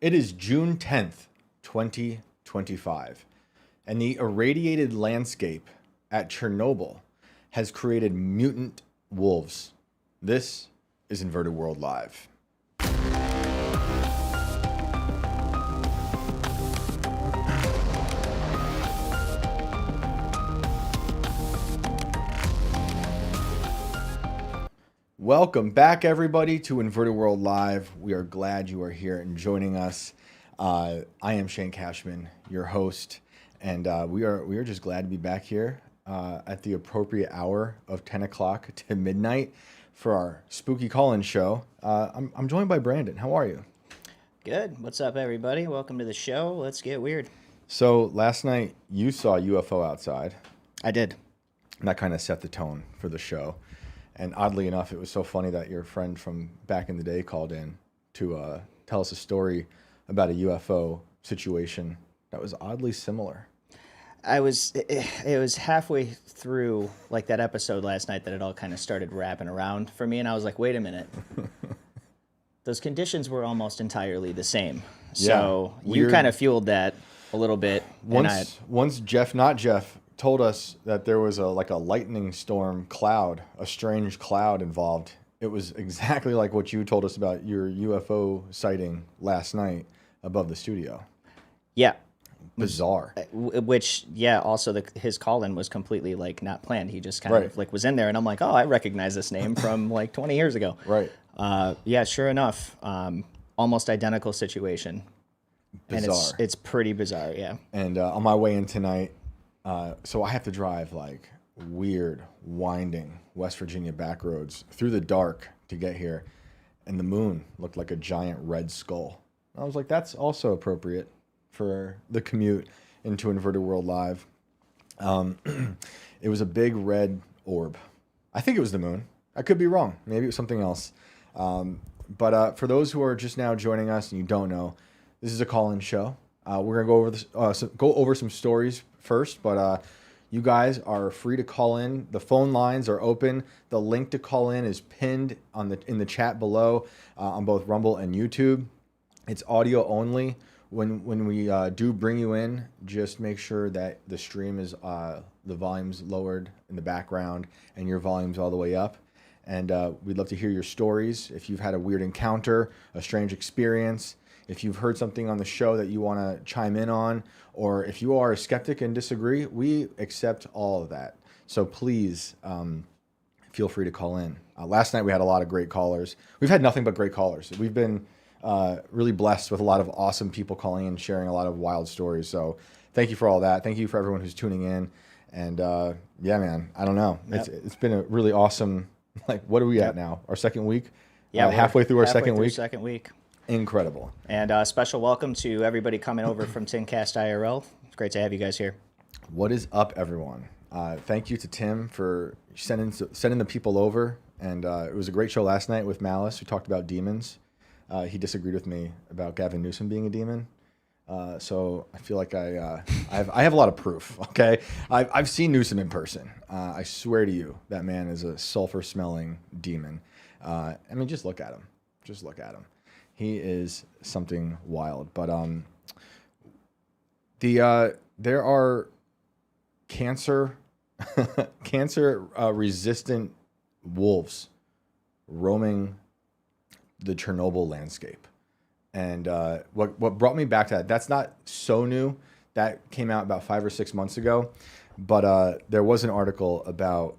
It is June 10th, 2025, and the irradiated landscape at Chernobyl has created mutant wolves. This is Inverted World Live. Welcome back, everybody, to Inverted World Live. We are glad you are here and joining us. I am Shane Cashman, your host, and we are just glad to be back here at the appropriate hour of 10 o'clock to midnight for our spooky call-in show. I'm joined by Brandon. How are you? Good. What's up, everybody? Welcome to the show. Let's get weird. So last night you saw a UFO outside. I did. And that kind of set the tone for the show. And oddly enough, it was so funny that your friend from back in the day called in to tell us a story about a UFO situation that was oddly similar. It was halfway through like that episode last night that it all kind of started wrapping around for me, and I was like, wait a minute. Those conditions were almost entirely the same. So you kind of fueled that a little bit. Once Jeff, not Jeff, told us that there was a lightning storm cloud, a strange cloud involved. It was exactly like what you told us about your UFO sighting last night above the studio. Yeah. Bizarre. Which, yeah, also his call-in was completely like not planned. He just kind of like was in there, and I'm like, oh, I recognize this name from like 20 years ago. Right. Yeah, sure enough. Almost identical situation. Bizarre. And it's pretty bizarre, yeah. And on my way in tonight, so I have to drive like weird, winding West Virginia back roads through the dark to get here. And the moon looked like a giant red skull. I was like, that's also appropriate for the commute into Inverted World Live. It was a big red orb. I think it was the moon. I could be wrong. Maybe it was something else. But for those who are just now joining us and you don't know, this is a call-in show. We're going to go over some stories first, but you guys are free to call in. The phone lines are open. The link to call in is pinned in the chat below on both Rumble and YouTube. It's audio only. When we do bring you in, just make sure that the stream is the volume's lowered in the background and your volume's all the way up. And we'd love to hear your stories. If you've had a weird encounter, a strange experience, if you've heard something on the show that you want to chime in on, or if you are a skeptic and disagree, we accept all of that. So please feel free to call in. Last night we had a lot of great callers. We've had nothing but great callers. We've been really blessed with a lot of awesome people calling in, sharing a lot of wild stories. So thank you for all that. Thank you for everyone who's tuning in. And yeah, man, I don't know. Yep. It's been a really awesome, like, what are we at now? Our second week? Yeah, halfway through our second week. Second week. Incredible. And special welcome to everybody coming over from TinCast IRL. It's great to have you guys here. What is up, everyone? Thank you to Tim for sending the people over. And it was a great show last night with Malice, who talked about demons. He disagreed with me about Gavin Newsom being a demon. So I feel like I have a lot of proof. Okay, I've seen Newsom in person. I swear to you, that man is a sulfur-smelling demon. I mean, just look at him. Just look at him. He is something wild. But there are cancer resistant wolves roaming the Chernobyl landscape. And what brought me back to that's not so new. That came out about 5 or 6 months ago. But there was an article about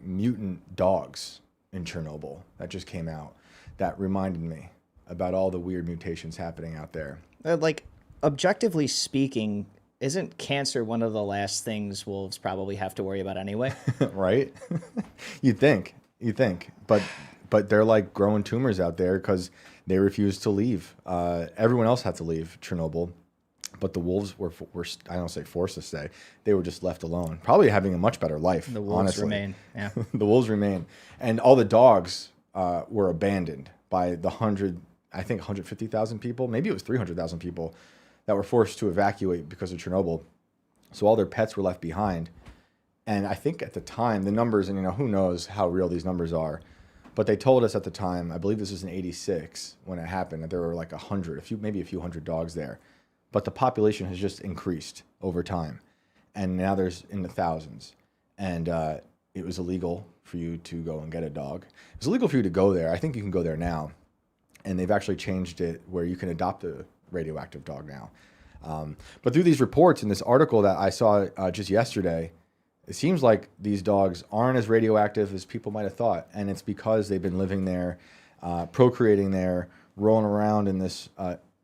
mutant dogs in Chernobyl that just came out that reminded me about all the weird mutations happening out there. Like, objectively speaking, isn't cancer one of the last things wolves probably have to worry about anyway? Right? You'd think. But they're like growing tumors out there because they refused to leave. Everyone else had to leave Chernobyl, but the wolves were I don't say forced to stay. They were just left alone, probably having a much better life. The wolves honestly. remain. Yeah. The wolves remain. And all the dogs were abandoned by the 150,000 people, maybe it was 300,000 people that were forced to evacuate because of Chernobyl. So all their pets were left behind. And I think at the time, the numbers, and who knows how real these numbers are, But they told us at the time, I believe this was in '86 when it happened, that there were like 100, maybe a few hundred dogs there. But the population has just increased over time, and now there's in the thousands. And it was illegal for you to go and get a dog. It was illegal for you to go there. I think you can go there now, and they've actually changed it where you can adopt a radioactive dog now. But through these reports in this article that I saw just yesterday, it seems like these dogs aren't as radioactive as people might have thought, and it's because they've been living there, procreating there, rolling around in this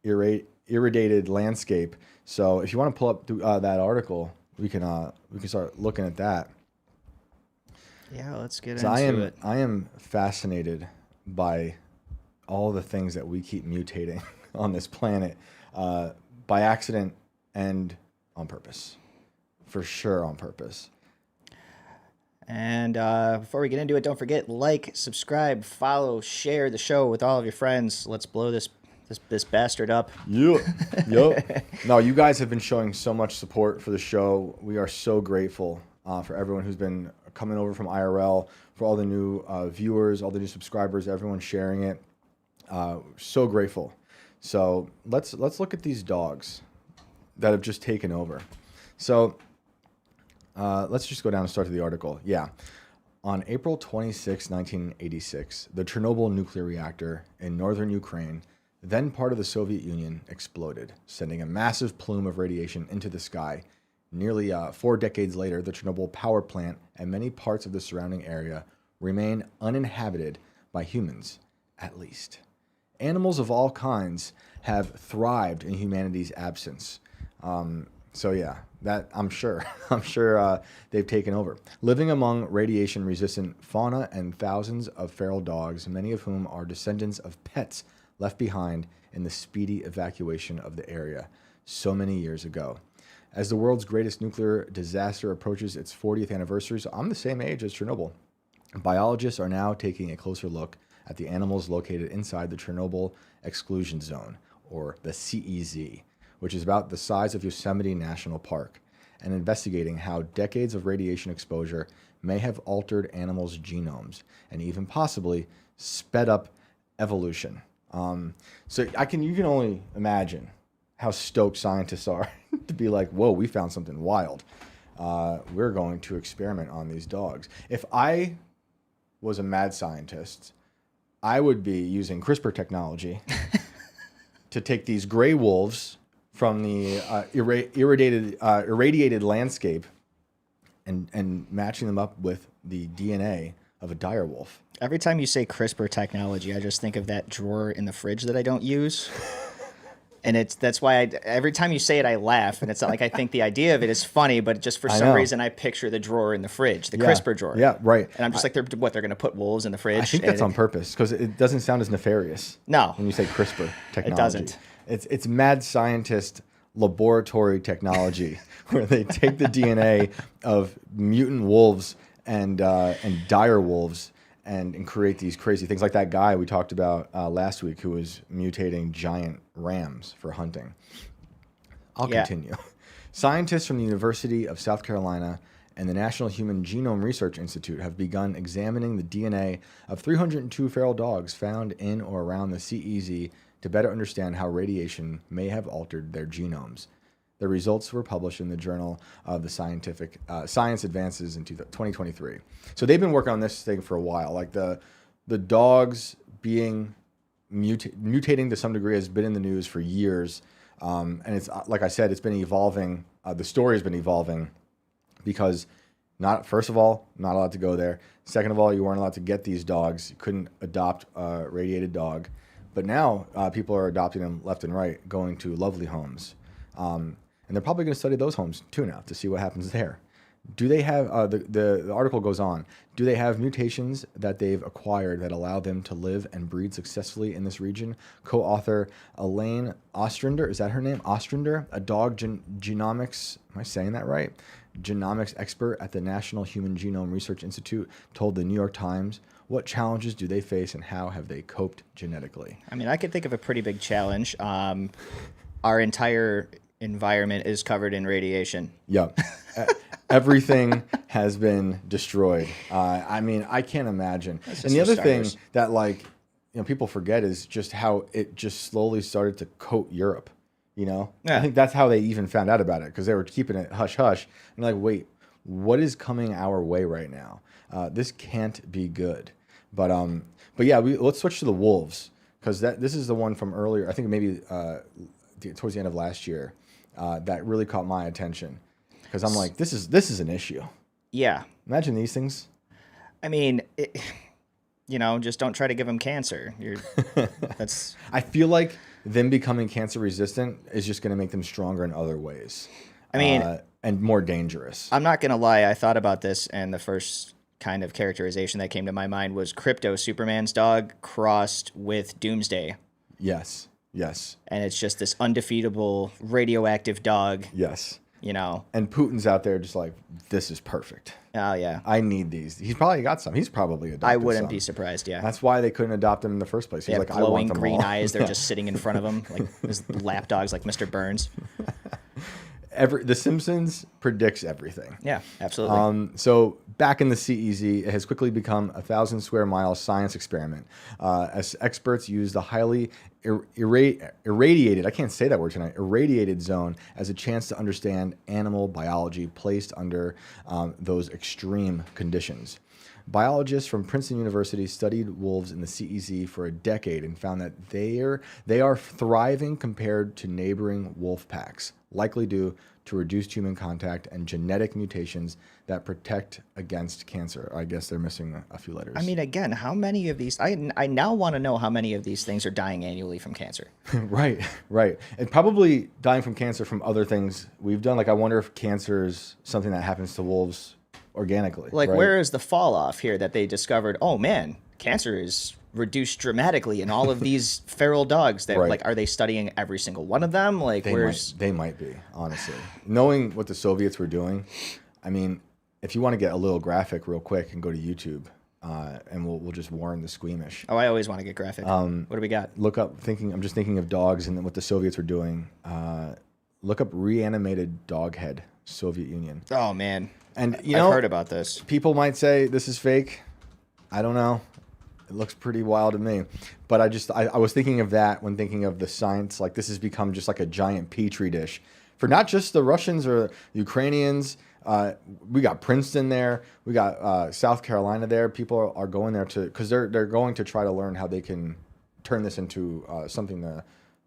irradiated landscape. So if you want to pull up that article, we can start looking at that. Yeah, let's get into it. I am fascinated by all the things that we keep mutating on this planet, by accident and on purpose. For sure on purpose. And before we get into it, don't forget, like, subscribe, follow, share the show with all of your friends. Let's blow this bastard up. Yep. No, you guys have been showing so much support for the show. We are so grateful for everyone who's been coming over from IRL, for all the new viewers, all the new subscribers, everyone sharing it. So grateful. So let's look at these dogs that have just taken over. So let's just go down and start to the article. Yeah. On April 26, 1986, the Chernobyl nuclear reactor in northern Ukraine, then part of the Soviet Union, exploded, sending a massive plume of radiation into the sky. Nearly 4 decades later, the Chernobyl power plant and many parts of the surrounding area remain uninhabited by humans, at least. Animals of all kinds have thrived in humanity's absence. So yeah, that I'm sure they've taken over. Living among radiation-resistant fauna and thousands of feral dogs, many of whom are descendants of pets left behind in the speedy evacuation of the area so many years ago. As the world's greatest nuclear disaster approaches its 40th anniversary, so I'm the same age as Chernobyl, biologists are now taking a closer look at the animals located inside the Chernobyl exclusion zone, or the CEZ, which is about the size of Yosemite National Park, and investigating how decades of radiation exposure may have altered animals' genomes and even possibly sped up evolution. So you can only imagine how stoked scientists are to be like, whoa, we found something wild. We're going to experiment on these dogs. If I was a mad scientist, I would be using CRISPR technology to take these gray wolves from the irradiated landscape and matching them up with the DNA of a dire wolf. Every time you say CRISPR technology, I just think of that drawer in the fridge that I don't use. And that's why every time you say it, I laugh. And it's not like I think the idea of it is funny, but just for some reason, I picture the drawer in the fridge, the CRISPR drawer. Yeah, right. And I'm just like, they're going to put wolves in the fridge? I think that's on purpose because it doesn't sound as nefarious. No. When you say CRISPR technology. It doesn't. It's mad scientist laboratory technology where they take the DNA of mutant wolves and dire wolves and create these crazy things, like that guy we talked about last week who was mutating giant rams for hunting. I'll continue. Scientists from the University of South Carolina and the National Human Genome Research Institute have begun examining the DNA of 302 feral dogs found in or around the CEZ to better understand how radiation may have altered their genomes. The results were published in the Journal of the Scientific Science Advances in 2023. So they've been working on this thing for a while. Like the dogs being mutating to some degree has been in the news for years. And it's like I said, it's been evolving. The story has been evolving because first of all, not allowed to go there. Second of all, you weren't allowed to get these dogs. You couldn't adopt a radiated dog. But now people are adopting them left and right, going to lovely homes. And they're probably going to study those homes too now to see what happens there. Do they have, the article goes on, do they have mutations that they've acquired that allow them to live and breed successfully in this region? Co-author Elaine Ostrander, is that her name? Ostrander, a dog genomics, am I saying that right? Genomics expert at the National Human Genome Research Institute told the New York Times, what challenges do they face and how have they coped genetically? I mean, I could think of a pretty big challenge. Our entire environment is covered in radiation. Yep. Everything has been destroyed. I mean, I can't imagine. And the other thing that, like, people forget is just how it just slowly started to coat Europe. Yeah. I think that's how they even found out about it, because they were keeping it hush hush. And like, wait, what is coming our way right now? This can't be good. But yeah, let's switch to the wolves, because this is the one from earlier. I think maybe towards the end of last year that really caught my attention, because I'm like, this is an issue. Yeah. Imagine these things. I mean, just don't try to give them cancer. I feel like them becoming cancer resistant is just going to make them stronger in other ways. I mean, and more dangerous. I'm not going to lie. I thought about this, and the first kind of characterization that came to my mind was Crypto, Superman's dog, crossed with Doomsday. Yes. And it's just this undefeatable radioactive dog. Yes. And Putin's out there just like, this is perfect. Oh, yeah. I need these. He's probably got some. He's probably adopted I wouldn't some. be surprised, yeah. That's why they couldn't adopt him in the first place. He's like, glowing I want them green all. eyes. They're just sitting in front of him, like his lap dogs, like Mr. Burns. The Simpsons predicts everything. Yeah, absolutely. So back in the CEZ, it has quickly become a 1,000 square mile science experiment as experts use the highly irradiated, I can't say that word tonight, irradiated zone as a chance to understand animal biology placed under those extreme conditions. Biologists from Princeton University studied wolves in the CEZ for a decade and found that they are thriving compared to neighboring wolf packs, likely due to reduced human contact and genetic mutations that protect against cancer. I guess they're missing a few letters. I mean, again, how many of these... I now want to know how many of these things are dying annually from cancer. Right. And probably dying from cancer from other things we've done. Like, I wonder if cancer is something that happens to wolves organically. Like, right? Where is the fall off here that they discovered, oh man, cancer is reduced dramatically in all of these feral dogs? That, right. Like, are they studying every single one of them? Like, they might be, honestly. Knowing what the Soviets were doing, I mean, if you want to get a little graphic real quick and go to YouTube, and we'll just warn the squeamish. Oh, I always want to get graphic. What do we got? Look up, I'm just thinking of dogs and then what the Soviets were doing. Look up reanimated dog head, Soviet Union. Oh, man. And I've heard about this. People might say this is fake. I don't know. It looks pretty wild to me. But I was thinking of that when thinking of the science. Like, this has become just like a giant petri dish for not just the Russians or Ukrainians. We got Princeton there. We got South Carolina there. People are going there because they're going to try to learn how they can turn this into something to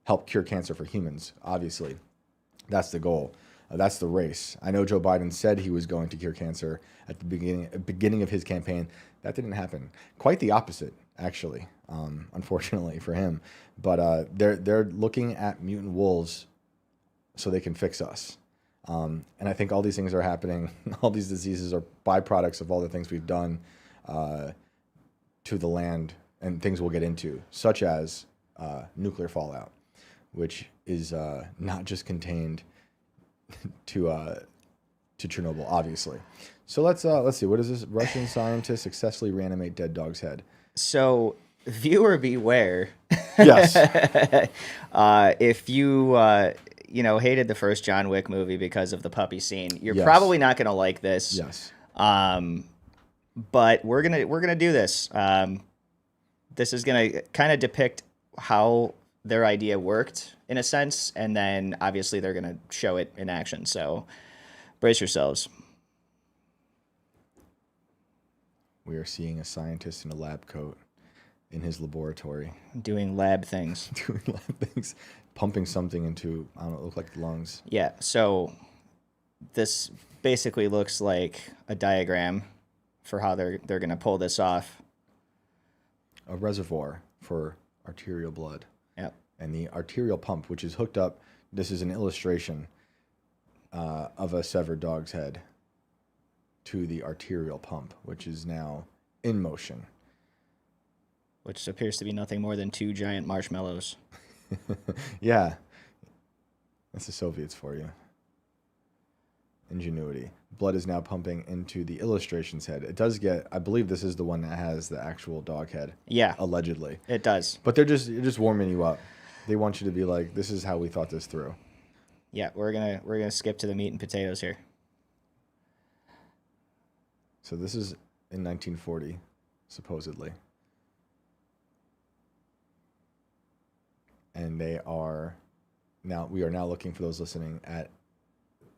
help cure cancer for humans. Obviously, that's the goal. That's the race. I know Joe Biden said he was going to cure cancer at the beginning of his campaign. That didn't happen. Quite the opposite, actually, unfortunately for him. But they're looking at mutant wolves so they can fix us. And I think all these things are happening. All these diseases are byproducts of all the things we've done to the land and things we'll get into, such as nuclear fallout, which is not just contained to Chernobyl, obviously. So let's see. What is this? Russian scientists successfully reanimate dead dog's head. So, viewer beware. Yes. If you hated the first John Wick movie because of the puppy scene, you're probably not going to like this. Yes. But we're gonna do this. This is gonna kind of depict how their idea worked in a sense, and then obviously they're gonna show it in action. So brace yourselves. We are seeing a scientist in a lab coat in his laboratory. Doing lab things. Pumping something into, I don't know, it looked like lungs. Yeah, so this basically looks like a diagram for how they're going to pull this off. A reservoir for arterial blood. Yep. And the arterial pump, which is hooked up, this is an illustration of a severed dog's head to the arterial pump, which is now in motion. Which appears to be nothing more than 2 giant marshmallows. Yeah. That's the Soviets for you. Ingenuity. Blood is now pumping into the illustration's head. It does get, I believe this is the one that has the actual dog head. Yeah. Allegedly. It does. But they're just warming you up. They want you to be like, this is how we thought this through. Yeah, we're gonna skip to the meat and potatoes here. So this is in 1940, supposedly. And we are now looking, for those listening, at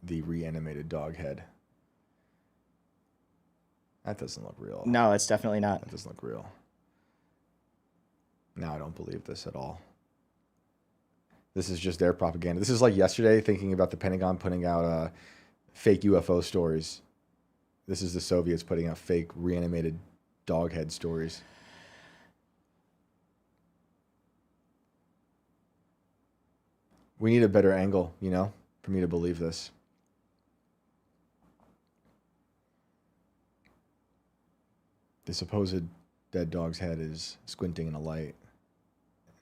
the reanimated dog head. That doesn't look real. No, it's definitely not. That doesn't look real. No, I don't believe this at all. This is just their propaganda. This is like yesterday thinking about the Pentagon putting out fake UFO stories. This is the Soviets putting out fake reanimated dog head stories. We need a better angle, for me to believe this. The supposed dead dog's head is squinting in a light.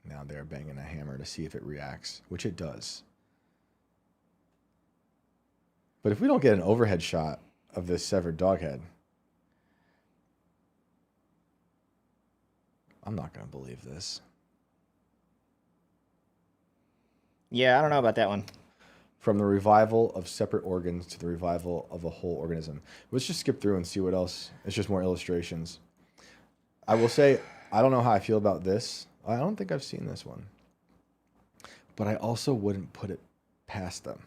Now they're banging a hammer to see if it reacts, which it does. But if we don't get an overhead shot of this severed dog head, I'm not going to believe this. Yeah, I don't know about that one. From the revival of separate organs to the revival of a whole organism. Let's just skip through and see what else. It's just more illustrations. I will say, I don't know how I feel about this. I don't think I've seen this one. But I also wouldn't put it past them.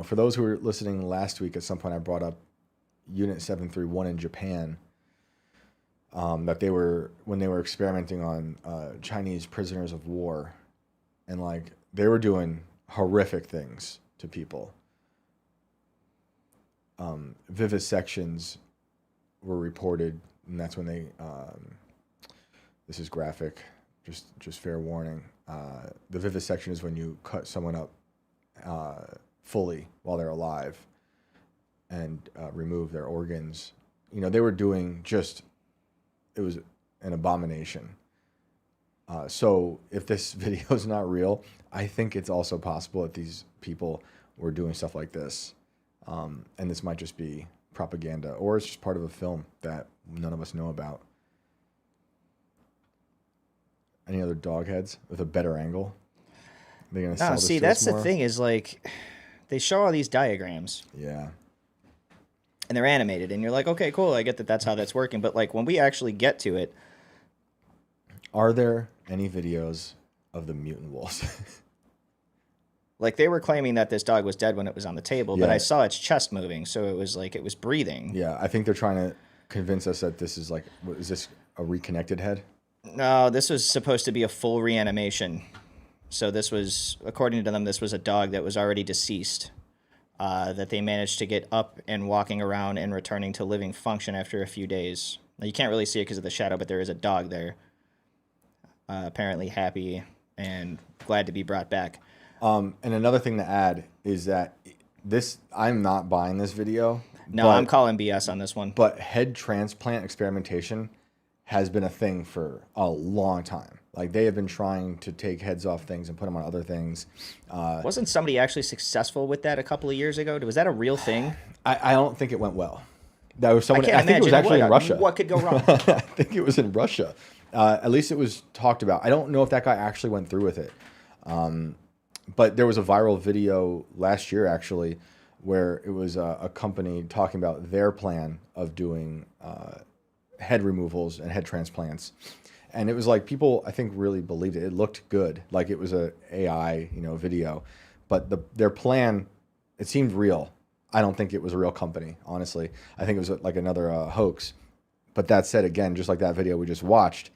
For those who were listening last week, at some point I brought up Unit 731 in Japan. That when they were experimenting on Chinese prisoners of war. And they were doing horrific things to people. Vivisections were reported, and that's when they. This is graphic, just fair warning. The vivisection is when you cut someone up fully while they're alive, and remove their organs. They were doing it was an abomination. So if this video is not real, I think it's also possible that these people were doing stuff like this. And this might just be propaganda, or it's just part of a film that none of us know about. Any other dog heads with a better angle? They're gonna sell this see, to us that's the more? thing is they show all these diagrams. Yeah. And they're animated, and you're like, okay, cool, I get that that's how that's working. But when we actually get to it, Are there any videos of the Mutant Wolves? they were claiming that this dog was dead when it was on the table, but Yeah. I saw its chest moving, so it was it was breathing. Yeah, I think they're trying to convince us that this is is this a reconnected head? No, this was supposed to be a full reanimation. So this was, according to them, this was a dog that was already deceased, that they managed to get up and walking around and returning to living function after a few days. Now, you can't really see it because of the shadow, but there is a dog there, apparently happy and glad to be brought back. And another thing to add is that I'm not buying this video. No, I'm calling BS on this one. But head transplant experimentation has been a thing for a long time. They have been trying to take heads off things and put them on other things. Wasn't somebody actually successful with that a couple of years ago? Was that a real thing? I don't think it went well. That was someone. I think it was actually in Russia. What could go wrong? I think it was in Russia. At least it was talked about. I don't know if that guy actually went through with it. But there was a viral video last year, actually, where it was a company talking about their plan of doing head removals and head transplants. And it was people, I think, really believed it. It looked good. It was a AI, video. But their plan, it seemed real. I don't think it was a real company, honestly. I think it was another hoax. But that said, again, just like that video we just watched,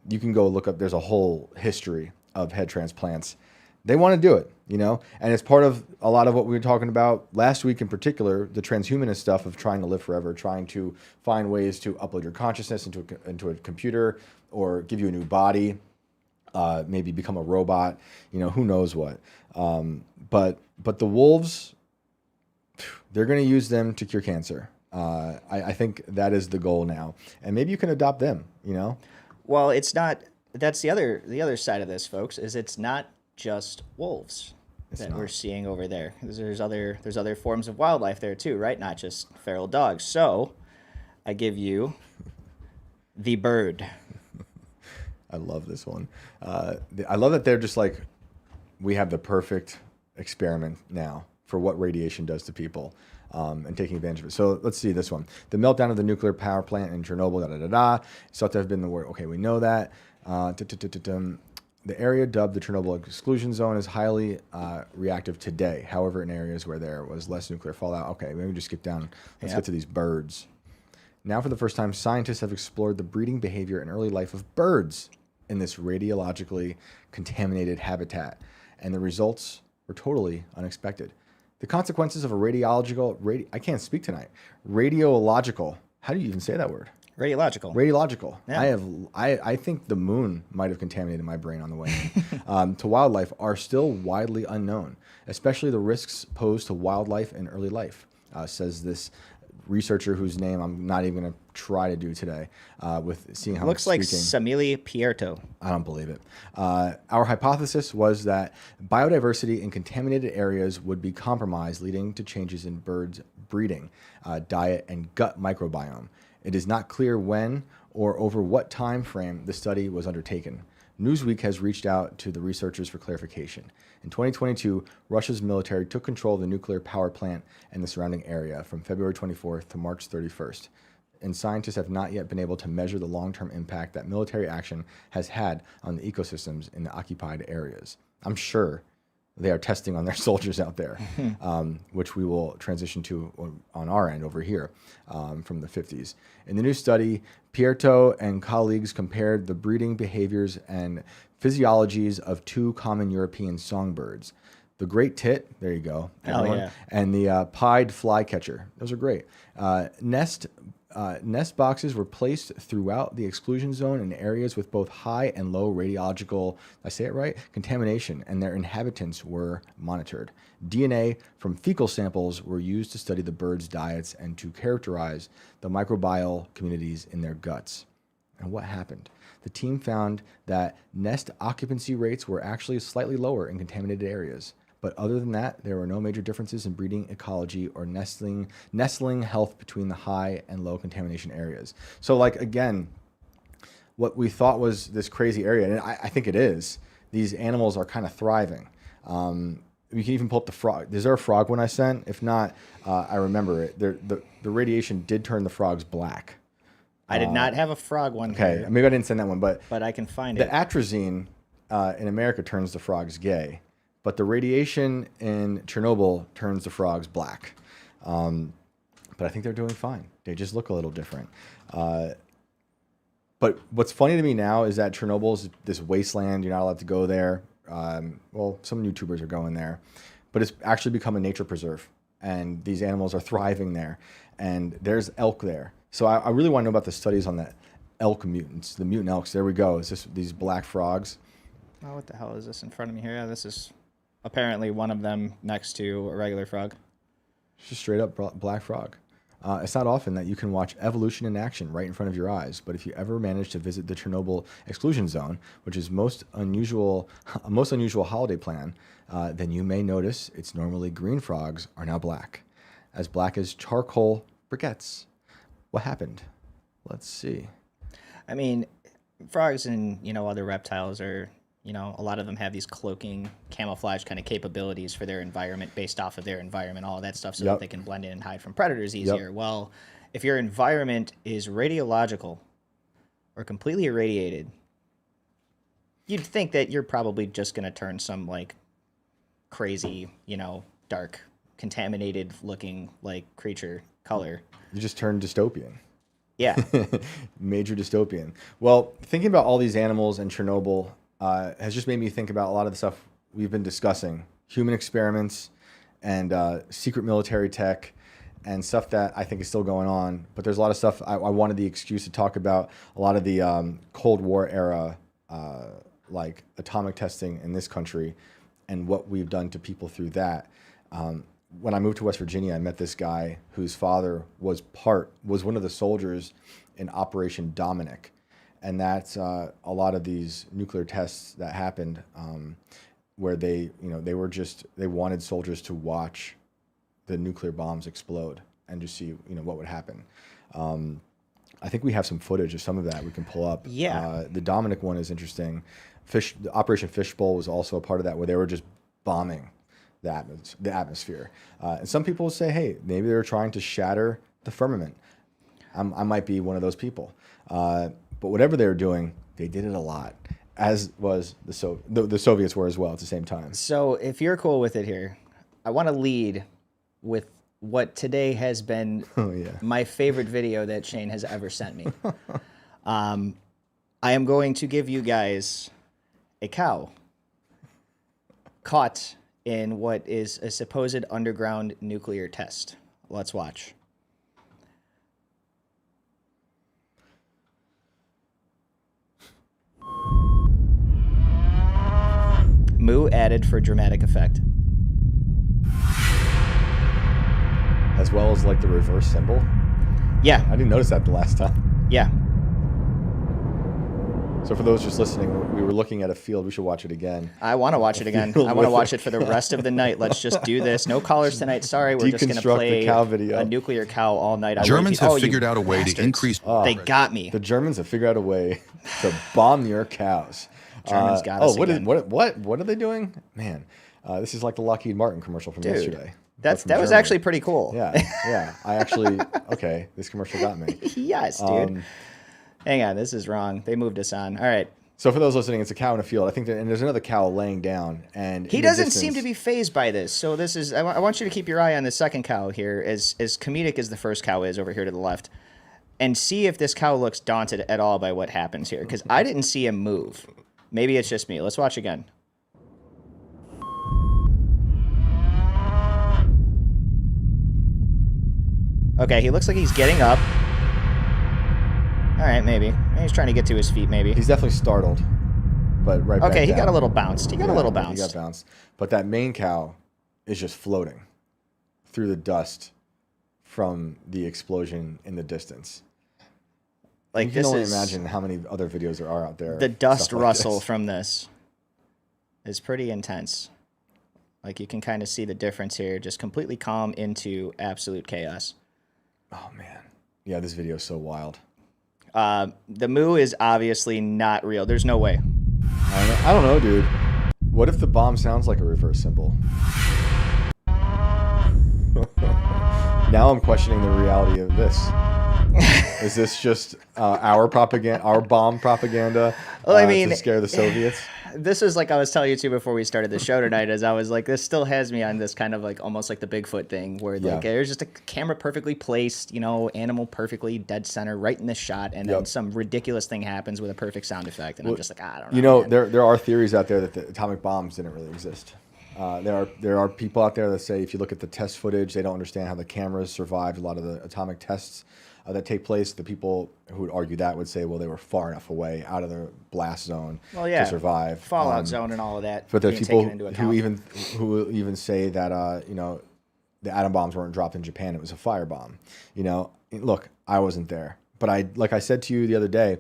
you can go look up, there's a whole history of head transplants. They want to do it, and it's part of a lot of what we were talking about last week in particular, the transhumanist stuff of trying to live forever, trying to find ways to upload your consciousness into a computer or give you a new body, maybe become a robot, who knows what. But the wolves, they're going to use them to cure cancer. I think that is the goal now, and maybe you can adopt them, Well, it's not. That's the other side of this, folks. Is it's not just wolves that we're seeing over there. There's other forms of wildlife there too, right? Not just feral dogs. So, I give you the bird. I love this one. I love that they're just we have the perfect experiment now for what radiation does to people, and taking advantage of it. So let's see this one. The meltdown of the nuclear power plant in Chernobyl, it's thought to have been the war. Okay, we know that. The area dubbed the Chernobyl exclusion zone is highly reactive today. However, in areas where there was less nuclear fallout. Okay, maybe just skip down. Let's get to these birds. Now, for the first time, scientists have explored the breeding behavior and early life of birds in this radiologically contaminated habitat. And the results were totally unexpected. The consequences of a I can't speak tonight. Radiological. How do you even say that word? Radiological. Radiological. Yeah. I think the moon might have contaminated my brain on the way in. To wildlife are still widely unknown, especially the risks posed to wildlife in early life, says this researcher whose name I'm not even going to try to do today, with seeing how Looks like Samili Pierto. I don't believe it. Our hypothesis was that biodiversity in contaminated areas would be compromised, leading to changes in birds' breeding, diet, and gut microbiome. It is not clear when or over what time frame the study was undertaken. Newsweek has reached out to the researchers for clarification. In 2022, Russia's military took control of the nuclear power plant and the surrounding area from February 24th to March 31st. And scientists have not yet been able to measure the long-term impact that military action has had on the ecosystems in the occupied areas. I'm sure they are testing on their soldiers out there, which we will transition to on our end over here, from the 50s. In the new study, Pierto and colleagues compared the breeding behaviors and physiologies of two common European songbirds, the great tit, there you go, and the pied flycatcher. Those are great. Nest boxes were placed throughout the exclusion zone in areas with both high and low radiological, I say it right, contamination, and their inhabitants were monitored. DNA from fecal samples were used to study the birds' diets and to characterize the microbial communities in their guts. And what happened? The team found that nest occupancy rates were actually slightly lower in contaminated areas. But other than that, there were no major differences in breeding ecology or nestling health between the high and low contamination areas. So, like, again, what we thought was this crazy area, and I think it is, these animals are kind of thriving. You can even pull up the frog. Is there a frog one I sent? If not, I remember it. The radiation did turn the frogs black. I did not have a frog one. Okay, here, maybe I didn't send that one, but I can find the it. atrazine in America turns the frogs gay. But the radiation in Chernobyl turns the frogs black. But I think they're doing fine. They just look a little different. But what's funny to me now is that Chernobyl's this wasteland. You're not allowed to go there. Well, some YouTubers are going there. But it's actually become a nature preserve. And these animals are thriving there. And there's elk there. So I really want to know about the studies on the elk mutants, the mutant elks. There we go. It's just these black frogs. Oh, what the hell is this in front of me here? Yeah, this is apparently one of them next to a regular frog. It's just straight up black frog. It's not often that you can watch evolution in action right in front of your eyes, but if you ever manage to visit the Chernobyl exclusion zone, which is a most unusual holiday plan, then you may notice its normally green frogs are now black as charcoal briquettes. What happened? Let's see. I mean, frogs and other reptiles are. A lot of them have these cloaking, camouflage kind of capabilities for their environment based off of their environment, all of that stuff, so that they can blend in and hide from predators easier. Yep. Well, if your environment is radiological or completely irradiated, you'd think that you're probably just going to turn some, like, crazy, dark, contaminated looking, like, creature color. You just turned dystopian. Yeah. Major dystopian. Well, thinking about all these animals and Chernobyl has just made me think about a lot of the stuff we've been discussing. Human experiments and secret military tech and stuff that I think is still going on. But there's a lot of stuff I wanted the excuse to talk about, a lot of the Cold War era, like atomic testing in this country and what we've done to people through that. When I moved to West Virginia, I met this guy whose father was one of the soldiers in Operation Dominic. And that's a lot of these nuclear tests that happened, where they wanted soldiers to watch the nuclear bombs explode and just see, what would happen. I think we have some footage of some of that we can pull up. Yeah. The Dominic one is interesting. The Operation Fishbowl was also a part of that, where they were just bombing the atmosphere. And some people will say, hey, maybe they're trying to shatter the firmament. I might be one of those people. But whatever they were doing, they did it a lot, as was the Soviets were as well at the same time. So if you're cool with it here, I want to lead with what today has been my favorite video that Shane has ever sent me. I am going to give you guys a cow caught in what is a supposed underground nuclear test. Let's watch. Moo added for dramatic effect. As well as like the reverse symbol. Yeah. I didn't notice that the last time. Yeah. So for those just listening, we were looking at a field. We should watch it again. I want to watch it again. I want to watch it for the rest of the night. Let's just do this. No callers tonight. Sorry, we're just going to play a nuclear cow all night. Germans have figured out a way to increase... They got me. The Germans have figured out a way to bomb your cows. Germans got us again. What are they doing? Man, this is like the Lockheed Martin commercial from yesterday. That was actually pretty cool. Yeah. I actually, okay, this commercial got me. Yes, dude. Hang on, this is wrong. They moved us on. All right. So for those listening, it's a cow in a field. I think that, and there's another cow laying down, and he doesn't seem to be fazed by this. So this is. I want you to keep your eye on the second cow here, as comedic as the first cow is over here to the left, and see if this cow looks daunted at all by what happens here. Because I didn't see him move. Maybe it's just me. Let's watch again. Okay, he looks like he's getting up. All right, maybe. He's trying to get to his feet, maybe. He's definitely startled, but right back Okay, he down. got a little bounced. He got He got bounced. But that main cow is just floating through the dust from the explosion in the distance. Like, you can only imagine how many other videos there are out there. The dust rustle from this is pretty intense. Like, you can kind of see the difference here. Just completely calm into absolute chaos. Oh, man. Yeah, this video is so wild. The moo is obviously not real. There's no way. I don't know, dude. What if the bomb sounds like a reverse symbol? Now I'm questioning the reality of this. Is this just our propaganda, our bomb propaganda to scare the Soviets? This is like I was telling you too before we started the show tonight, as I was like, this still has me on this kind of like almost like the Bigfoot thing where like there's just a camera perfectly placed, animal perfectly dead center right in the shot, and then some ridiculous thing happens with a perfect sound effect, and I'm just like, I don't know. There are theories out there that the atomic bombs didn't really exist. There are people out there that say if you look at the test footage, they don't understand how the cameras survived a lot of the atomic tests that take place. The people who would argue that would say, well, they were far enough away out of the blast zone to survive. Fallout zone and all of that. But there's people who even say that the atom bombs weren't dropped in Japan; it was a firebomb. Look, I wasn't there, but like I said to you the other day,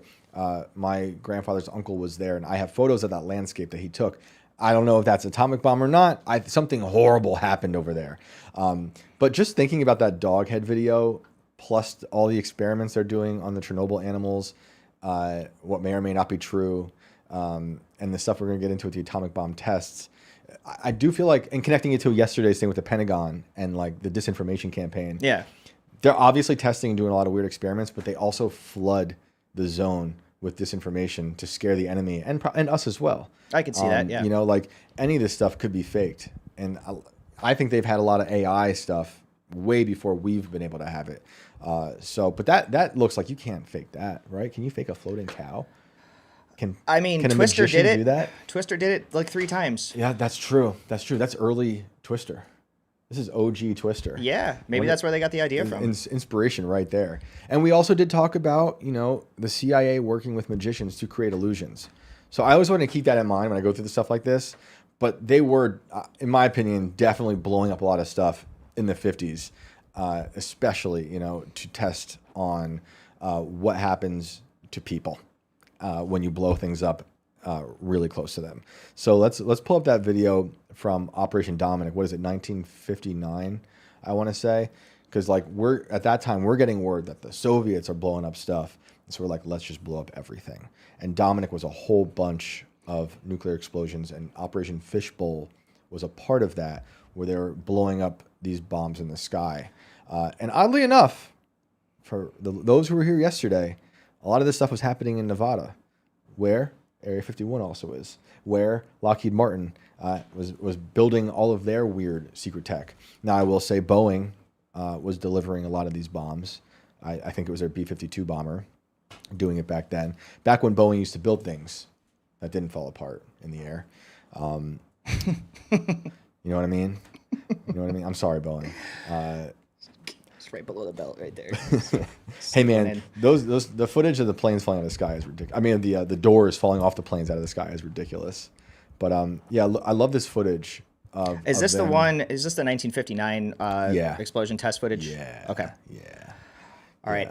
my grandfather's uncle was there, and I have photos of that landscape that he took. I don't know if that's atomic bomb or not. Something horrible happened over there. But just thinking about that dog head video, plus all the experiments they're doing on the Chernobyl animals, what may or may not be true, and the stuff we're going to get into with the atomic bomb tests, I do feel like, and connecting it to yesterday's thing with the Pentagon and like the disinformation campaign, they're obviously testing and doing a lot of weird experiments, but they also flood the zone with disinformation to scare the enemy and us as well. I can see that, yeah. Like any of this stuff could be faked. And I think they've had a lot of AI stuff way before we've been able to have it. But that looks like you can't fake that, right? Can you fake a floating cow? Can Twister did it. Do that? Twister did it like 3 times. Yeah, that's true. That's early Twister. This is OG Twister. Yeah, maybe that's where they got the idea from. Inspiration right there. And we also did talk about, the CIA working with magicians to create illusions. So I always want to keep that in mind when I go through the stuff like this. But they were, in my opinion, definitely blowing up a lot of stuff in the 50s, especially, to test on what happens to people when you blow things up really close to them. So let's pull up that video from Operation Dominic. What is it, 1959, I want to say? Because at that time, we're getting word that the Soviets are blowing up stuff. So we're like, let's just blow up everything. And Dominic was a whole bunch of nuclear explosions, and Operation Fishbowl was a part of that, where they were blowing up these bombs in the sky. And oddly enough, for those who were here yesterday, a lot of this stuff was happening in Nevada, where Area 51 also is, where Lockheed Martin was building all of their weird secret tech. Now, I will say Boeing was delivering a lot of these bombs. I think it was their B-52 bomber doing it back then. Back when Boeing used to build things that didn't fall apart in the air. You know what I mean? You know what I mean? I'm sorry, Boeing. It's right below the belt right there. Hey man, the footage of the planes falling out of the sky is ridiculous. I mean, the doors falling off the planes out of the sky is ridiculous. But yeah, I love this footage. Is this the one? Is this the 1959 explosion test footage? Yeah. Okay. Yeah. All right.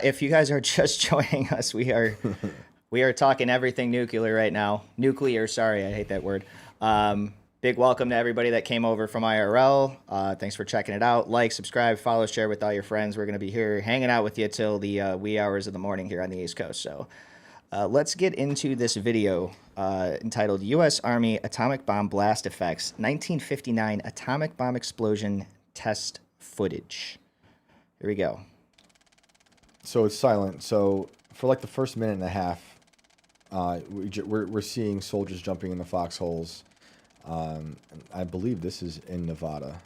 If you guys are just joining us, we are talking everything nuclear right now. Nuclear. Sorry, I hate that word. Big welcome to everybody that came over from IRL. Thanks for checking it out. Like, subscribe, follow, share with all your friends. We're going to be here hanging out with you till the wee hours of the morning here on the East Coast. So let's get into this video entitled U.S. Army Atomic Bomb Blast Effects 1959 Atomic Bomb Explosion Test Footage. Here we go. So it's silent. So for like the first minute and a half, we're seeing soldiers jumping in the foxholes. I believe this is in Nevada,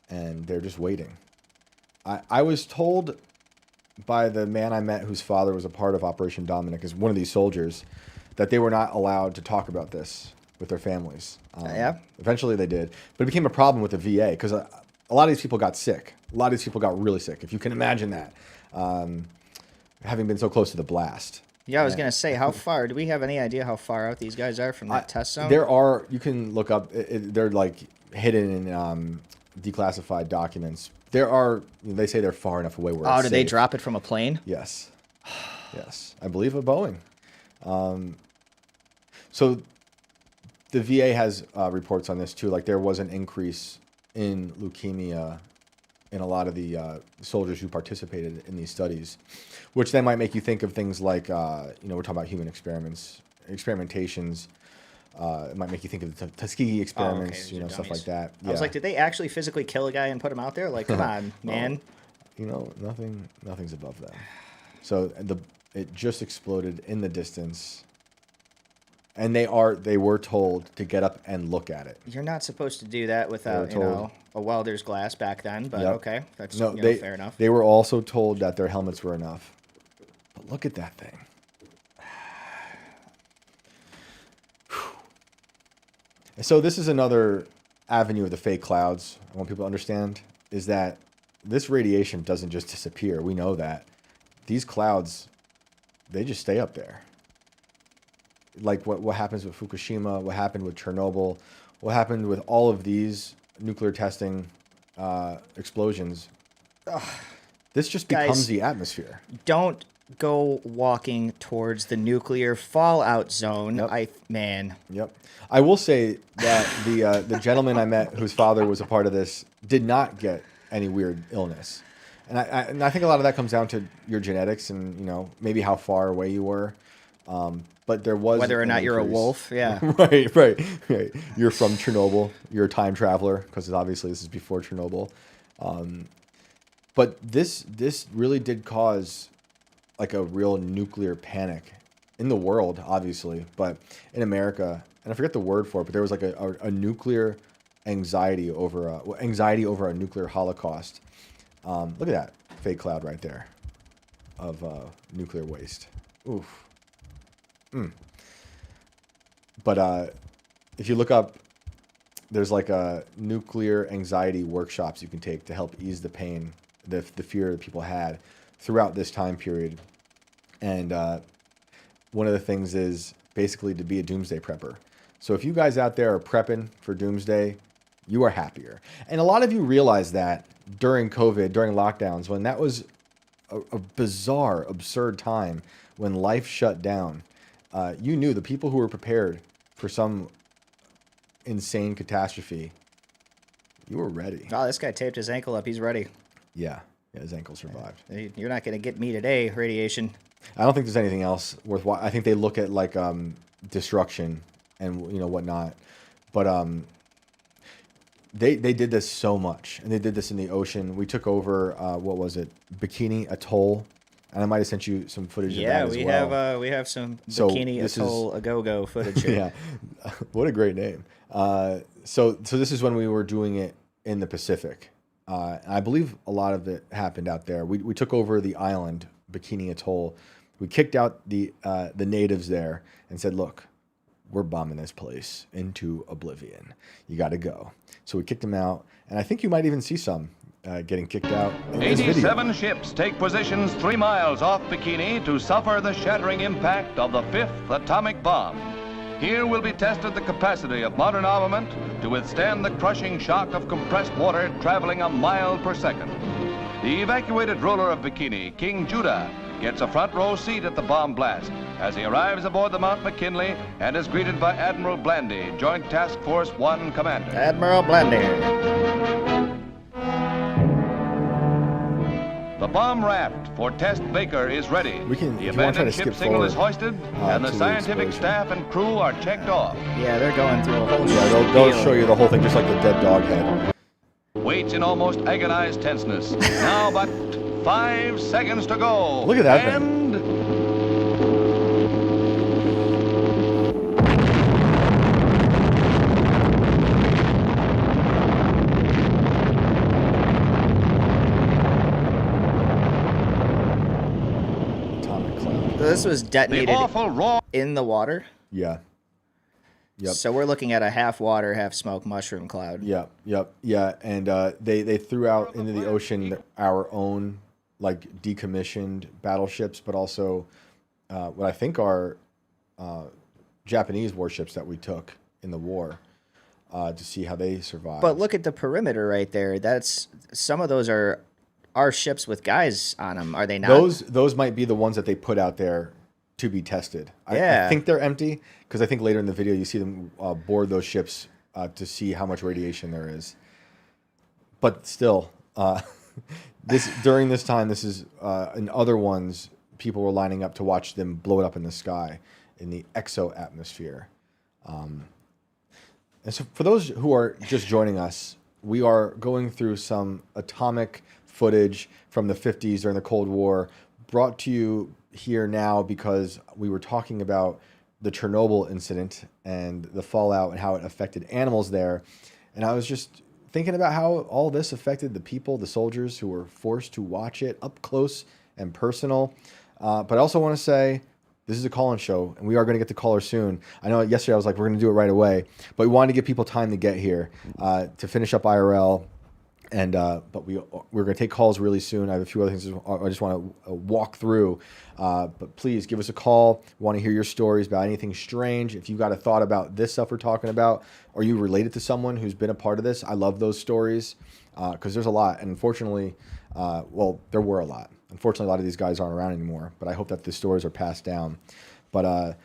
and they're just waiting. I was told by the man I met whose father was a part of Operation Dominic, as one of these soldiers, that they were not allowed to talk about this with their families. Yeah? Eventually they did, but it became a problem with the VA because a lot of these people got sick. A lot of these people got really sick, if you can imagine that, having been so close to the blast. Yeah, I was going to say, how far? Do we have any idea how far out these guys are from that test zone? There are, you can look up, they're like hidden in declassified documents. There are, they say they're far enough away where it's did they safe. drop it from a plane? Yes. Yes. I believe a Boeing. So the VA has reports on this too. Like there was an increase in leukemia in a lot of the soldiers who participated in these studies, which then might make you think of things like, we're talking about human experimentations. It might make you think of the Tuskegee experiments, stuff like that. Yeah. I was like, did they actually physically kill a guy and put him out there? Like, come on, man. Nothing's above them. So it just exploded in the distance. And they were told to get up and look at it. You're not supposed to do that without, a welder's glass back then, but okay. That's fair enough. They were also told that their helmets were enough. But look at that thing. So this is another avenue of the fake clouds. I want people to understand is that this radiation doesn't just disappear. We know that. These clouds, they just stay up there. Like what happens with Fukushima, what happened with Chernobyl, what happened with all of these nuclear testing explosions. This just becomes the atmosphere. Don't go walking towards the nuclear fallout zone. Yep. Yep. I will say that the gentleman I met whose father was a part of this did not get any weird illness. And I think a lot of that comes down to your genetics and, maybe how far away you were. But there was whether or not you're a wolf, yeah. Right. You're from Chernobyl. You're a time traveler because obviously this is before Chernobyl. But this really did cause like a real nuclear panic in the world, obviously, but in America, and I forget the word for it, but there was like a nuclear anxiety over a nuclear holocaust. Look at that fake cloud right there of nuclear waste. Oof. But if you look up, there's like a nuclear anxiety workshops you can take to help ease the pain, the fear that people had throughout this time period. And one of the things is basically to be a doomsday prepper. So if you guys out there are prepping for doomsday, you are happier. And a lot of you realize that during COVID, during lockdowns, when that was a bizarre, absurd time when life shut down, you knew the people who were prepared for some insane catastrophe, you were ready. Oh, this guy taped his ankle up. He's ready. Yeah, his ankle survived. You're not going to get me today, radiation. I don't think there's anything else worthwhile. I think they look at like destruction and whatnot. But they did this so much, and they did this in the ocean. We took over what was it, Bikini Atoll, and I might have sent you some footage of that as well. Yeah, we have some Bikini Atoll a go footage here. Yeah, what a great name. So this is when we were doing it in the Pacific. I believe a lot of it happened out there. We took over the island, Bikini Atoll. We kicked out the natives there and said, look, we're bombing this place into oblivion. You got to go. So we kicked them out, and I think you might even see some getting kicked out in this video. 87 ships take positions 3 miles off Bikini to suffer the shattering impact of the 5th atomic bomb. Here will be tested the capacity of modern armament to withstand the crushing shock of compressed water traveling a mile per second. The evacuated ruler of Bikini, King Judah, gets a front row seat at the bomb blast as he arrives aboard the Mount McKinley and is greeted by Admiral Blandy, Joint Task Force 1 Commander. Admiral Blandy. The bomb raft for Test Baker is ready. The abandoned ship signal is hoisted, and the scientific staff and crew are checked off. Yeah, they're going through a whole Yeah, they'll show you the whole thing, just like the dead dog head. Waits in almost agonized tenseness. Now but 5 seconds to go. Look at that thing. And this was detonated awful in the water. Yeah. Yep. So we're looking at a half water, half smoke mushroom cloud. Yep. Yeah. And they threw out into the ocean our own like decommissioned battleships, but also what I think are Japanese warships that we took in the war to see how they survived. But look at the perimeter right there. That's some of those are our ships with guys on them. Are they not? Those might be the ones that they put out there to be tested. Yeah. I think they're empty because I think later in the video you see them board those ships to see how much radiation there is. But still, during this time, this is in other ones, people were lining up to watch them blow it up in the sky in the exo atmosphere. And so for those who are just joining us, we are going through some atomic footage from the 50s during the Cold War, brought to you here now because we were talking about the Chernobyl incident and the fallout and how it affected animals there. And I was just thinking about how all this affected the people, the soldiers who were forced to watch it up close and personal. But I also want to say, this is a call-in show, and we are going to get to callers soon. I know yesterday I was like, we're going to do it right away, but we wanted to give people time to get here to finish up IRL. And but we're going to take calls really soon. I have a few other things I just want to walk through. But please give us a call. We want to hear your stories about anything strange. If you've got a thought about this stuff we're talking about, or you related to someone who's been a part of this, I love those stories because there's a lot. And unfortunately, well, there were a lot. Unfortunately, a lot of these guys aren't around anymore. But I hope that the stories are passed down. But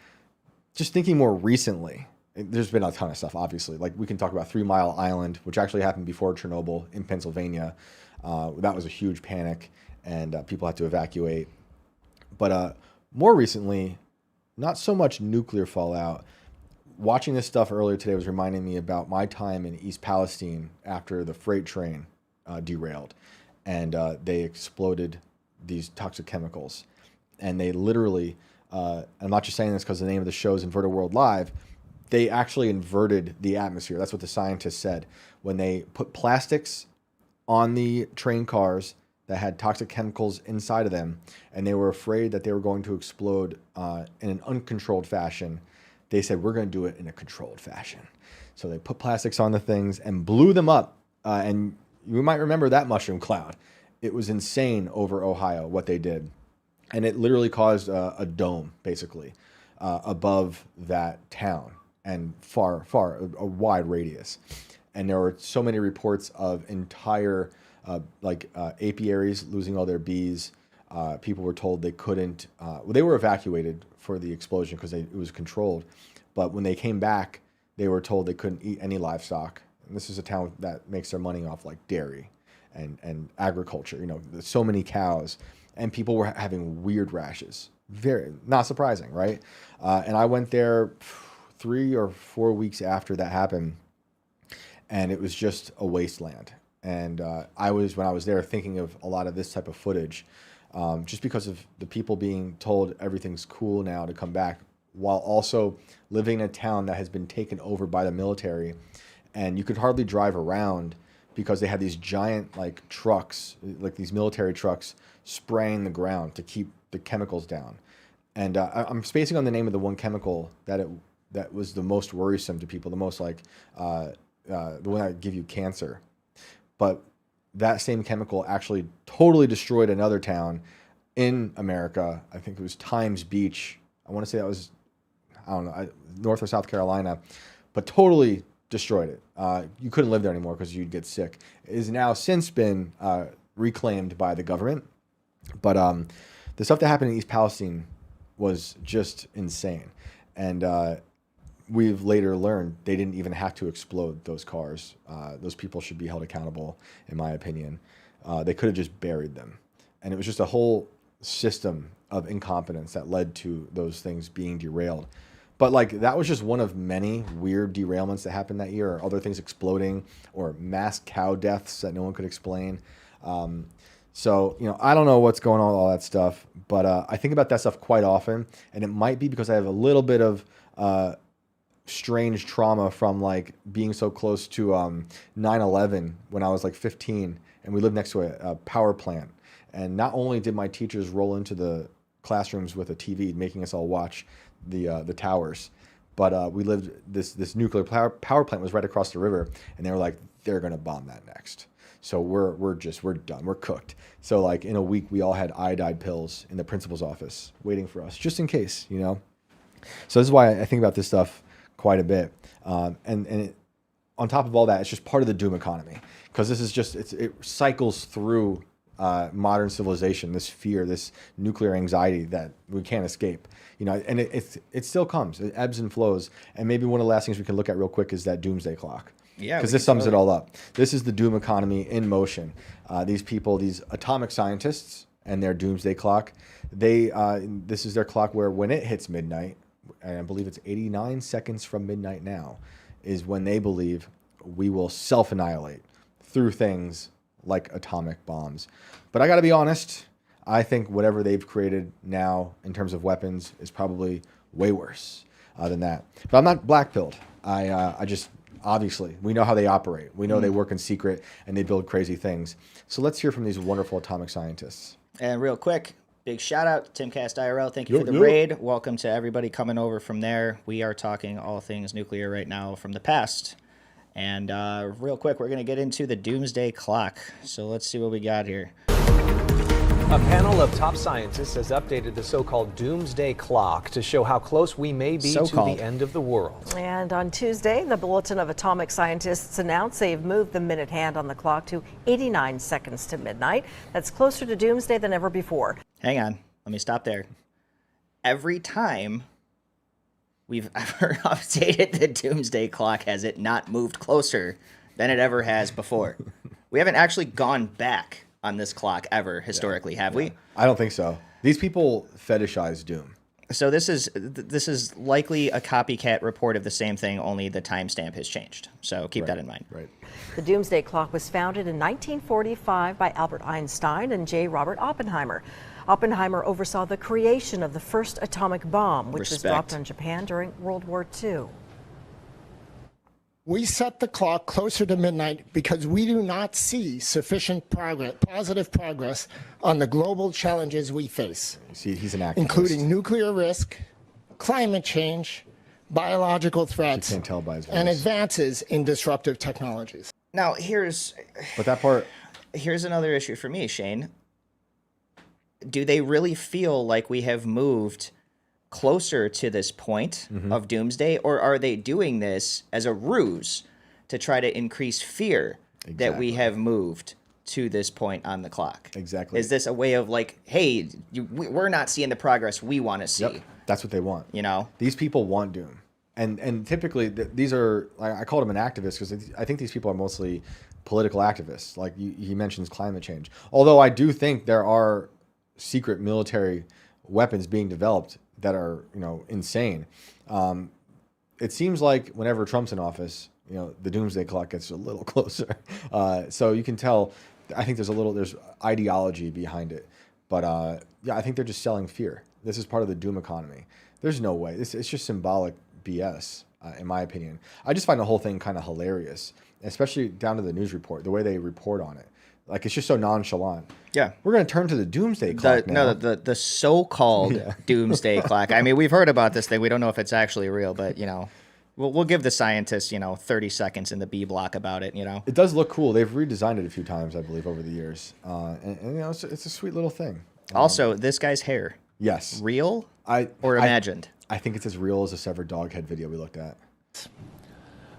just thinking more recently, there's been a ton of stuff, obviously. Like we can talk about 3 Mile Island, which actually happened before Chernobyl in Pennsylvania. That was a huge panic, and people had to evacuate. But more recently, not so much nuclear fallout. Watching this stuff earlier today was reminding me about my time in East Palestine after the freight train derailed, and they exploded these toxic chemicals. And they literally, I'm not just saying this because the name of the show is Inverted World Live, they actually inverted the atmosphere. That's what the scientists said. When they put plastics on the train cars that had toxic chemicals inside of them, and they were afraid that they were going to explode in an uncontrolled fashion, they said, we're going to do it in a controlled fashion. So they put plastics on the things and blew them up. And you might remember that mushroom cloud. It was insane over Ohio, what they did. And it literally caused a dome, basically, above that town. And far, a wide radius. And there were so many reports of entire apiaries losing all their bees. People were told they couldn't, they were evacuated for the explosion because it was controlled. But when they came back, they were told they couldn't eat any livestock. And this is a town that makes their money off like dairy and agriculture, so many cows. And people were having weird rashes. Very, not surprising, right? And I went there 3 or 4 weeks after that happened, and it was just a wasteland. And when I was there, thinking of a lot of this type of footage, just because of the people being told everything's cool now to come back, while also living in a town that has been taken over by the military, and you could hardly drive around because they had these giant like trucks, like these military trucks, spraying the ground to keep the chemicals down. And I'm spacing on the name of the one chemical that was the most worrisome to people, the most like the one that give you cancer. But that same chemical actually totally destroyed another town in America. I think it was Times Beach. I want to say that was, I don't know, North or South Carolina, but totally destroyed it. You couldn't live there anymore because you'd get sick. It has now since been reclaimed by the government. But the stuff that happened in East Palestine was just insane. And we've later learned they didn't even have to explode those cars. Those people should be held accountable, in my opinion. They could have just buried them. And it was just a whole system of incompetence that led to those things being derailed. But like that was just one of many weird derailments that happened that year, or other things exploding, or mass cow deaths that no one could explain. So, I don't know what's going on with all that stuff, but I think about that stuff quite often. And it might be because I have a little bit of strange trauma from like being so close to 9/11 when I was like 15, and we lived next to a power plant. And not only did my teachers roll into the classrooms with a TV, making us all watch the towers, but we lived this nuclear power plant was right across the river, and they were like, they're gonna bomb that next. So we're done. We're cooked. So like in a week, we all had iodide pills in the principal's office waiting for us, just in case, So this is why I think about this stuff quite a bit. On top of all that, it's just part of the doom economy, because this is just it cycles through modern civilization. This fear, this nuclear anxiety that we can't escape. And it still comes. It ebbs and flows. And maybe one of the last things we can look at real quick is that Doomsday Clock. Yeah, because this sums it all up. This is the doom economy in motion. These people, these atomic scientists, and their Doomsday Clock. This is their clock where when it hits midnight, and I believe it's 89 seconds from midnight now, is when they believe we will self-annihilate through things like atomic bombs. But I got to be honest, I think whatever they've created now in terms of weapons is probably way worse than that. But I'm not black-pilled. I just... Obviously, we know how they operate. We know they work in secret and they build crazy things. So let's hear from these wonderful atomic scientists. And real quick, big shout out to Timcast IRL. Thank you for the raid. Welcome to everybody coming over from there. We are talking all things nuclear right now from the past. And real quick, we're going to get into the Doomsday Clock. So let's see what we got here. A panel of top scientists has updated the so-called Doomsday Clock to show how close we may be to the end of the world. And on Tuesday, the Bulletin of Atomic Scientists announced they've moved the minute hand on the clock to 89 seconds to midnight. That's closer to doomsday than ever before. Hang on. Let me stop there. Every time we've ever updated the Doomsday Clock, has it not moved closer than it ever has before? We haven't actually gone back on this clock ever historically, have we? I don't think so. These people fetishize doom. So this is likely a copycat report of the same thing, only the timestamp has changed. So keep that in mind. Right. The Doomsday Clock was founded in 1945 by Albert Einstein and J. Robert Oppenheimer. Oppenheimer oversaw the creation of the first atomic bomb, which was dropped on Japan during World War II. We set the clock closer to midnight because we do not see sufficient positive progress on the global challenges we face. See, he's an activist. Including nuclear risk, climate change, biological threats, you can't tell by his voice, and advances in disruptive technologies. Now, here's another issue for me, Shane. Do they really feel like we have moved closer to this point of doomsday, or are they doing this as a ruse to try to increase fear that we have moved to this point on the clock? Exactly. Is this a way of like, hey, we're not seeing the progress we want to see? Yep. That's what they want. These people want doom, and typically these are, I called them an activist because I think these people are mostly political activists. Like he mentions climate change, although I do think there are secret military weapons being developed that are, insane. It seems like whenever Trump's in office, the Doomsday Clock gets a little closer. So you can tell, I think there's ideology behind it. But I think they're just selling fear. This is part of the doom economy. There's no way. It's just symbolic BS, in my opinion. I just find the whole thing kind of hilarious, especially down to the news report, the way they report on it. Like, it's just so nonchalant. Yeah. We're going to turn to the Doomsday Clock now. No, the so-called Doomsday Clock. I mean, we've heard about this thing. We don't know if it's actually real, but, we'll give the scientists, 30 seconds in the B block about it, It does look cool. They've redesigned it a few times, I believe, over the years. And it's a sweet little thing. Also, this guy's hair. Yes. Real or imagined? I think it's as real as a severed dog head video we looked at.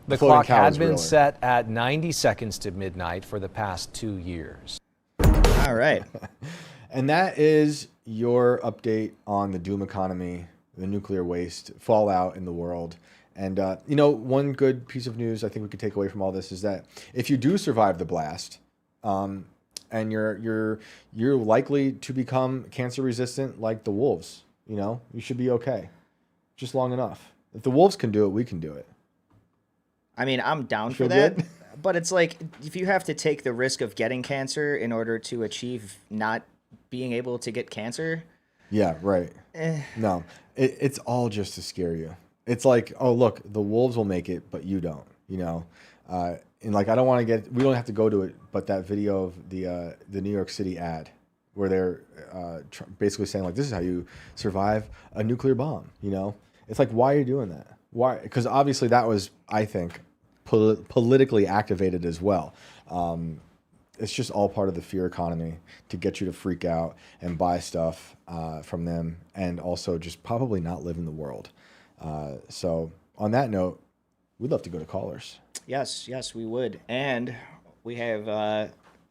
The clock had been set at 90 seconds to midnight for the past 2 years. All right. And that is your update on the doom economy, the nuclear waste, fallout in the world. And, one good piece of news I think we could take away from all this is that if you do survive the blast, and you're likely to become cancer resistant like the wolves, you should be okay. Just long enough. If the wolves can do it, we can do it. I mean, I'm down for that, but it's like, if you have to take the risk of getting cancer in order to achieve not being able to get cancer. Yeah, right. No, it's all just to scare you. It's like, oh, look, the wolves will make it, but you don't, and like, I don't want to we don't have to go to it, but that video of the New York City ad where they're basically saying, like, this is how you survive a nuclear bomb, It's like, why are you doing that? Why? Because obviously that was, I think, politically activated as well. It's just all part of the fear economy to get you to freak out and buy stuff from them, and also just probably not live in the world. So on that note, we'd love to go to callers. Yes, we would. And we have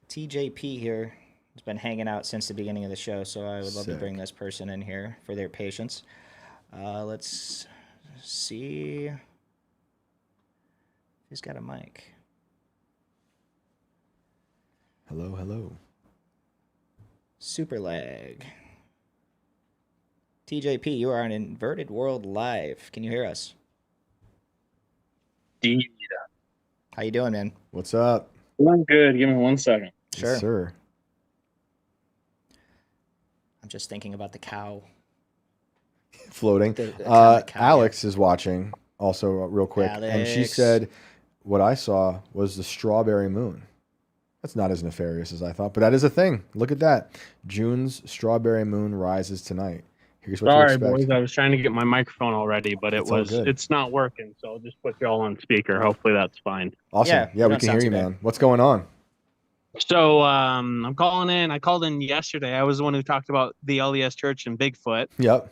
TJP here. He's been hanging out since the beginning of the show, so I would love to bring this person in here for their patience. Let's see. He's got a mic. Hello. Super lag. TJP, you are on Inverted World Live. Can you hear us? Indeed. How you doing, man? What's up? I'm good. Give me 1 second. Sure. Yes, sir. I'm just thinking about the cow. Floating. Alex is watching also real quick. Alex. And she said, what I saw was the strawberry moon. That's not as nefarious as I thought, but that is a thing. Look at that. June's strawberry moon rises tonight. Here's what Sorry, to expect. boys. I was trying to get my microphone already, but it's not working. So I'll just put you all on speaker. Hopefully that's fine. Awesome. Yeah, we can hear you, man. What's going on? So I'm calling in. I called in yesterday. I was the one who talked about the LDS Church and Bigfoot. Yep.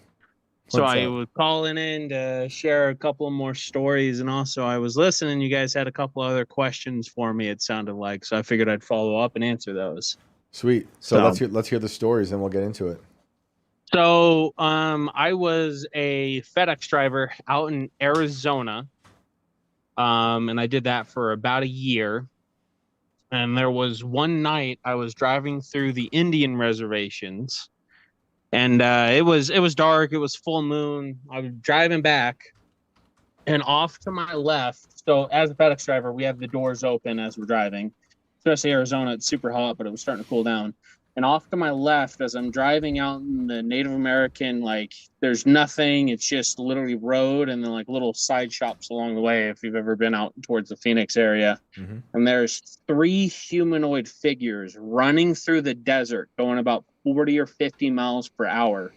So I was calling in to share a couple more stories, and also I was listening. You guys had a couple other questions for me, it sounded like, so I figured I'd follow up and answer those. Sweet. So let's hear the stories, and we'll get into it. So I was a FedEx driver out in Arizona, and I did that for about a year. And there was one night I was driving through the Indian reservations, and it was dark. It was full moon. I was driving back, and off to my left. So as a FedEx driver, we have the doors open as we're driving. Especially Arizona, it's super hot, but it was starting to cool down. And off to my left, as I'm driving out in the Native American, like, there's nothing. It's just literally road and then like little side shops along the way, if you've ever been out towards the Phoenix area. Mm-hmm. And there's 3 humanoid figures running through the desert, going about 40 or 50 miles per hour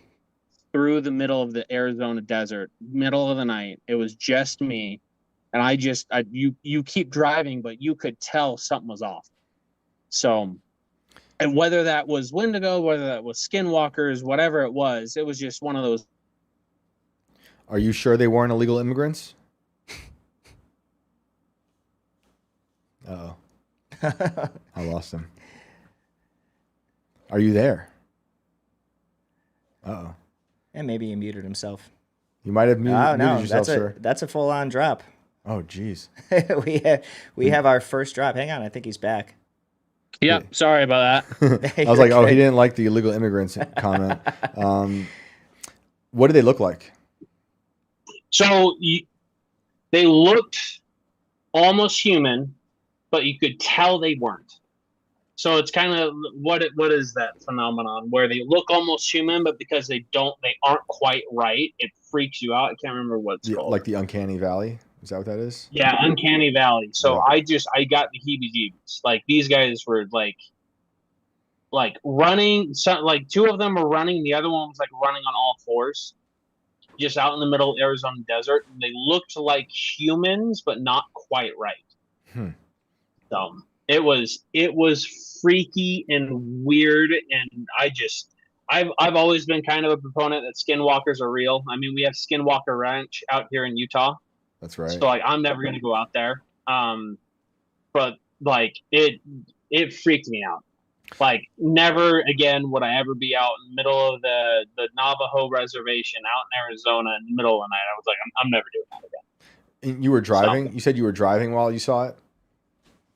through the middle of the Arizona desert, middle of the night. It was just me. And you keep driving, but you could tell something was off. So... And whether that was Wendigo, whether that was skinwalkers, whatever it was just one of those. Are you sure they weren't illegal immigrants? Uh-oh. I lost him. Are you there? Uh-oh. And maybe he muted himself. You might have muted yourself, sir. That's a full-on drop. Oh, geez. we have our first drop. Hang on, I think he's back. Yeah, sorry about that. I was like, oh, he didn't like the illegal immigrants comment. What do they look like? So they looked almost human, but you could tell they weren't. So it's kind of what is that phenomenon where they look almost human, but because they aren't quite right, it freaks you out. I can't remember what it's called. Like the Uncanny Valley. Is that what that is? Yeah, Uncanny Valley. So yeah. I got the heebie-jeebies. Like these guys were like running. Like two of them were running. The other one was like running on all fours, just out in the middle of Arizona desert. And they looked like humans, but not quite right. So it was freaky and weird, and I've always been kind of a proponent that skinwalkers are real. I mean, we have Skinwalker Ranch out here in Utah. That's right. So like, I'm never gonna go out there. But like it freaked me out. Like never again would I ever be out in the middle of the Navajo reservation out in Arizona in the middle of the night. I was like, I'm never doing that again. And you were driving? So, you said you were driving while you saw it?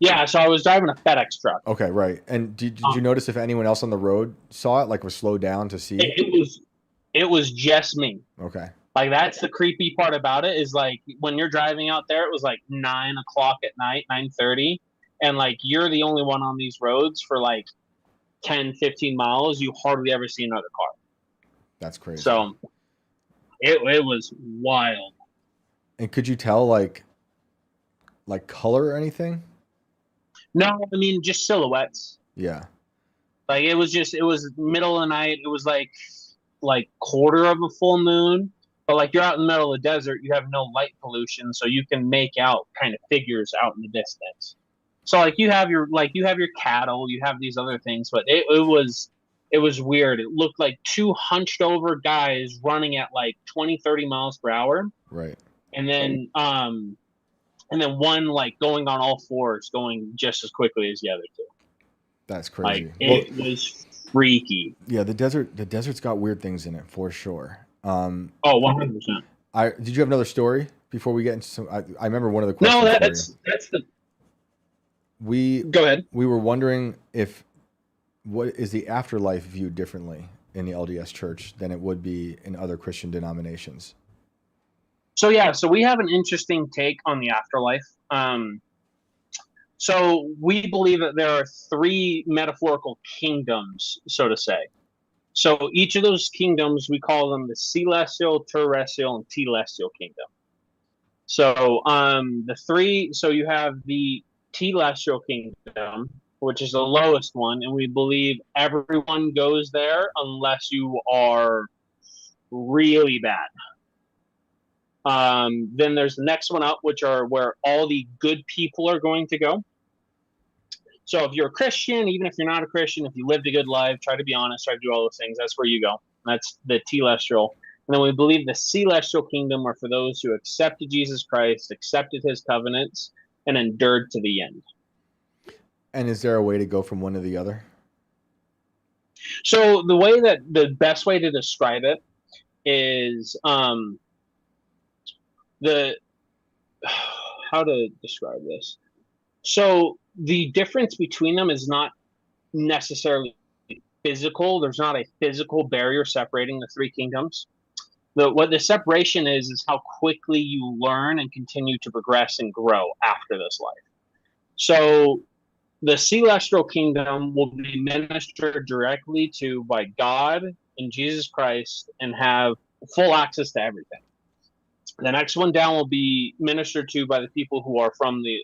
Yeah, so I was driving a FedEx truck. Okay, right. And did you notice if anyone else on the road saw it, like was slowed down to see? It was just me. Okay. Like that's the creepy part about it is like when you're driving out there, it was like 9 o'clock at night, 9:30, and like you're the only one on these roads for like 10, 15 miles. You hardly ever see another car. That's crazy. So it was wild. And could you tell like color or anything? No, I mean just silhouettes. Yeah. Like it was middle of the night. It was like quarter of a full moon. But like you're out in the middle of the desert, you have no light pollution, so you can make out kind of figures out in the distance. So like you have your cattle, you have these other things, but it was weird. It looked like two hunched over guys running at like 20, 30 miles per hour. Right. And then one like going on all fours, going just as quickly as the other two. That's crazy. Like it was freaky. Yeah, the desert's got weird things in it for sure. 100%. Did you have another story before we get into some? I remember one of the questions. No, that's the. Go ahead. We were wondering what is the afterlife viewed differently in the LDS Church than it would be in other Christian denominations? So we have an interesting take on the afterlife. So we believe that there are 3 metaphorical kingdoms, so to say. So each of those kingdoms, we call them the celestial, terrestrial, and telestial kingdom. So so you have the telestial kingdom, which is the lowest one, and we believe everyone goes there unless you are really bad. Then there's the next one up, which are where all the good people are going to go. So if you're a Christian, even if you're not a Christian, if you lived a good life, try to be honest, try to do all those things, that's where you go. That's the telestial. And then we believe the celestial kingdom are for those who accepted Jesus Christ, accepted his covenants, and endured to the end. And is there a way to go from one to the other? So the best way to describe it is how to describe this. So the difference between them is not necessarily physical. There's not a physical barrier separating the 3 kingdoms. What the separation is how quickly you learn and continue to progress and grow after this life. So the celestial kingdom will be ministered directly to by God and Jesus Christ and have full access to everything. The next one down will be ministered to by the people who are from the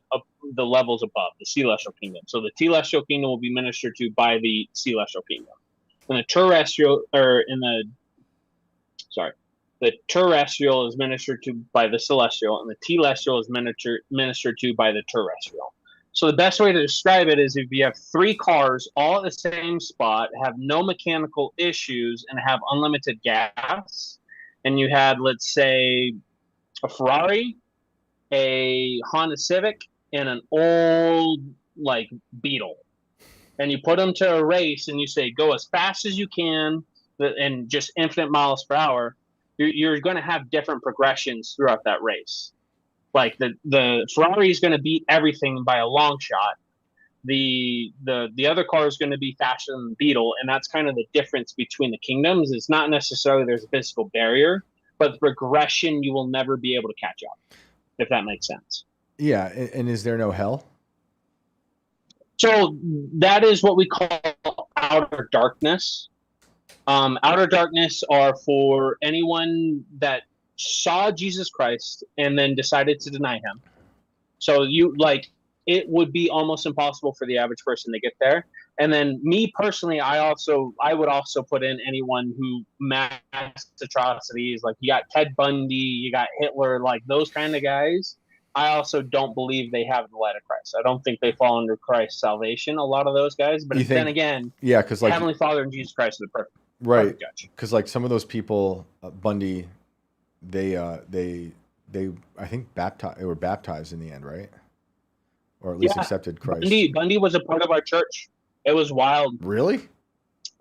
levels above, the celestial kingdom. So the telestial kingdom will be ministered to by the celestial kingdom. And the terrestrial is ministered to by the celestial, and the telestial is ministered to by the terrestrial. So the best way to describe it is if you have 3 cars all at the same spot, have no mechanical issues, and have unlimited gas, and you had, let's say, a Ferrari, a Honda Civic, and an old Beetle, and you put them to a race, and you say go as fast as you can, and just infinite miles per hour. You're going to have different progressions throughout that race. Like the Ferrari is going to beat everything by a long shot. The other car is going to be faster than the Beetle, and that's kind of the difference between the kingdoms. It's not necessarily there's a physical barrier, but the progression you will never be able to catch up, if that makes sense. Yeah, and is there no hell? So that is what we call outer darkness. Outer darkness are for anyone that saw Jesus Christ and then decided to deny him. So it would be almost impossible for the average person to get there. And then me personally, I would also put in anyone who mass atrocities, like you got Ted Bundy, you got Hitler, like those kind of guys. I also don't believe they have the light of Christ. I don't think they fall under Christ's salvation, a lot of those guys. But then again, yeah, because like Heavenly Father and Jesus Christ are the perfect. Right, because like some of those people, Bundy, they I think they were baptized in the end, right? Or at least accepted Christ. Bundy was a part of our church. It was wild. Really?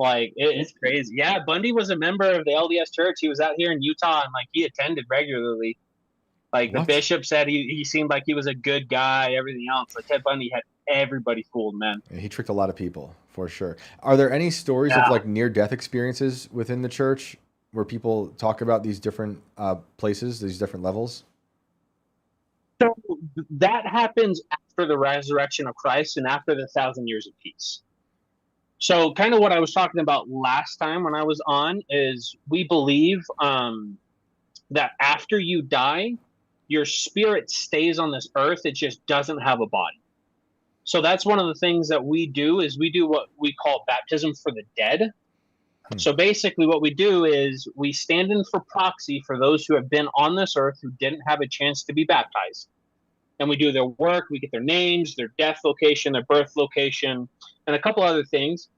Like it's crazy. Yeah, Bundy was a member of the LDS Church. He was out here in Utah and like he attended regularly. Like the bishop said, he seemed like he was a good guy. Everything else, like Ted Bundy had everybody fooled, man. Yeah, he tricked a lot of people for sure. Are there any stories of like near-death experiences within the church where people talk about these different places, these different levels? So that happens after the resurrection of Christ and after the 1,000 years of peace. So kind of what I was talking about last time when I was on is we believe that after you die, your spirit stays on this earth. It just doesn't have a body. So that's one of the things that we do is we do what we call baptism for the dead. So basically what we do is we stand in for proxy for those who have been on this earth who didn't have a chance to be baptized. And we do their work, we get their names, their death location, their birth location, and a couple other things.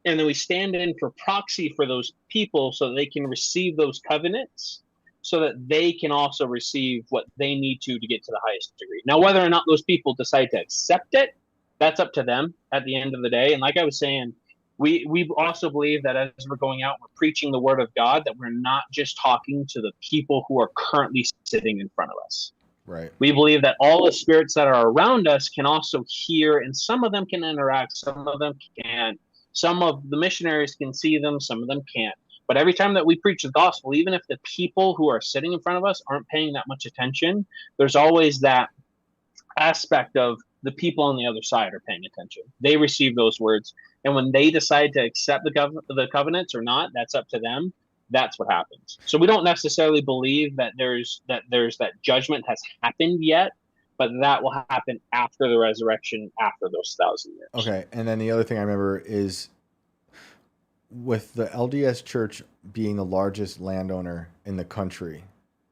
And then we stand in for proxy for those people so that they can receive those covenants so that they can also receive what they need to get to the highest degree. Now, whether or not those people decide to accept it, that's up to them at the end of the day. And like I was saying, we also believe that as we're going out, we're preaching the word of God, that we're not just talking to the people who are currently sitting in front of us. Right. We believe that all the spirits that are around us can also hear, and some of them can interact, some of them can't. Some of the missionaries can see them, some of them can't. But every time that we preach the gospel, even if the people who are sitting in front of us aren't paying that much attention, there's always that aspect of the people on the other side are paying attention. They receive those words. And when they decide to accept the covenants or not, that's up to them. That's what happens. So we don't necessarily believe that there's that judgment has happened yet, but that will happen after the resurrection, after those 1,000 years. Okay. And then the other thing I remember is with the LDS Church being the largest landowner in the country,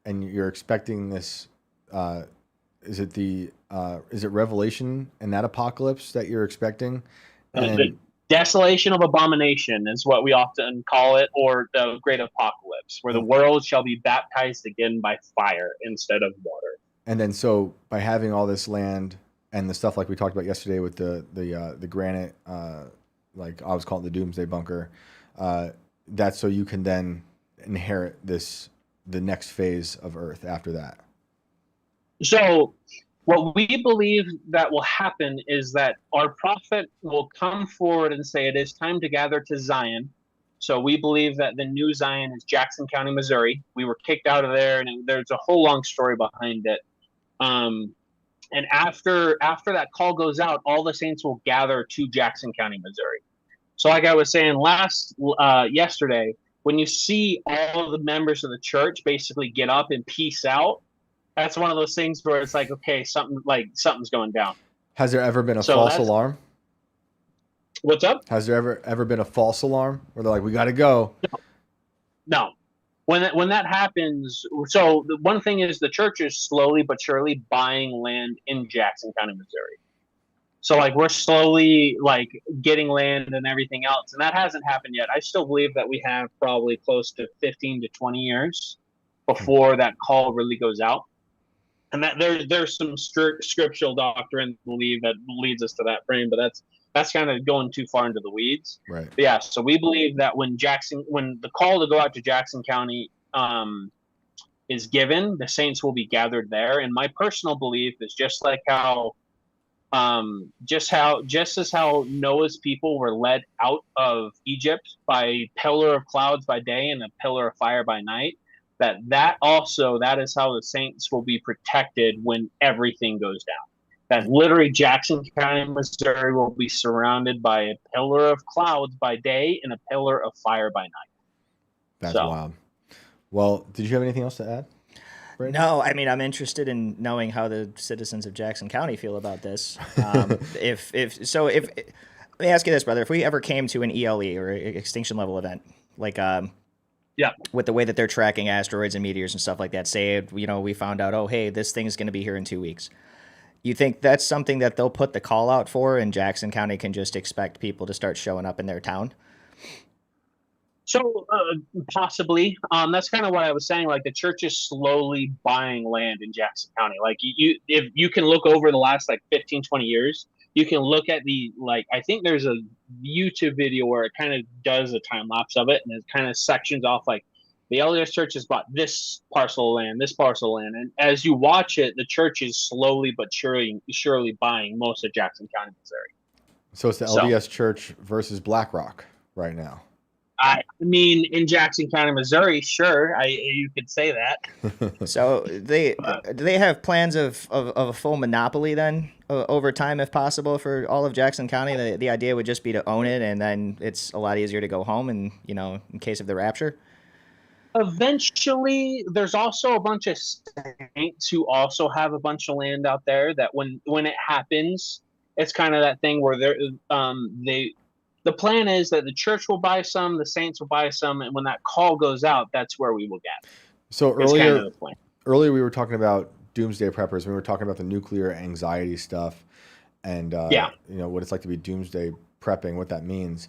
and you're expecting this, is it Revelation and that apocalypse that you're expecting? And the desolation of abomination is what we often call it, or the great apocalypse, where the world shall be baptized again by fire instead of water. And then so by having all this land and the stuff like we talked about yesterday with the granite, like I was calling the Doomsday Bunker, that's so you can then inherit the next phase of Earth after that. So what we believe that will happen is that our prophet will come forward and say it is time to gather to Zion. So we believe that the new Zion is Jackson County, Missouri. We were kicked out of there, and there's a whole long story behind it. And after that call goes out, all the saints will gather to Jackson County, Missouri. So like I was saying yesterday, when you see all of the members of the church basically get up and peace out, that's one of those things where it's like, okay, something's going down. Has there ever been a false alarm? What's up? Has there ever been a false alarm where they're like, we got to go? No. When that happens, so the one thing is the church is slowly but surely buying land in Jackson County, Missouri. So like we're slowly like getting land and everything else, and that hasn't happened yet. I still believe that we have probably close to 15 to 20 years before that call really goes out. And that there's some scriptural doctrine believe that leads us to that frame, but that's kind of going too far into the weeds. Right. But yeah. So we believe that when the call to go out to Jackson County is given, the saints will be gathered there. And my personal belief is just as how Noah's people were led out of Egypt by pillar of clouds by day and a pillar of fire by night. that is how the Saints will be protected when everything goes down. That literally Jackson County, Missouri will be surrounded by a pillar of clouds by day and a pillar of fire by night. That's wild. Well, did you have anything else to add? Brady? No, I mean, I'm interested in knowing how the citizens of Jackson County feel about this. If let me ask you this, brother, if we ever came to an ELE or extinction level event, like with the way that they're tracking asteroids and meteors and stuff like that, say, we found out, oh, hey, this thing is going to be here in 2 weeks. You think that's something that they'll put the call out for, and Jackson County can just expect people to start showing up in their town? So possibly. That's kind of what I was saying. Like, the church is slowly buying land in Jackson County. Like, if you can look over the last 15, 20 years, you can look at I think there's a YouTube video where it kind of does a time lapse of it, and it kind of sections off the LDS Church has bought this parcel of land, this parcel of land, and as you watch it, the church is slowly but surely buying most of Jackson County, Missouri. So it's the LDS Church versus BlackRock right now. I mean, in Jackson County, Missouri, sure, you could say that. So do they have plans of a full monopoly then over time, if possible, for all of Jackson County? The idea would just be to own it, and then it's a lot easier to go home, and in case of the rapture. Eventually, there's also a bunch of saints who also have a bunch of land out there that when it happens, it's kind of that thing where the plan is that the church will buy some, the saints will buy some, and when that call goes out, that's where we will get. So earlier we were talking about doomsday preppers. We were talking about the nuclear anxiety stuff and what it's like to be doomsday prepping, what that means.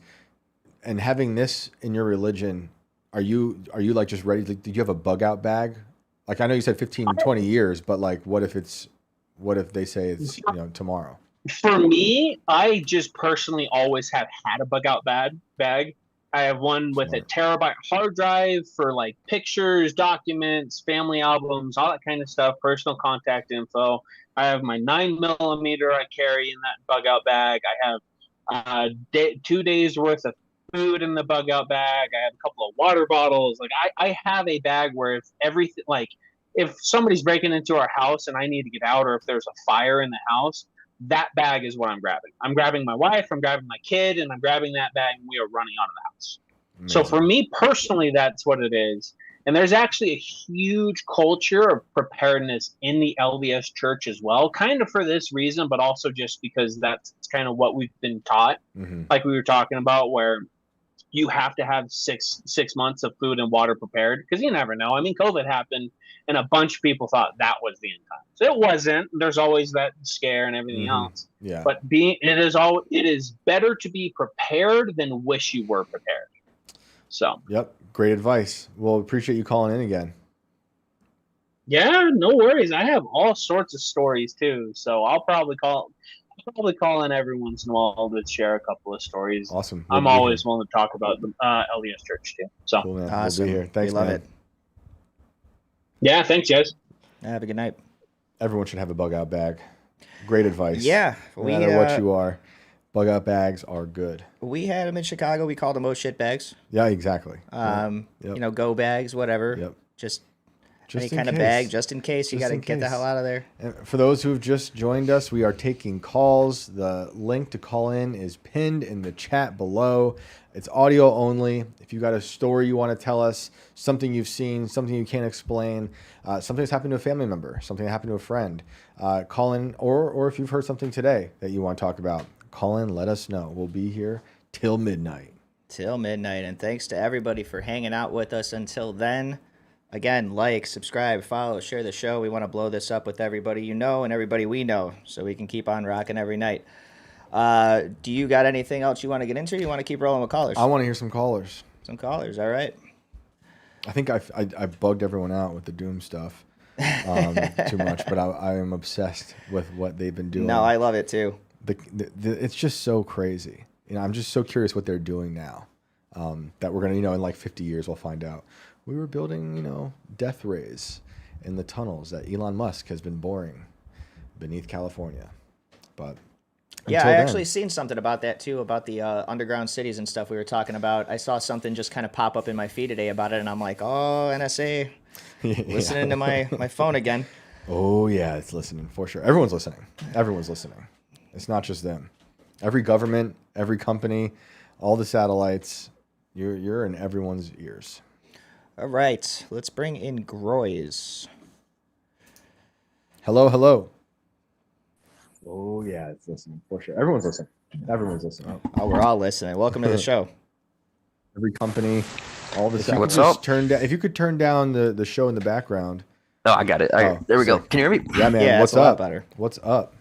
And having this in your religion, are you just ready? Did you have a bug out bag? I know you said 15, 20 years, but what if they say it's tomorrow? For me, I just personally always have had a bug out bag. I have one with a terabyte hard drive for pictures, documents, family albums, all that kind of stuff, personal contact info. I have my 9mm I carry in that bug out bag. I have 2 days worth of food in the bug out bag. I have a couple of water bottles. I have a bag where if everything, if somebody's breaking into our house and I need to get out, or if there's a fire in the house, that bag is what I'm grabbing. I'm grabbing my wife, I'm grabbing my kid, and I'm grabbing that bag, and we are running out of the house. Amazing. So for me personally, that's what it is. And there's actually a huge culture of preparedness in the LDS Church as well, kind of for this reason, but also just because that's kind of what we've been taught. Mm-hmm. Like we were talking about, where you have to have six months of food and water prepared, because you never know. I mean, COVID happened, and a bunch of people thought that was the end time. So it wasn't. There's always that scare and everything else. Yeah. But it is better to be prepared than wish you were prepared. So. Yep. Great advice. Well, appreciate you calling in again. Yeah, no worries. I have all sorts of stories too, so I'll probably call in every once in a while to share a couple of stories. Awesome. I'm always willing to talk about the LDS Church too. So cool, man. Awesome. We'll be here. Thanks, love man. it. Yeah, thanks, guys. Have a good night. Everyone should have a bug out bag. Great advice. Yeah, no matter what you are, bug out bags are good. We had them in Chicago. We called them shit bags. Yeah, exactly. Yep. Go bags, whatever. Yep. Just any kind of bag, just in case. You got to get the hell out of there. And for those who've just joined us, we are taking calls. The link to call in is pinned in the chat below. It's audio only. If you got a story you want to tell us, something you've seen, something you can't explain, something that's happened to a family member, something that happened to a friend, call in. Or if you've heard something today that you want to talk about, call in, let us know. We'll be here till midnight. And thanks to everybody for hanging out with us until then. Again, like, subscribe, follow, share the show. We want to blow this up with everybody you know and everybody we know, so we can keep on rocking every night. Do you got anything else you want to get into? Or you want to keep rolling with callers? I want to hear some callers. Some callers, all right. I think I bugged everyone out with the Doom stuff too much, but I am obsessed with what they've been doing. No, I love it too. It's just so crazy. I'm just so curious what they're doing now. That we're gonna, in like 50 years, we'll find out. We were building, death rays in the tunnels that Elon Musk has been boring beneath California. But yeah, I actually seen something about that too, about the underground cities and stuff we were talking about. I saw something just kind of pop up in my feed today about it, and I'm like, oh, NSA, Listening to my phone again. Oh yeah, it's listening for sure. Everyone's listening. Everyone's listening. It's not just them. Every government, every company, all the satellites, you're in everyone's ears. All right, let's bring in Groys. Hello, hello. Oh yeah, it's listening for sure. Everyone's listening. Everyone's listening. Oh, we're all listening. Welcome to the show. Every company, all the What's up? If you could turn down the show in the background. Oh, I got it. There we go. Can you hear me? Yeah, man. Yeah, what's it's a lot up? better. What's up?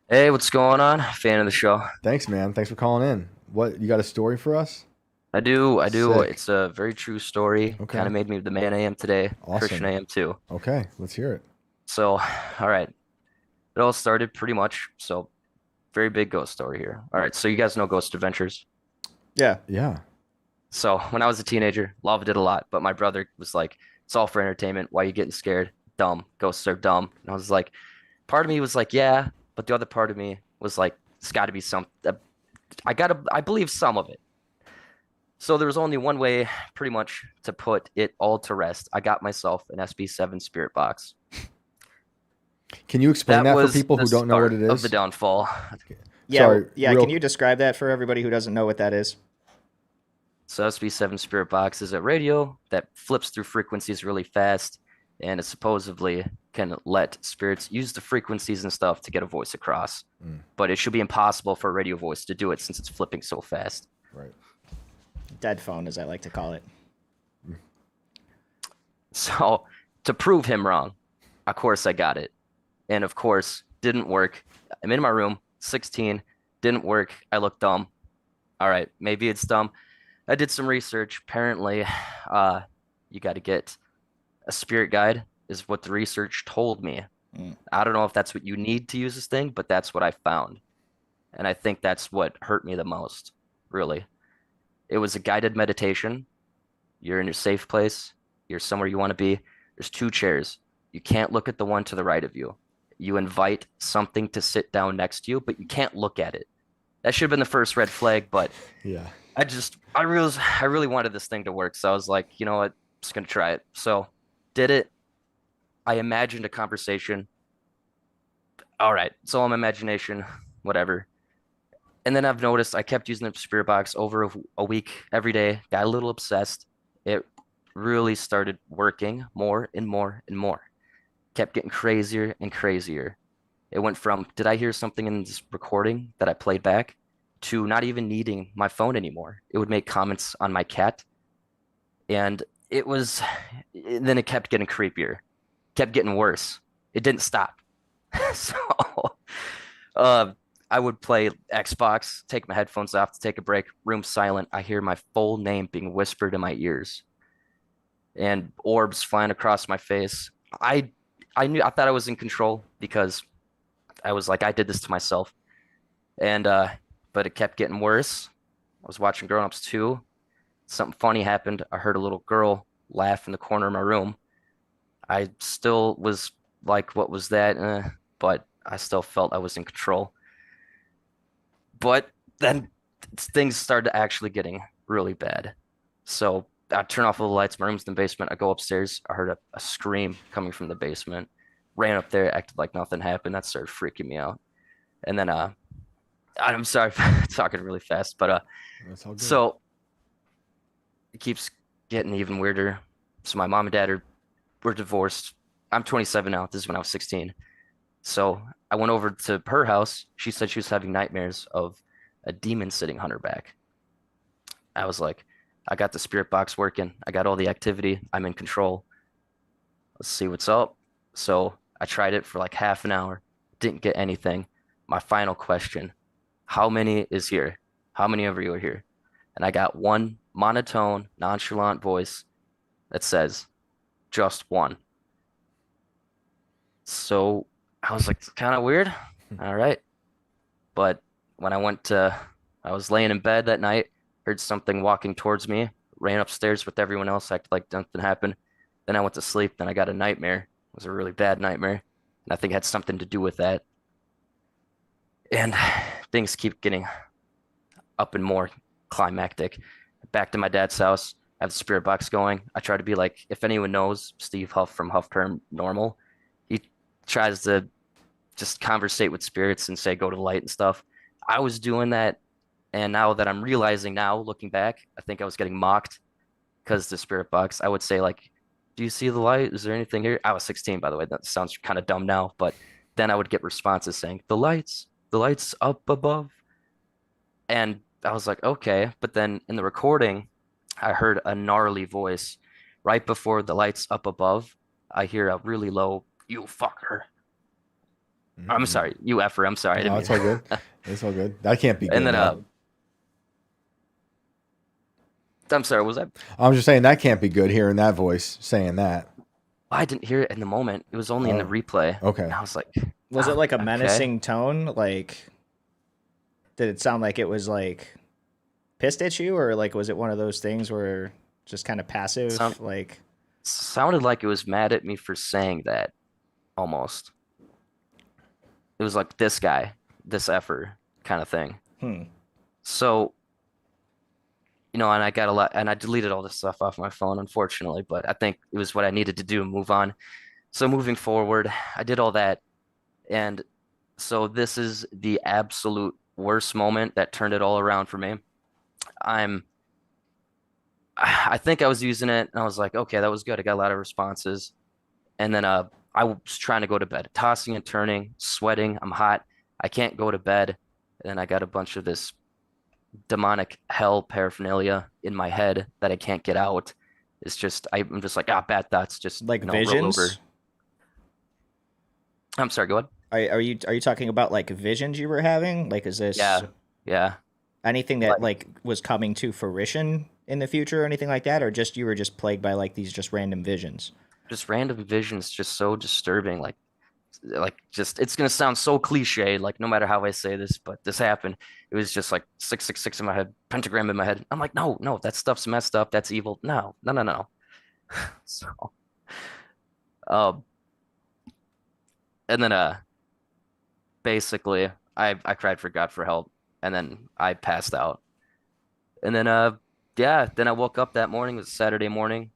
Hey, what's going on? Fan of the show. Thanks, man. Thanks for calling in. What, you got a story for us? I do. Sick. It's a very true story. Okay. Kind of made me the man I am today. Awesome. Christian I am too. Okay, let's hear it. So, all right. It all started pretty much. So, very big ghost story here. All right. So, you guys know Ghost Adventures? Yeah. Yeah. So, when I was a teenager, loved it a lot. But my brother was like, it's all for entertainment. Why are you getting scared? Dumb. Ghosts are dumb. And I was like, part of me was like, yeah. But the other part of me was like, it's got to be some. I believe some of it. So there was only one way, pretty much, to put it all to rest. I got myself an SB7 spirit box. Can you explain that for was people who the don't know what it start is? Of the downfall. Yeah. Sorry, Yeah. Can you describe that for everybody who doesn't know what that is? So SB7 spirit box is a radio that flips through frequencies really fast, and it supposedly can let spirits use the frequencies and stuff to get a voice across. But it should be impossible for a radio voice to do it since it's flipping so fast. Right. Dead phone, as I like to call it. So to prove him wrong, of course I got it. And of course, didn't work. I'm in my room, 16, didn't work. I look dumb. All right, maybe it's dumb. I did some research. Apparently, you got to get a spirit guide is what the research told me. I don't know if that's what you need to use this thing, but that's what I found. And I think that's what hurt me the most, really. It was a guided meditation. You're in your safe place. You're somewhere you want to be. There's 2 chairs. You can't look at the one to the right of you. You invite something to sit down next to you, but you can't look at it. That should have been the first red flag, but Yeah. I really wanted this thing to work. So I was like, you know what? I'm just going to try it. So did it. I imagined a conversation. All right. It's all my imagination, whatever. And then I've noticed I kept using the spirit box over a week every day, got a little obsessed. It really started working more and more and more. Kept getting crazier and crazier. It went from, did I hear something in this recording that I played back, to not even needing my phone anymore. It would make comments on my cat. And then it kept getting creepier, kept getting worse. It didn't stop. So I would play Xbox, take my headphones off to take a break, room silent. I hear my full name being whispered in my ears and orbs flying across my face. I thought I was in control because I was like, I did this to myself. And, but it kept getting worse. I was watching Grown Ups 2. Something funny happened. I heard a little girl laugh in the corner of my room. I still was like, what was that? But I still felt I was in control. But then things started actually getting really bad. So I turn off all the lights. My room's in the basement. I go upstairs. I heard a scream coming from the basement. Ran up there, acted like nothing happened. That started freaking me out. And then I'm sorry for talking really fast, but That's all good. so it keeps getting even weirder. So my mom and dad were divorced. I'm 27 now. This is when I was 16. So I went over to her house. She said she was having nightmares of a demon sitting on her back. I was like, I got the spirit box working. I got all the activity. I'm in control. Let's see what's up. So I tried it for like half an hour. Didn't get anything. My final question, how many is here? How many of you are here? And I got one monotone, nonchalant voice that says, just one. So I was like, kind of weird. All right. But when I was laying in bed that night, heard something walking towards me, ran upstairs with everyone else, acted like nothing happened. Then I went to sleep. Then I got a nightmare. It was a really bad nightmare. And I think it had something to do with that. And things keep getting up and more climactic. Back to my dad's house. I have the spirit box going. I try to be like, if anyone knows Steve Huff from Huff Paranormal, he tries to just conversate with spirits and say, go to the light and stuff. I was doing that. And now that I'm realizing now, looking back, I think I was getting mocked because the spirit box, I would say like, do you see the light? Is there anything here? I was 16, by the way. That sounds kind of dumb now, but then I would get responses saying, the lights up above. And I was like, okay. But then in the recording, I heard a gnarly voice right before the lights up above. I hear a really low, you fucker. I'm sorry, you effer. I'm sorry. No, it's all good. It's all good. That can't be good. And then, I'm sorry, what was that? I'm just saying that can't be good hearing that voice saying that. I didn't hear it in the moment. It was only in the replay. Okay. And I was like, was it like a okay. menacing tone? Like, did it sound like it was like pissed at you, or like was it one of those things where just kind of passive? Sounded like it was mad at me for saying that, almost. It was like this guy, this effer kind of thing. So, and I got a lot, and I deleted all this stuff off my phone, unfortunately, but I think it was what I needed to do to move on. So moving forward, I did all that. And so this is the absolute worst moment that turned it all around for me. I think I was using it and I was like, okay, that was good. I got a lot of responses. And then I was trying to go to bed, tossing and turning, sweating. I'm hot. I can't go to bed. And then I got a bunch of this demonic hell paraphernalia in my head that I can't get out. It's just, I'm just like, bad thoughts. Just like visions. Roll over. I'm sorry, go ahead. Are you talking about like visions you were having? Like, is this yeah anything that like was coming to fruition in the future or anything like that, or just you were just plagued by like these just random visions? Just random visions, just so disturbing. Like just, it's gonna sound so cliche, like no matter how I say this, but this happened. It was just like 666 in my head, pentagram in my head. I'm like, no, that stuff's messed up. That's evil. No. So, and then basically I cried for God for help, and then I passed out. And then then I woke up that morning. It was Saturday morning.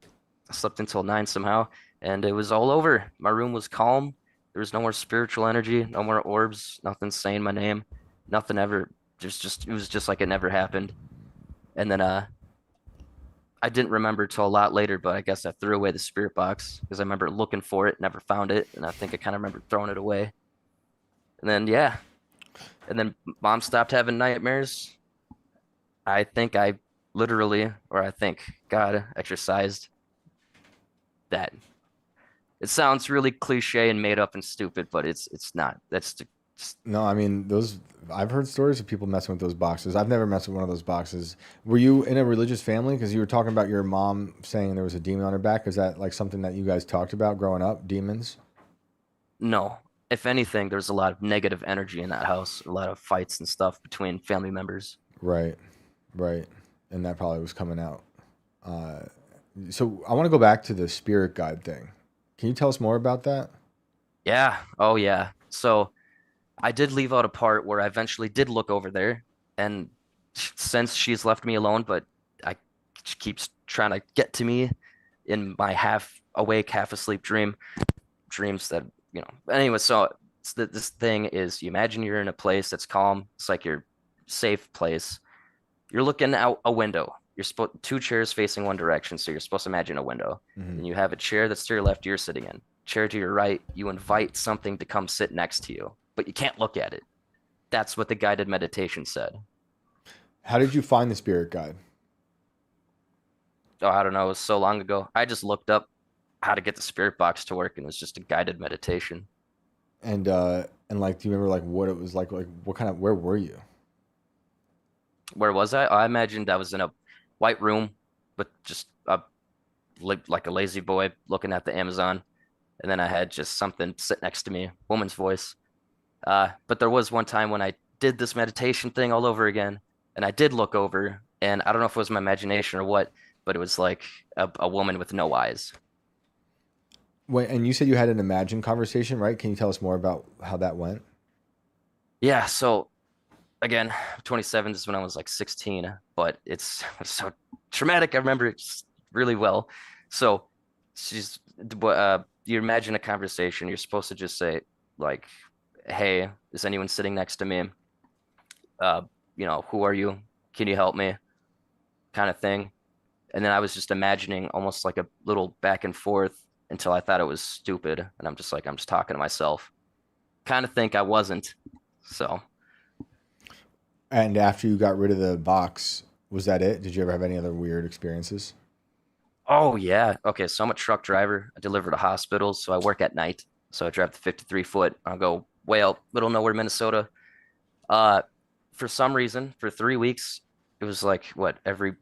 I slept until 9 somehow, and it was all over. My room was calm. There was no more spiritual energy, no more orbs, nothing saying my name, nothing ever. It was just like it never happened. And then I didn't remember till a lot later, but I guess I threw away the spirit box because I remember looking for it, never found it, and I think I kind of remember throwing it away. And then and then Mom stopped having nightmares. I think I think God exercised that. It sounds really cliche and made up and stupid, but it's not. No, I mean, I've heard stories of people messing with those boxes. I've never messed with one of those boxes. Were you in a religious family? Because you were talking about your mom saying there was a demon on her back. Is that like something that you guys talked about growing up, demons? No. If anything, there's a lot of negative energy in that house, a lot of fights and stuff between family members. Right. And that probably was coming out. So I want to go back to the spirit guide thing. Can you tell us more about that? Yeah. Oh, yeah. So I did leave out a part where I eventually did look over there, and since she's left me alone, but she keeps trying to get to me in my half awake, half asleep dreams that, anyway, so this thing is, you imagine you're in a place that's calm. It's like your safe place. You're looking out a window. You're supposed 2 chairs facing one direction, so you're supposed to imagine a window. And you have a chair that's to your left, you're sitting in. Chair to your right, you invite something to come sit next to you, but you can't look at it. That's what the guided meditation said. How did you find the spirit guide? Oh, I don't know. It was so long ago. I just looked up how to get the spirit box to work, and it was just a guided meditation. And like, do you remember like what it was like what kind of, where were you? Where was I? I imagined I was in a white room with just like a lazy boy looking at the Amazon, and then I had just something sit next to me, woman's voice. But there was one time when I did this meditation thing all over again, and I did look over, and I don't know if it was my imagination or what, but it was like a woman with no eyes. Wait, and you said you had an imagined conversation, right? Can you tell us more about how that went? Yeah, so again, 27 is when I was like 16, but it's so traumatic. I remember really well. So she's you imagine a conversation. You're supposed to just say like, "Hey, is anyone sitting next to me? Who are you? Can you help me?" kind of thing. And then I was just imagining almost like a little back and forth until I thought it was stupid. And I'm just talking to myself. Kind of think I wasn't. So. And after you got rid of the box, was that it? Did you ever have any other weird experiences? Oh, yeah. Okay, so I'm a truck driver. I deliver to hospitals, so I work at night. So I drive the 53 foot. I'll go way out, middle nowhere, Minnesota. For some reason, for 3 weeks, it was like, every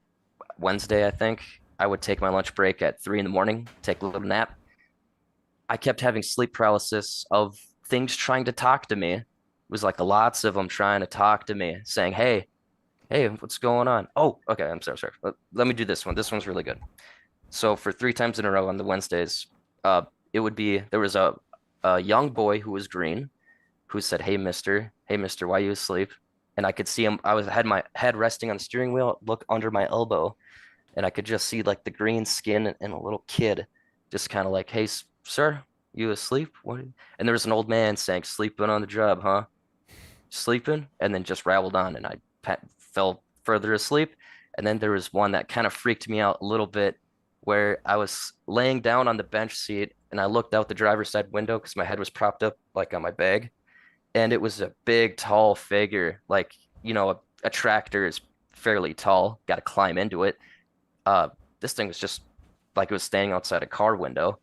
Wednesday, I think, I would take my lunch break at 3 in the morning, take a little nap. I kept having sleep paralysis of things trying to talk to me. It was like lots of them trying to talk to me, saying, hey, what's going on? Oh, okay, I'm sorry. Let me do this one. This one's really good. So for 3 times in a row on the Wednesdays, it would be, there was a young boy who was green who said, hey, mister, why are you asleep? And I could see him. Had my head resting on the steering wheel, look under my elbow, and I could just see like the green skin and a little kid just kind of like, hey, sir, you asleep? What? And there was an old man saying, sleeping on the job, huh? Sleeping? And then just rattled on, and I fell further asleep. And then there was one that kind of freaked me out a little bit, where I was laying down on the bench seat and I looked out the driver's side window because my head was propped up like on my bag. And it was a big, tall figure. Like, a tractor is fairly tall. Got to climb into it. This thing was just like it was standing outside a car window.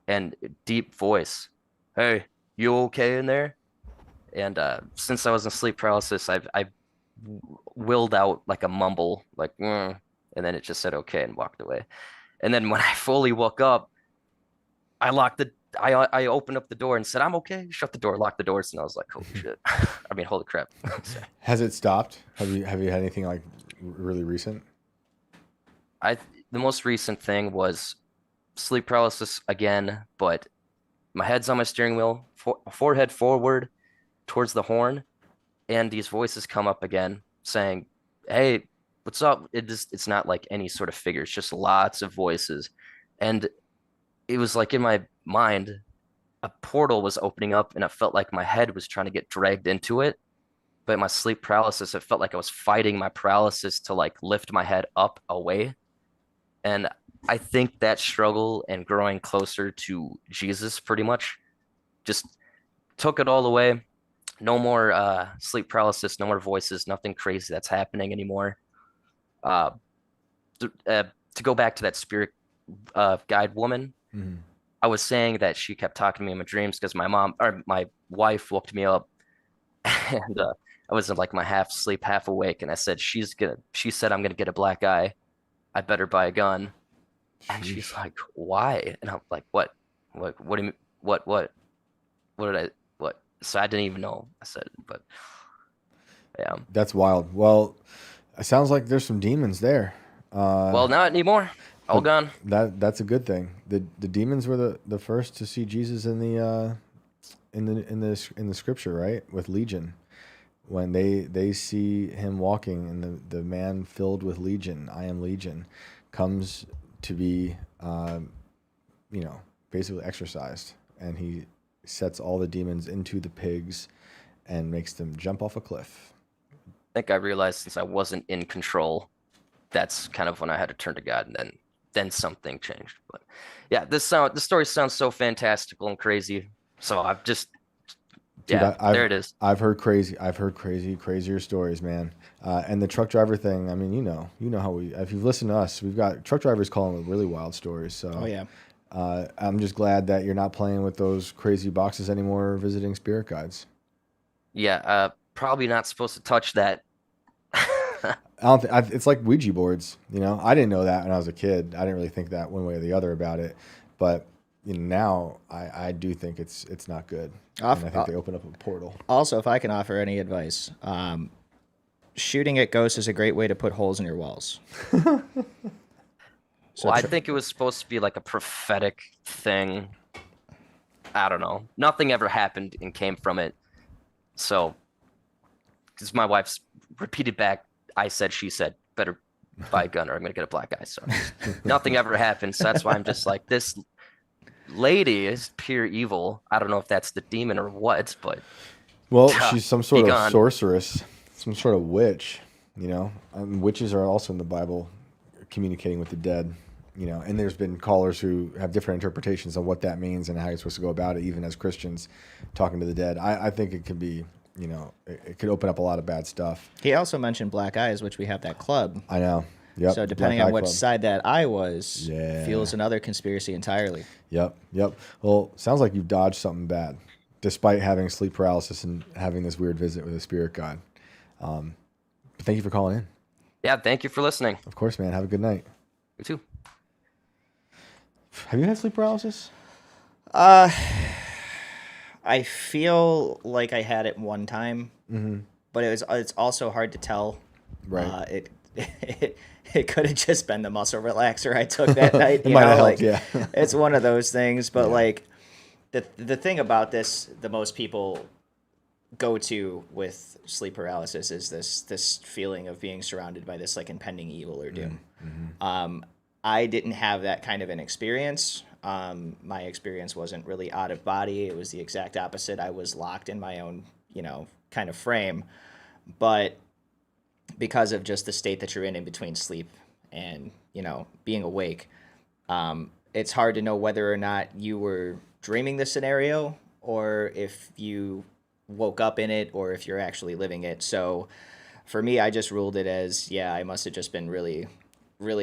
And deep voice, hey, you okay in there? And since I was in sleep paralysis, I willed out like a mumble, like, and then it just said okay and walked away. And then when I fully woke up, I opened up the door and said, I'm okay. Shut the door, locked the doors, and I was like, holy shit. I mean, holy crap. Has it stopped? Have you had anything like really recent? The most recent thing was sleep paralysis again, but my head's on my steering wheel, forehead forward towards the horn, and these voices come up again saying, hey, what's up? It's not like any sort of figure. It's just lots of voices. And it was like in my mind, a portal was opening up and it felt like my head was trying to get dragged into it. But my sleep paralysis, it felt like I was fighting my paralysis to like lift my head up away. And I think that struggle and growing closer to Jesus pretty much just took it all away. No more sleep paralysis, no more voices, nothing crazy that's happening anymore. To go back to that spirit guide woman, I was saying that she kept talking to me in my dreams because my wife woke me up, and I was in like my half sleep, half awake, and I said, she said, I'm gonna get a black eye. I better buy a gun. And she's like, why? And I'm like, what? What do you mean? What did I, what? So I didn't even know. I said, but yeah. That's wild. Well, it sounds like there's some demons there. Well, not anymore. All gone. That's a good thing. The demons were the first to see Jesus in the scripture, right? With Legion. When they see him walking, and the man filled with Legion, I am Legion, comes to be basically exorcised, and he sets all the demons into the pigs and makes them jump off a cliff. I think I realized since I wasn't in control, that's kind of when I had to turn to God, and then something changed. But yeah, the story sounds so fantastical and crazy. So I've just there it is. I've heard crazier stories, man. And the truck driver thing, I mean, you know how if you've listened to us, we've got truck drivers calling with really wild stories. So oh yeah. I'm just glad that you're not playing with those crazy boxes anymore or visiting spirit guides. Yeah, probably not supposed to touch that. I don't think it's like Ouija boards. I didn't know that when I was a kid. I didn't really think that one way or the other about it. But now I do think it's not good. And I think they open up a portal. Also, if I can offer any advice, shooting at ghosts is a great way to put holes in your walls. Well, I think it was supposed to be like a prophetic thing. I don't know. Nothing ever happened and came from it. So, because my wife's repeated back, I said, she said, better buy a gun or I'm gonna get a black eye. So nothing ever happens. So that's why I'm just like, this lady is pure evil. I don't know if that's the demon or what, but well, she's some sort of gone. sorceress, some sort of witch. You know, witches are also in the Bible, communicating with the dead. You know, and there's been callers who have different interpretations of what that means and how you're supposed to go about it, even as Christians, talking to the dead. I think it could be, you know, it could open up a lot of bad stuff. He also mentioned black eyes, which we have that club. I know. Yep. So depending on which side that eye was, yeah, feels another conspiracy entirely. Yep. Well, sounds like you've dodged something bad, despite having sleep paralysis and having this weird visit with a spirit guide. But thank you for calling in. Yeah, thank you for listening. Of course, man. Have a good night. You too. Have you had sleep paralysis? I feel like I had it one time, but it's also hard to tell. Right. It could have just been the muscle relaxer I took that night. It might have helped, like, yeah. It's one of those things, but like the thing about this, the most people go to with sleep paralysis is this feeling of being surrounded by this like impending evil or doom. I didn't have that kind of an experience. My experience wasn't really out of body. It was the exact opposite. I was locked in my own, you know, kind of frame. But because of just the state that you're in between sleep and, you know, being awake, it's hard to know whether or not you were dreaming the scenario or if you woke up in it or if you're actually living it. So for me, I just ruled it as, yeah, I must have just been really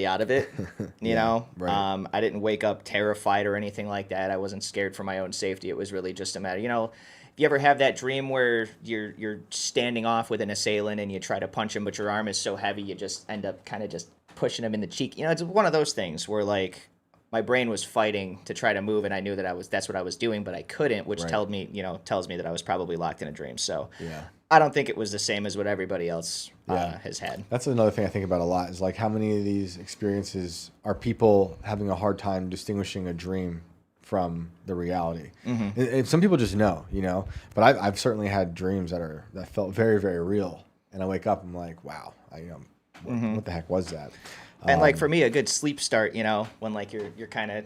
out of it, you know? Right. I didn't wake up terrified or anything like that. I wasn't scared for my own safety. It was really just a matter, you know, if you ever have that dream where you're standing off with an assailant and you try to punch him, but your arm is so heavy, you just end up kind of just pushing him in the cheek. You know, it's one of those things where like my brain was fighting to try to move and I knew that that's what I was doing, but I couldn't, which tells me that I was probably locked in a dream. So yeah. I don't think it was the same as what everybody else has had. That's another thing I think about a lot is like how many of these experiences are people having a hard time distinguishing a dream from the reality. And some people just know, you know, but I've certainly had dreams that felt very, very real. And I wake up, I'm like, wow, what the heck was that? And like for me, a good sleep start, you know, when like you're kind of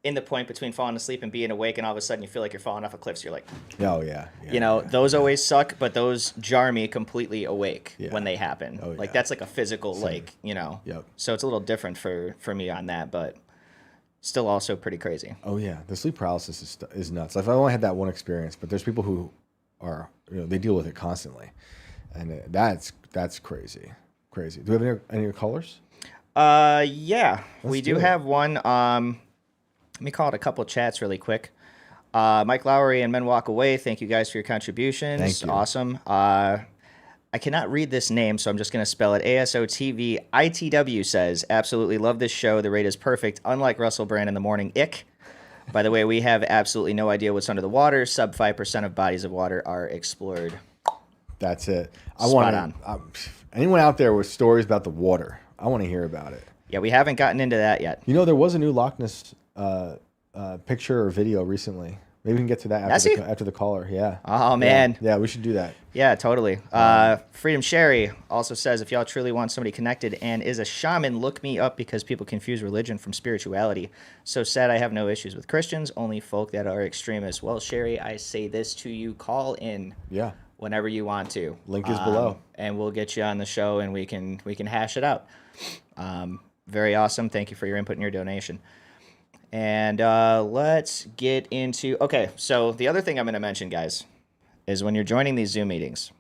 in the point between falling asleep and being awake, and all of a sudden you feel like you're falling off a cliff. So you're like, oh yeah, you know, those always suck, but those jar me completely awake when they happen. Oh, like that's like a physical, like, you know. Yep. So it's a little different for me on that, but still also pretty crazy. Oh yeah, the sleep paralysis is nuts. I've only had that one experience, but there's people who are, you know, they deal with it constantly, and that's crazy. Do we have any callers? Yeah, we do it. have one. Let me call it a couple of chats really quick. Mike Lowry and Men Walk Away, thank you guys for your contributions. Thank you. Awesome. I cannot read this name, so I'm just going to spell it. ASOTV ITW says, absolutely love this show. The rate is perfect. Unlike Russell Brand in the morning, ick. By the way, we have absolutely no idea what's under the water. Sub 5% of bodies of water are explored. That's it. Spot on. Anyone out there with stories about the water, I want to hear about it. Yeah, we haven't gotten into that yet. You know, there was a new Loch Ness picture or video recently. Maybe we can get to that after the caller. Yeah. Oh, man. Yeah, we should do that. Yeah, totally. Freedom Sherry also says, if y'all truly want somebody connected and is a shaman, look me up because people confuse religion from spirituality. So sad I have no issues with Christians, only folk that are extremists. Well, Sherry, I say this to you, call in. Yeah. Whenever you want to. Link is below. And we'll get you on the show and we can hash it out. Very awesome. Thank you for your input and your donation. And let's get into... Okay, so the other thing I'm going to mention, guys, is when you're joining these Zoom meetings,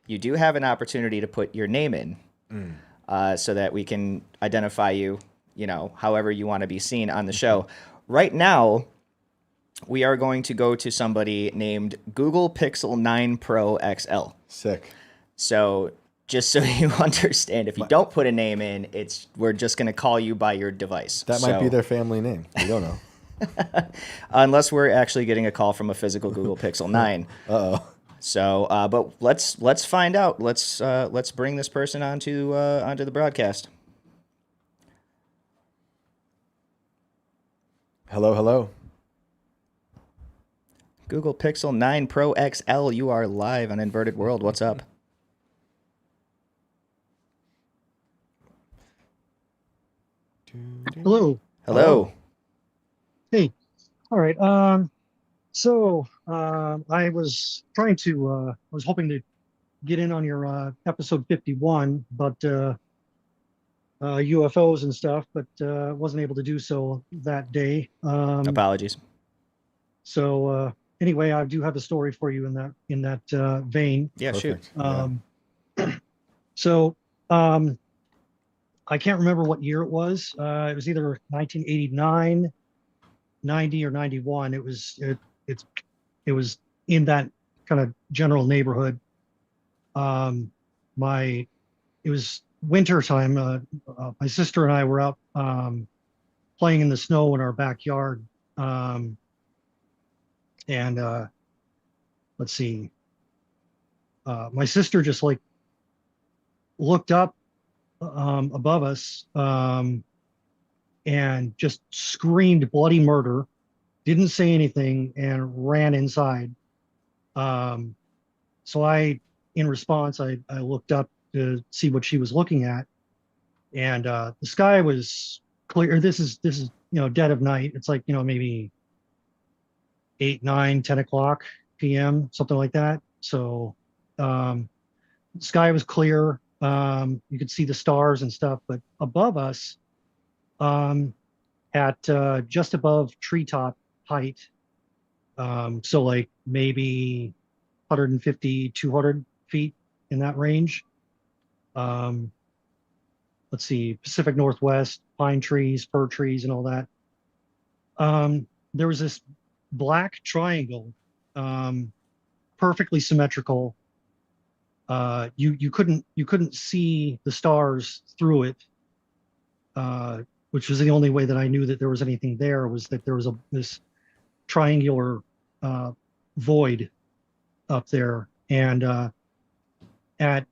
you do have an opportunity to put your name in so that we can identify you, you know, however you want to be seen on the show. Right now, we are going to go to somebody named Google Pixel 9 Pro XL. Sick. So just so you understand, if you don't put a name in, we're just going to call you by your device. That might be their family name. We don't know. Unless we're actually getting a call from a physical Google Pixel 9. Uh-oh. So, but let's find out. Let's bring this person onto the broadcast. Hello. Google Pixel 9 Pro XL, you are live on Inverted World. What's up? Hello. Hello. Hey. All right. I was trying to. I was hoping to get in on your episode 51, but UFOs and stuff, but wasn't able to do so that day. Apologies. So anyway, I do have a story for you in that vein. Yeah, Perfect. shoot. So I can't remember what year it was. It was either 1989, 90, or 91. It was in that kind of general neighborhood. It was winter time. My sister and I were out playing in the snow in our backyard. Let's see. My sister just like looked up above us and just screamed bloody murder, didn't say anything, and ran inside. So in response, I looked up to see what she was looking at, and the sky was clear. This is dead of night. It's like maybe 8, 9, 10 o'clock p.m., something like that. So the sky was clear. You could see the stars and stuff, but above us, at just above treetop height, so like maybe 150, 200 feet in that range. Let's see, Pacific Northwest, pine trees, fir trees, and all that. There was this black triangle, perfectly symmetrical. You couldn't see the stars through it, which was the only way that I knew that there was anything there, was that there was this triangular void up there, and at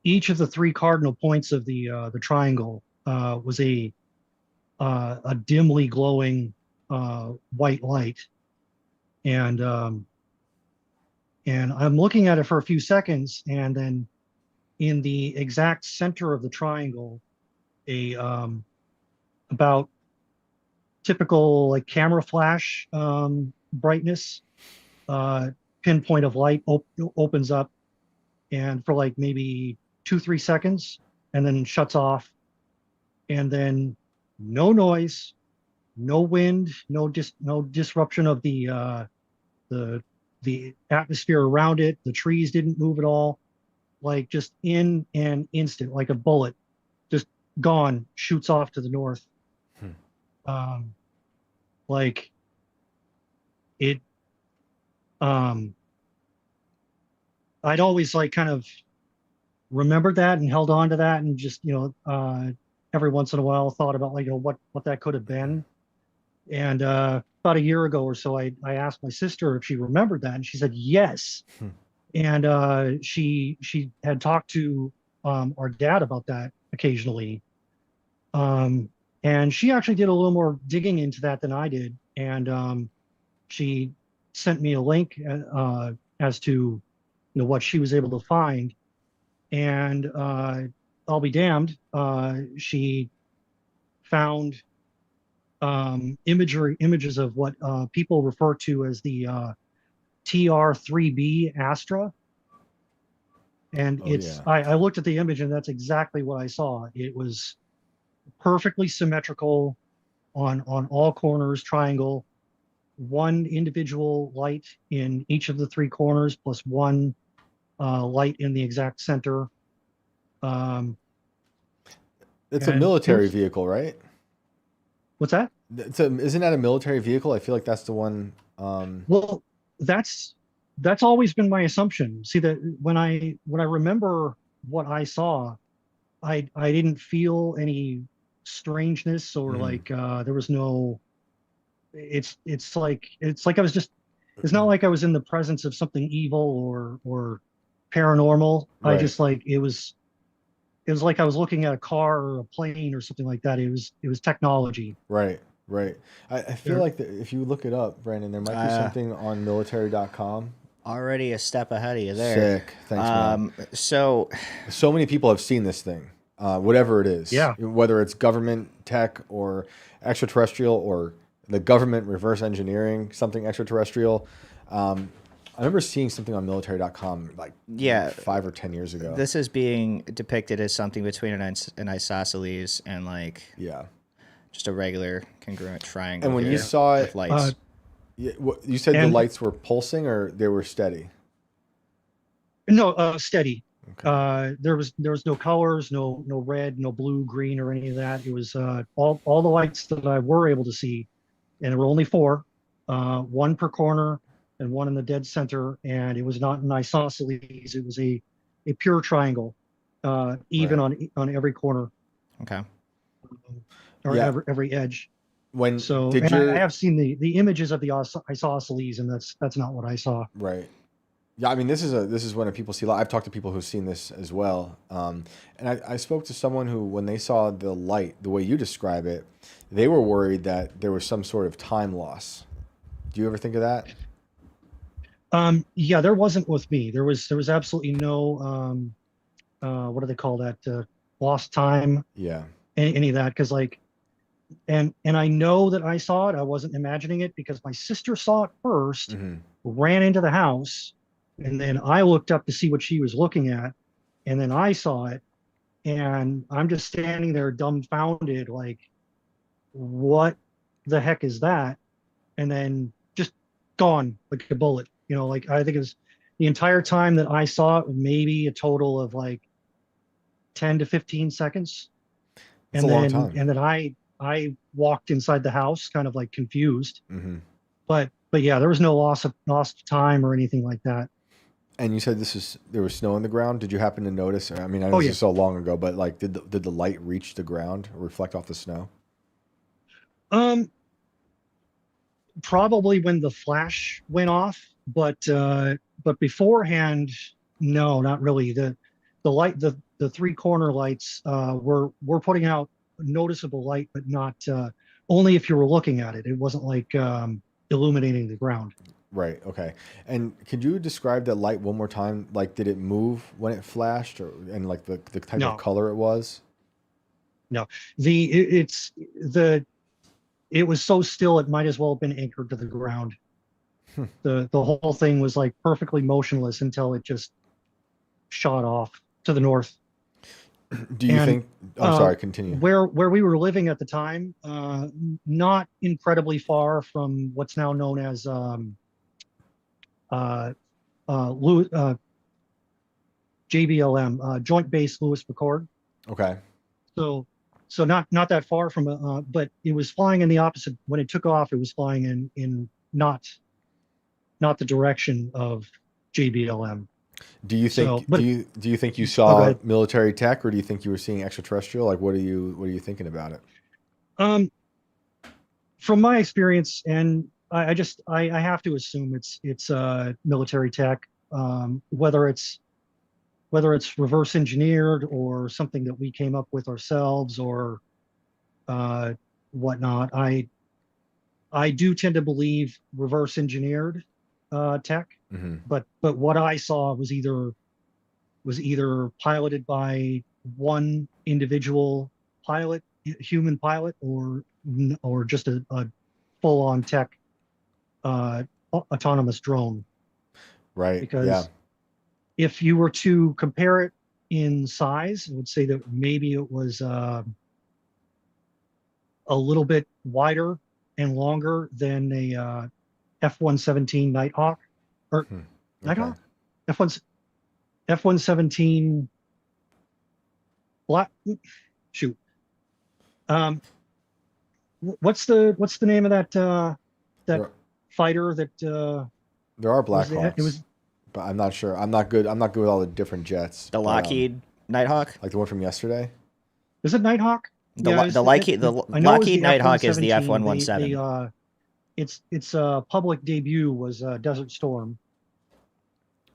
each of the 3 cardinal points of the triangle was a dimly glowing white light, and I'm looking at it for a few seconds, and then in the exact center of the triangle, about typical like camera flash brightness, pinpoint of light opens up, and for like maybe 2-3 seconds, and then shuts off, and then no noise, no wind, no disruption of the atmosphere around it. The trees didn't move at all, like just in an instant, like a bullet, just gone, shoots off to the north. Like it, I'd always like kind of remembered that and held on to that, and just every once in a while thought about like what that could have been. And about a year ago or so, I asked my sister if she remembered that, and she said yes. And she had talked to our dad about that occasionally, and she actually did a little more digging into that than I did, and she sent me a link as to what she was able to find, and I'll be damned, she found images of what people refer to as the TR3B Astra. And I looked at the image, and that's exactly what I saw. It was perfectly symmetrical on all corners, triangle, one individual light in each of the 3 corners, plus one light in the exact center. It's a military vehicle, right? What's that? Isn't that a military vehicle? I feel like that's the one. Well, that's always been my assumption. See, that when I remember what I saw, I didn't feel any strangeness, or like there was no. It's like I was just. It's not like I was in the presence of something evil or paranormal. Right. I just like it was like I was looking at a car or a plane or something like that. It was technology. Right. I feel like if you look it up, Brandon, there might be something on military.com. Already a step ahead of you there. Sick. Thanks, man. So many people have seen this thing. whatever it is. Yeah. Whether it's government tech or extraterrestrial or the government reverse engineering something extraterrestrial. I remember seeing something on military.com like 5 or 10 years ago. This is being depicted as something between an isosceles and like just a regular congruent triangle. And when you saw it, with lights. You said the lights were pulsing or they were steady? No, steady. Okay. There was no colors, no red, no blue, green, or any of that. It was all the lights that I were able to see, and there were only 4, 1 per corner and 1 in the dead center. And it was not an isosceles; it was a pure triangle, even on every corner. Okay. Or every edge. I have seen the images of the isosceles, and that's not what I saw. Right. Yeah, I mean, this is when people see. I've talked to people who've seen this as well, and I spoke to someone who, when they saw the light, the way you describe it, they were worried that there was some sort of time loss. Do you ever think of that? Yeah, there wasn't with me. There was absolutely no what do they call that? Lost time. Yeah. Any of that, because like, and I know that I saw it. I wasn't imagining it because my sister saw it first, ran into the house, and then I looked up to see what she was looking at, and then I saw it, and I'm just standing there dumbfounded, like, what the heck is that? And then just gone like a bullet. You know, like I think it was the entire time that I saw it, maybe a total of like 10 to 15 seconds. That's a long time. And then I walked inside the house kind of like confused. But yeah, there was no loss of time or anything like that. And you said there was snow on the ground. Did you happen to notice? I mean, I know this is so long ago, but like, did the light reach the ground or reflect off the snow? Probably when the flash went off, but beforehand, no, not really. The light, the 3 corner lights were putting out noticeable light, but not only if you were looking at it. It wasn't like illuminating the ground. Right. Okay. And could you describe that light one more time? Like, did it move when it flashed, and like the type of color it was? No, it was so still it might as well have been anchored to the ground. The whole thing was like perfectly motionless until it just shot off to the north. Do you think? I'm sorry. Continue. Where we were living at the time, not incredibly far from what's now known as JBLM, Joint Base Lewis McChord. Okay. So not that far from, but it was flying in the opposite. When it took off, it was flying in not the direction of JBLM. Do you think? Do you think you saw military tech, or do you think you were seeing extraterrestrial? Like, what are you thinking about it? From my experience, and I have to assume it's military tech, whether it's reverse engineered or something that we came up with ourselves or whatnot. I do tend to believe reverse engineered tech, but what I saw was either piloted by one individual pilot, human pilot, or just a full-on tech autonomous drone. Right. Because if you were to compare it in size, I would say that maybe it was a little bit wider and longer than a F-117 Nighthawk, or Nighthawk, F-117 Black. Shoot. What's the name of that fighter that? There are Black Hawks. But I'm not sure. I'm not good with all the different jets. The Lockheed Nighthawk, like the one from yesterday. Is it Nighthawk? The Lockheed Nighthawk is the F-117. Its public debut was Desert Storm.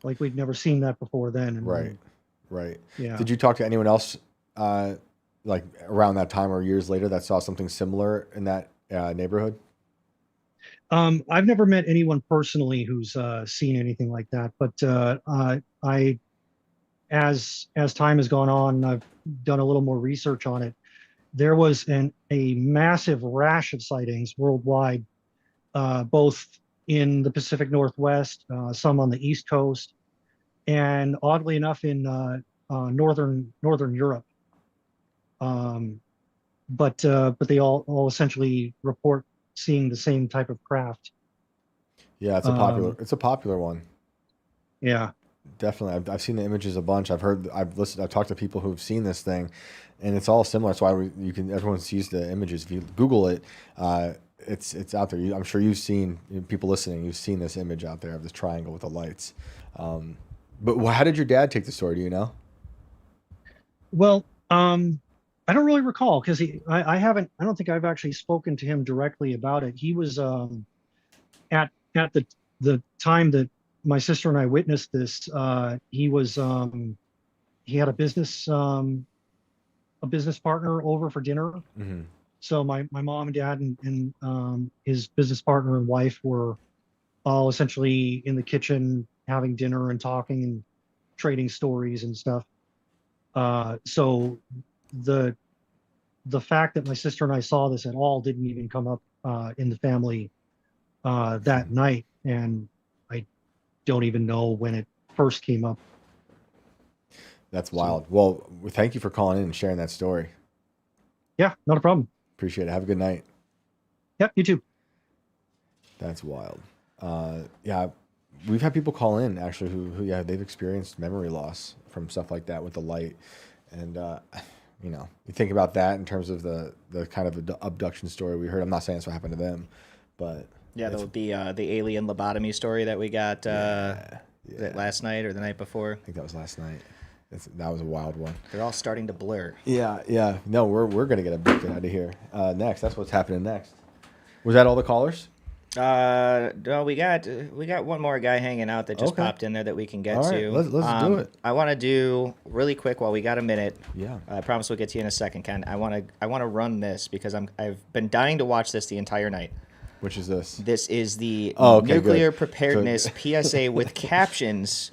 Like we'd never seen that before then. Right. Yeah. Did you talk to anyone else, like around that time or years later, that saw something similar in that neighborhood? I've never met anyone personally who's seen anything like that, but as time has gone on, I've done a little more research on it. There was a massive rash of sightings worldwide, both in the Pacific Northwest, some on the East Coast, and oddly enough in northern Europe. But they all essentially report seeing the same type of craft. Yeah, it's a popular one. Yeah, definitely. I've seen the images a bunch. I've talked to people who've seen this thing, and it's all similar. That's why everyone sees the images. If you Google it, it's out there. I'm sure you've seen, people listening, you've seen this image out there of this triangle with the lights. But how did your dad take the story? Do you know? Well, I don't really recall because I don't think I've actually spoken to him directly about it. He was at the time that my sister and I witnessed this. He had a business partner over for dinner. Mm-hmm. So my mom and dad and his business partner and wife were all essentially in the kitchen having dinner and talking and trading stories and stuff. So the fact that my sister and I saw this at all didn't even come up in the family that night, and I don't even know when it first came up. That's wild. Well, thank you for calling in and sharing that story. Yeah, not a problem. Appreciate it. Have a good night. Yep, you too. That's wild. Yeah, we've had people call in actually who they've experienced memory loss from stuff like that with the light, and you think about that in terms of the kind of abduction story we heard. I'm not saying that's what happened to them, but yeah, the alien lobotomy story that we got last night or the night before. I think that was last night. That was a wild one. They're all starting to blur. Yeah. No, we're gonna get abducted out of here next. That's what's happening next. Was that all the callers? No, we got one more guy hanging out that just popped in there that we can get to. Let's do it. I want to do really quick while we got a minute. Yeah. I promise we'll get to you in a second, Ken. I want to run this because I've been dying to watch this the entire night. Which is this? This is the nuclear preparedness PSA with captions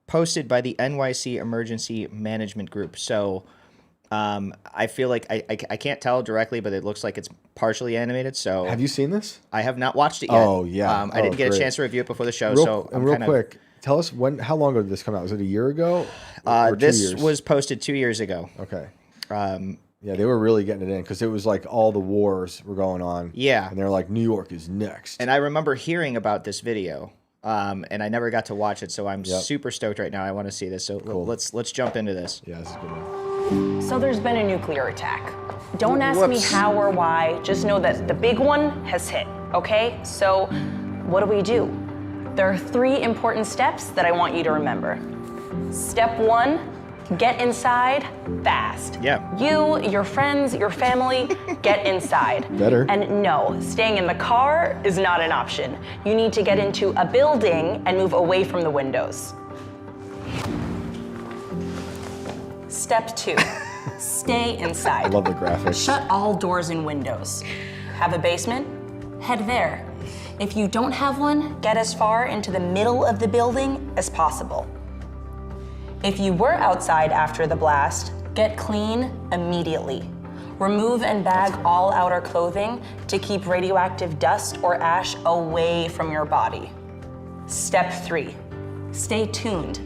posted by the NYC Emergency Management Group. So I feel like I can't tell directly, but it looks like it's partially animated. So have you seen this? I have not watched it yet. Oh yeah. I didn't get a chance to review it before the show. Real quick, tell us how long ago did this come out? Was it a year ago? Or 2 years? This was posted 2 years ago. Okay. Yeah, they were really getting it in because it was like all the wars were going on. Yeah. And they're like, New York is next. And I remember hearing about this video, and I never got to watch it, so I'm super stoked right now. I want to see this. So cool. Let's jump into this. Yeah, this is a good one. So there's been a nuclear attack. Don't ask me how or why. Just know that the big one has hit, okay? So what do? There are 3 important steps that I want you to remember. Step 1, get inside fast. Yeah. You, your friends, your family, get inside. Better. And no, staying in the car is not an option. You need to get into a building and move away from the windows. Step 2, stay inside. I love the graphics. Shut all doors and windows. Have a basement? Head there. If you don't have one, get as far into the middle of the building as possible. If you were outside after the blast, get clean immediately. Remove and bag all outer clothing to keep radioactive dust or ash away from your body. Step 3, stay tuned.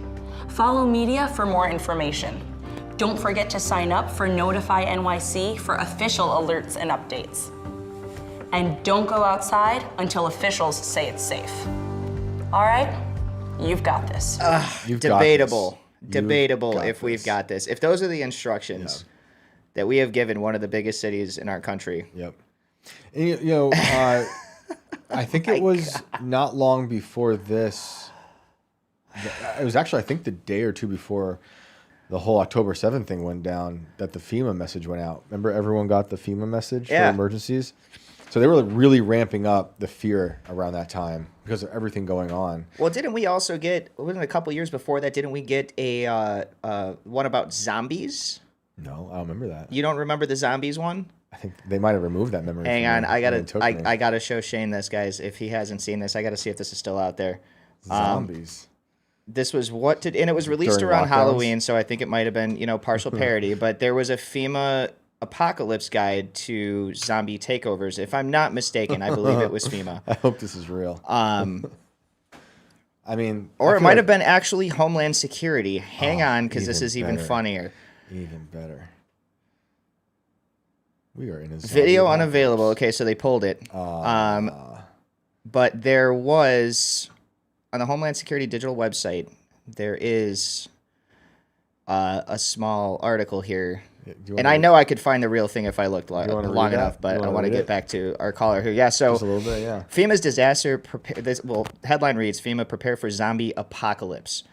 Follow media for more information. Don't forget to sign up for Notify NYC for official alerts and updates. And don't go outside until officials say it's safe. All right? You've got this. Debatable if we've got this. If those are the instructions that we have given one of the biggest cities in our country. Yep. And, I think it was not long before this. It was actually, I think, the day or two before the whole October 7th thing went down that the FEMA message went out. Remember, everyone got the FEMA message for emergencies? So they were really ramping up the fear around that time because of everything going on. Well, didn't we also get, wasn't it a couple years before that, didn't we get a one about zombies? No, I don't remember that. You don't remember the zombies one? I think they might have removed that memory. Hang on, I gotta show Shane this, guys. If he hasn't seen this, I gotta see if this is still out there. Zombies. this was and it was released During around lockdowns? Halloween, so I think it might have been, partial parody, but there was a FEMA apocalypse guide to zombie takeovers. If I'm not mistaken, I believe it was FEMA. I hope this is real. I mean, or it might have been actually Homeland Security. Hang on, because this is even funnier. Even better. We are in a video unavailable. Okay, so they pulled it. But there was on the Homeland Security digital website. There is a small article here. And I know I could find the real thing if I looked long enough, but I want to get back to our caller here. Yeah, so just a little bit, yeah. FEMA's disaster headline reads, FEMA prepare for zombie apocalypse.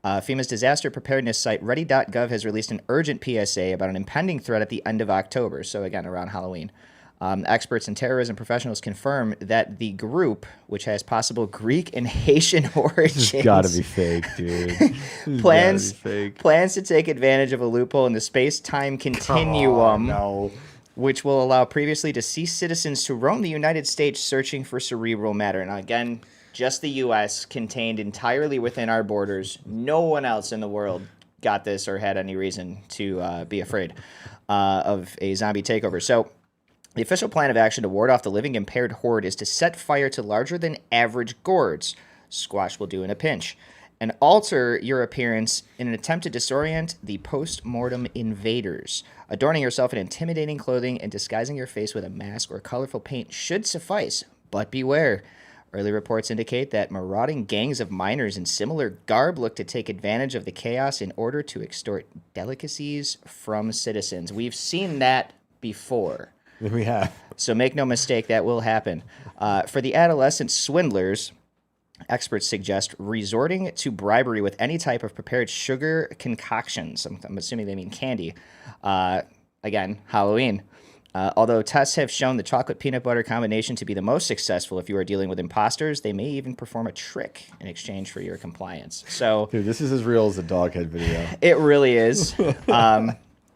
FEMA's disaster preparedness site ready.gov has released an urgent PSA about an impending threat at the end of October, so again, around Halloween. Experts and terrorism professionals confirm that the group, which has possible Greek and Haitian origins, It's gotta be fake, dude. plans to take advantage of a loophole in the space-time continuum, which will allow previously deceased citizens to roam the United States searching for cerebral matter. Now, again, just the U.S. contained entirely within our borders. No one else in the world got this or had any reason to be afraid of a zombie takeover. So the official plan of action to ward off the living impaired horde is to set fire to larger than average gourds, squash will do in a pinch, and alter your appearance in an attempt to disorient the post-mortem invaders. Adorning yourself in intimidating clothing and disguising your face with a mask or colorful paint should suffice, but beware. Early reports indicate that marauding gangs of miners in similar garb look to take advantage of the chaos in order to extort delicacies from citizens. We've seen that before. We have. So make no mistake, that will happen. For the adolescent swindlers, experts suggest resorting to bribery with any type of prepared sugar concoctions. I'm assuming they mean candy. Again, Halloween. Although tests have shown the chocolate peanut butter combination to be the most successful if you are dealing with imposters, they may even perform a trick in exchange for your compliance. So, dude, this is as real as the Doghead video. It really is.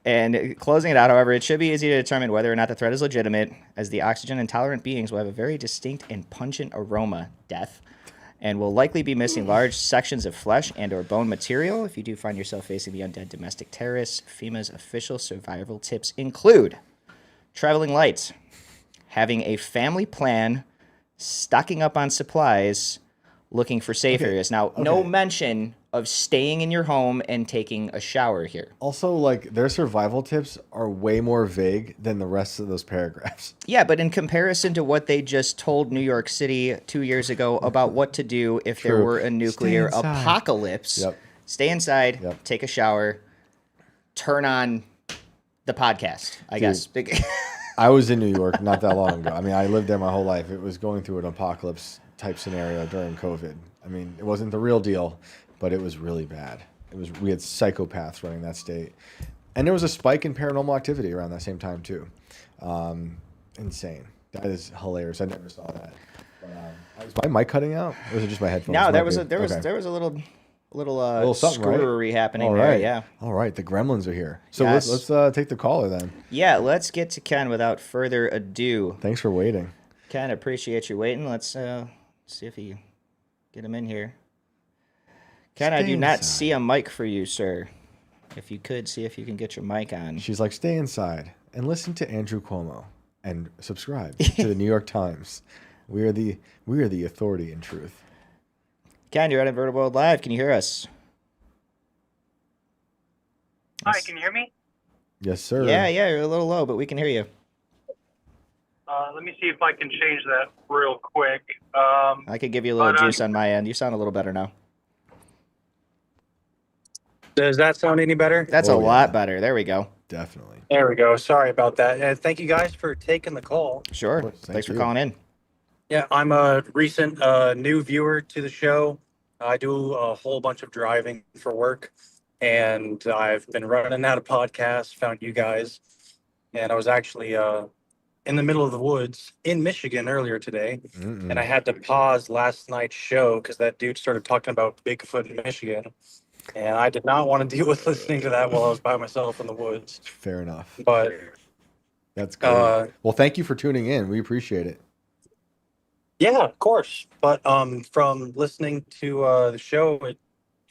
And closing it out, however, it should be easy to determine whether or not the threat is legitimate, as the oxygen-intolerant beings will have a very distinct and pungent aroma, death, and will likely be missing large sections of flesh and or bone material. If you do find yourself facing the undead domestic terrorists, FEMA's official survival tips include traveling light, having a family plan, stocking up on supplies, looking for safe areas. Now, no mention of staying in your home and taking a shower here. Also, like, their survival tips are way more vague than the rest of those paragraphs. Yeah, but in comparison to what they just told New York City 2 years ago about what to do if there were a nuclear apocalypse, stay inside, take a shower, turn on the podcast, I guess. I was in New York not that long ago. I mean, I lived there my whole life. It was going through an apocalypse type scenario during COVID. I mean, it wasn't the real deal, but it was really bad. We had psychopaths running that state. And there was a spike in paranormal activity around that same time too. Insane. That is hilarious. I never saw that. But, is my mic cutting out? Or was it just my headphones? No, there was a little screwery happening there. Yeah. All right. The gremlins are here. So let's take the caller then. Yeah, let's get to Ken without further ado. Thanks for waiting. Ken, appreciate you waiting. Let's see if you get him in here. Ken, I do not see a mic for you, sir. If you could, see if you can get your mic on. She's like, stay inside and listen to Andrew Cuomo and subscribe to the New York Times. We are the authority in truth. Ken, you're on Inverted World Live. Can you hear us? Hi, can you hear me? Yes, sir. Yeah, you're a little low, but we can hear you. Let me see if I can change that real quick. I could give you a little juice on my end. You sound a little better now. Does that sound any better? That's a lot better. There we go. Definitely. There we go. Sorry about that. And thank you guys for taking the call. Sure. Thanks for calling in. Yeah, I'm a recent new viewer to the show. I do a whole bunch of driving for work, and I've been running out of podcasts, found you guys, and I was actually in the middle of the woods in Michigan earlier today, and I had to pause last night's show because that dude started talking about Bigfoot in Michigan. And I did not want to deal with listening to that while I was by myself in the woods. Fair enough. But that's great. Well, thank you for tuning in. We appreciate it. Yeah, of course. But from listening to the show,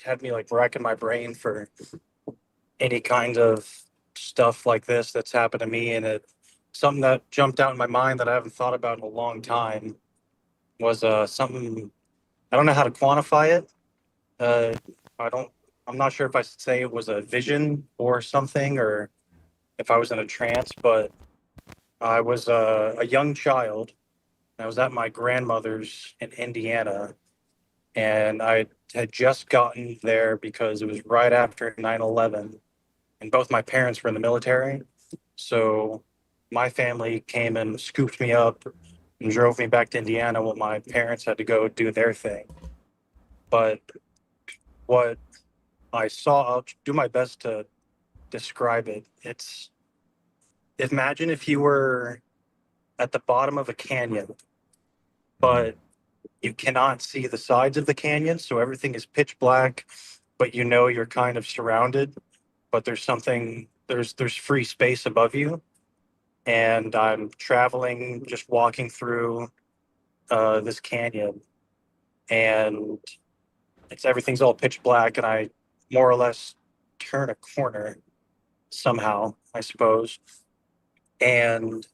had me like racking my brain for any kind of stuff like this that's happened to me, and something that jumped out in my mind that I haven't thought about in a long time was something. I don't know how to quantify it. Uh, I don't. I'm not sure if I should say it was a vision or something, or if I was in a trance. But I was a young child. I was at my grandmother's in Indiana, and I had just gotten there because it was right after 9/11, and both my parents were in the military. So my family came and scooped me up and drove me back to Indiana while my parents had to go do their thing. But what I saw, I'll do my best to describe it. It's imagine if you were at the bottom of a canyon, but you cannot see the sides of the canyon, so everything is pitch black, but you know you're kind of surrounded, but there's free space above you. And I'm traveling, just walking through this canyon, and everything's all pitch black, and I more or less turn a corner somehow, I suppose, and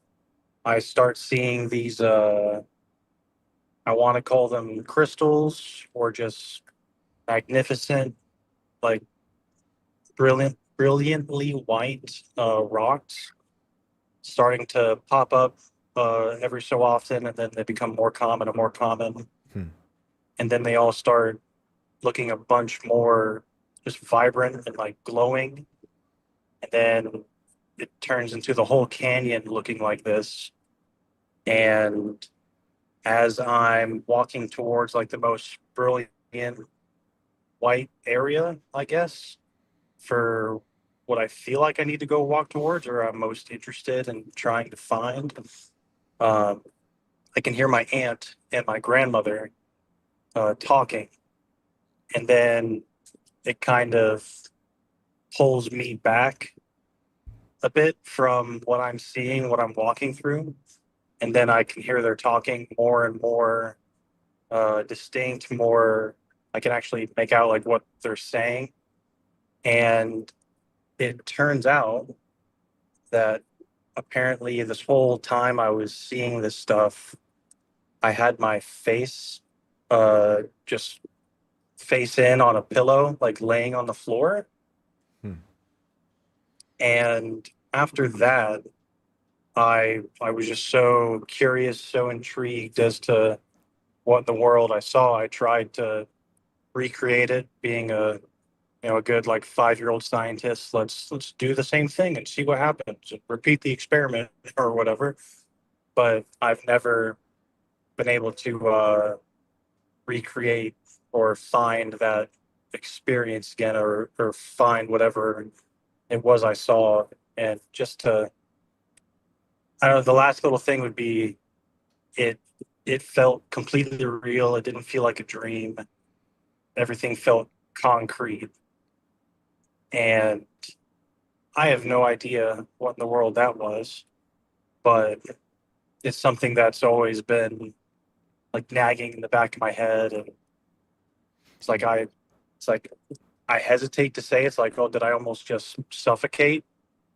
I start seeing these I want to call them crystals or just magnificent, like brilliantly white rocks starting to pop up every so often, and then they become more common and more common. And then they all start looking a bunch more just vibrant and like glowing. And then it turns into the whole canyon looking like this. And as I'm walking towards like the most brilliant white area, I guess, for what I feel like I need to go walk towards or I'm most interested in trying to find, I can hear my aunt and my grandmother talking. And then it kind of pulls me back a bit from what I'm seeing, what I'm walking through. And then I can hear they're talking more and more distinct, more, I can actually make out like what they're saying. And it turns out that apparently this whole time I was seeing this stuff, I had my face just face in on a pillow, like laying on the floor. And after that, I was just so curious, so intrigued as to what in the world I saw. I tried to recreate it, being a good like 5-year-old scientist. Let's do the same thing and see what happens. Repeat the experiment or whatever. But I've never been able to recreate or find that experience again, or find whatever it was I saw. And just to, I don't know, the last little thing would be it felt completely real. It didn't feel like a dream. Everything felt concrete. And I have no idea what in the world that was, but it's something that's always been like nagging in the back of my head. And it's like I hesitate to say, it's like, oh, did I almost just suffocate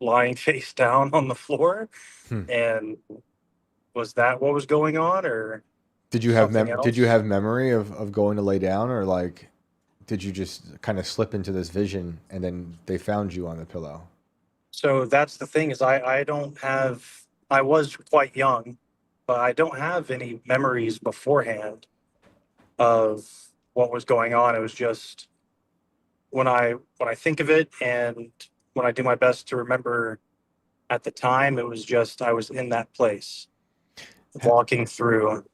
lying face down on the floor? And was that what was going on, or did you have memory of going to lay down, or like did you just kind of slip into this vision and then they found you on the pillow? So that's the thing, is I was quite young, but I don't have any memories beforehand of what was going on. It was just when I think of it and when I do my best to remember at the time, it was just I was in that place walking through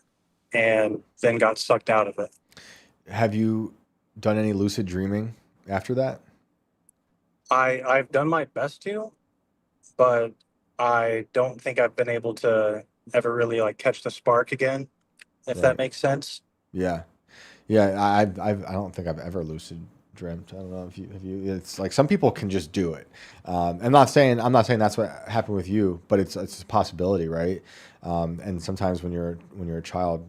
and then got sucked out of it. Have you done any lucid dreaming after that? I've done my best to, but I don't think I've been able to ever really like catch the spark again, if that makes sense. Yeah. I don't think I've ever lucid dreamt. I don't know if you have you. It's like some people can just do it. I'm not saying that's what happened with you, but it's a possibility, right? And sometimes when you're a child,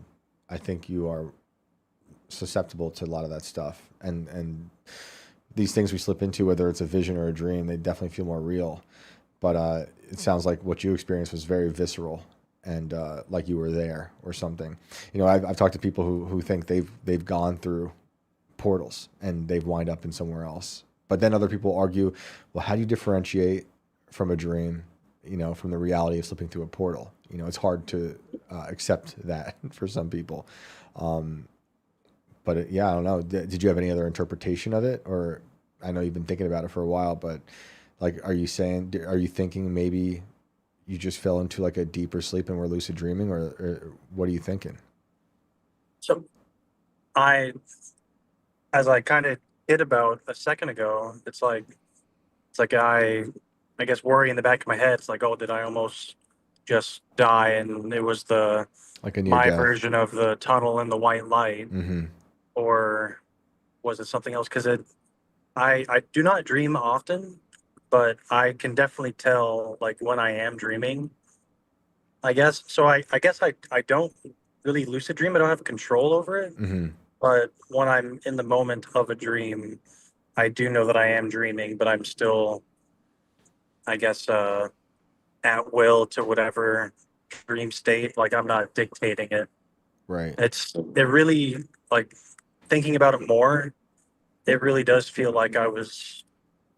I think you are susceptible to a lot of that stuff. and these things we slip into, whether it's a vision or a dream, they definitely feel more real. But it sounds like what you experienced was very visceral, and like you were there or something. You know, I've talked to people who think they've gone through portals and they've wind up in somewhere else. But then other people argue, well, how do you differentiate from a dream, you know, from the reality of slipping through a portal? You know, it's hard to accept that for some people. But yeah, I don't know. Did you have any other interpretation of it? Or I know you've been thinking about it for a while, but like, are you thinking maybe you just fell into like a deeper sleep and were lucid dreaming, or what are you thinking? So as I kind of hit about a second ago, it's like I guess worry in the back of my head. It's like, oh, did I almost just die? And it was like a my near-death version of the tunnel and the white light, Mm-hmm. or was it something else? Because I do not dream often, but I can definitely tell like when I am dreaming. I guess so. I guess I don't really lucid dream. I don't have control over it. Mm-hmm. But when I'm in the moment of a dream, I do know that I am dreaming, but I'm still, I guess, at will to whatever dream state. Like I'm not dictating it. Right. It really, like, thinking about it more, it really does feel like I was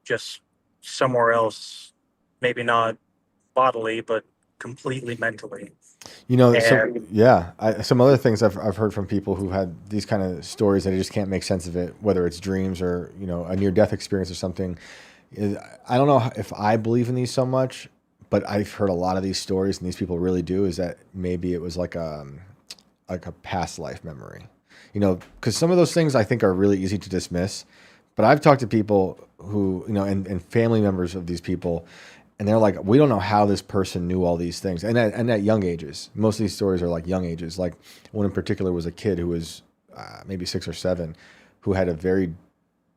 just somewhere else, maybe not bodily, but completely mentally. You know, And some other things I've heard from people who had these kind of stories that they just can't make sense of it, whether it's dreams or, you know, a near-death experience or something. I don't know if I believe in these so much, but I've heard a lot of these stories, and these people really do, is that maybe it was like a past life memory. You know, because some of those things I think are really easy to dismiss, but I've talked to people who, you know, and family members of these people, and they're like, we don't know how this person knew all these things. And at young ages, most of these stories are like young ages. Like one in particular was a kid who was maybe 6 or 7, who had a very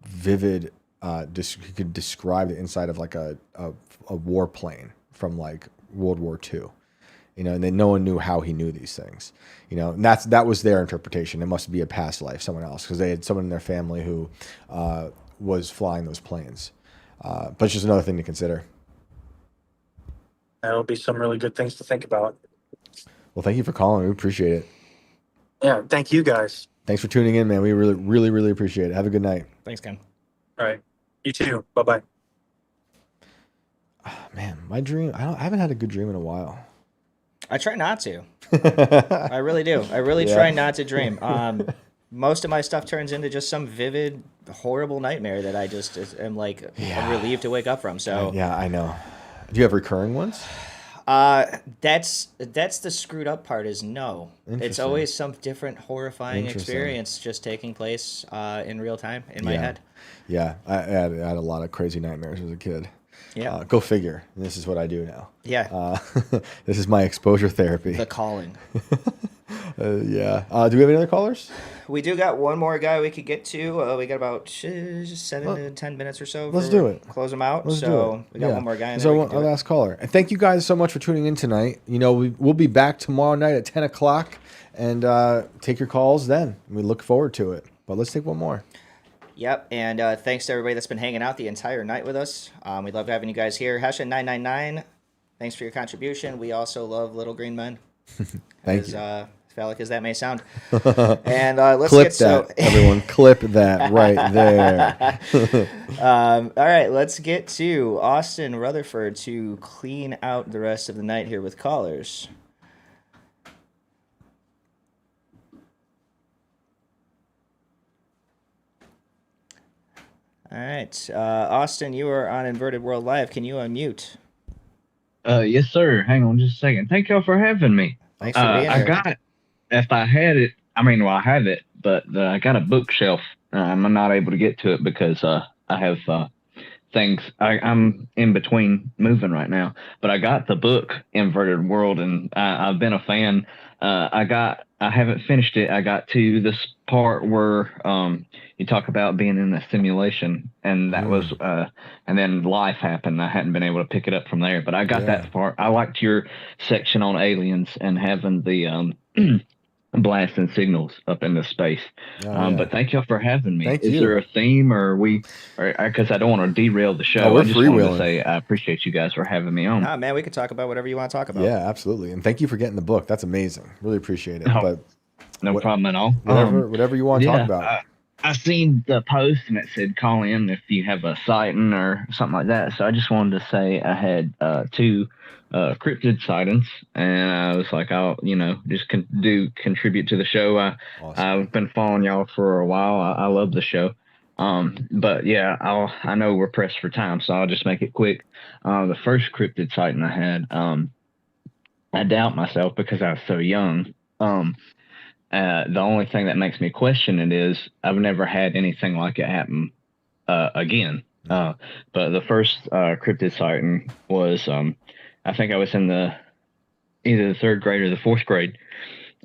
vivid, he could describe the inside of like a warplane from like World War II. You know, and then no one knew how he knew these things. You know, and that was their interpretation. It must be a past life, someone else, because they had someone in their family who was flying those planes. But it's just another thing to consider. that'll be some really good things to think about. Well, thank you for calling. We appreciate it. Yeah, thank you guys. Thanks for tuning in, man. We really, really, really appreciate it. Have a good night. Thanks, Ken. All right. You too. Bye-bye. Man, my dream, I haven't had a good dream in a while. I try not to. I really do. I really try not to dream. Most of my stuff turns into just some vivid, horrible nightmare that I just am like I'm relieved to wake up from. So yeah, I know. Do you have recurring ones? That's the screwed up part. Is no. It's always some different horrifying experience just taking place in real time in my head. Yeah, I had a lot of crazy nightmares as a kid. Yeah. Go figure. This is what I do now. Yeah. This is my exposure therapy. The calling. Yeah. Do we have any other callers? We do got one more guy we could get to. We got about 7 to 10 minutes or so. Let's do it. Close them out. Let's do it. We got one more guy in there. So our last caller. And thank you guys so much for tuning in tonight. You know, we'll be back tomorrow night at 10 o'clock and take your calls then. We look forward to it. But let's take one more. Yep, and thanks to everybody that's been hanging out the entire night with us. We love having you guys here. #999, thanks for your contribution. We also love Little Green Men. Thank you. Phallic as that may sound. And let's clip get that, everyone. Clip that right there. All right, let's get to Austin Rutherford to clean out the rest of the night here with callers. All right, Austin, you are on Inverted World Live. Can you unmute? Yes, sir. Hang on just a second. Thank y'all for having me. Thanks for being here. I got, if I had it, I mean, well, I have it, but I got a bookshelf. I'm not able to get to it because I have things. I'm in between moving right now, but I got the book Inverted World, and I've been a fan. I haven't finished it. I got to this part where you talk about being in a simulation, and that was and then life happened. I hadn't been able to pick it up from there, but I got that far. I liked your section on aliens and having the blasting signals up into space. But thank y'all for having me. Thank Is you. there a theme, or because I don't want to derail the show. We're I just wanted to freewheeling. say I appreciate you guys for having me on. Nah, man, we could talk about whatever you want to talk about. Yeah, absolutely. And thank you for getting the book. That's amazing. Really appreciate it. Oh, but no problem at all. Whatever you want to talk about. I seen the post and it said call in if you have a sighting or something like that. So I just wanted to say I had 2 cryptid sightings, and I was like, I'll just contribute to the show. I've been following y'all for a while. I love the show. But yeah, I know we're pressed for time, so I'll just make it quick. The first cryptid sighting I had, I doubt myself because I was so young. The only thing that makes me question it is I've never had anything like it happen again. But the first cryptid sighting was, I think I was in either the 3rd grade or the 4th grade.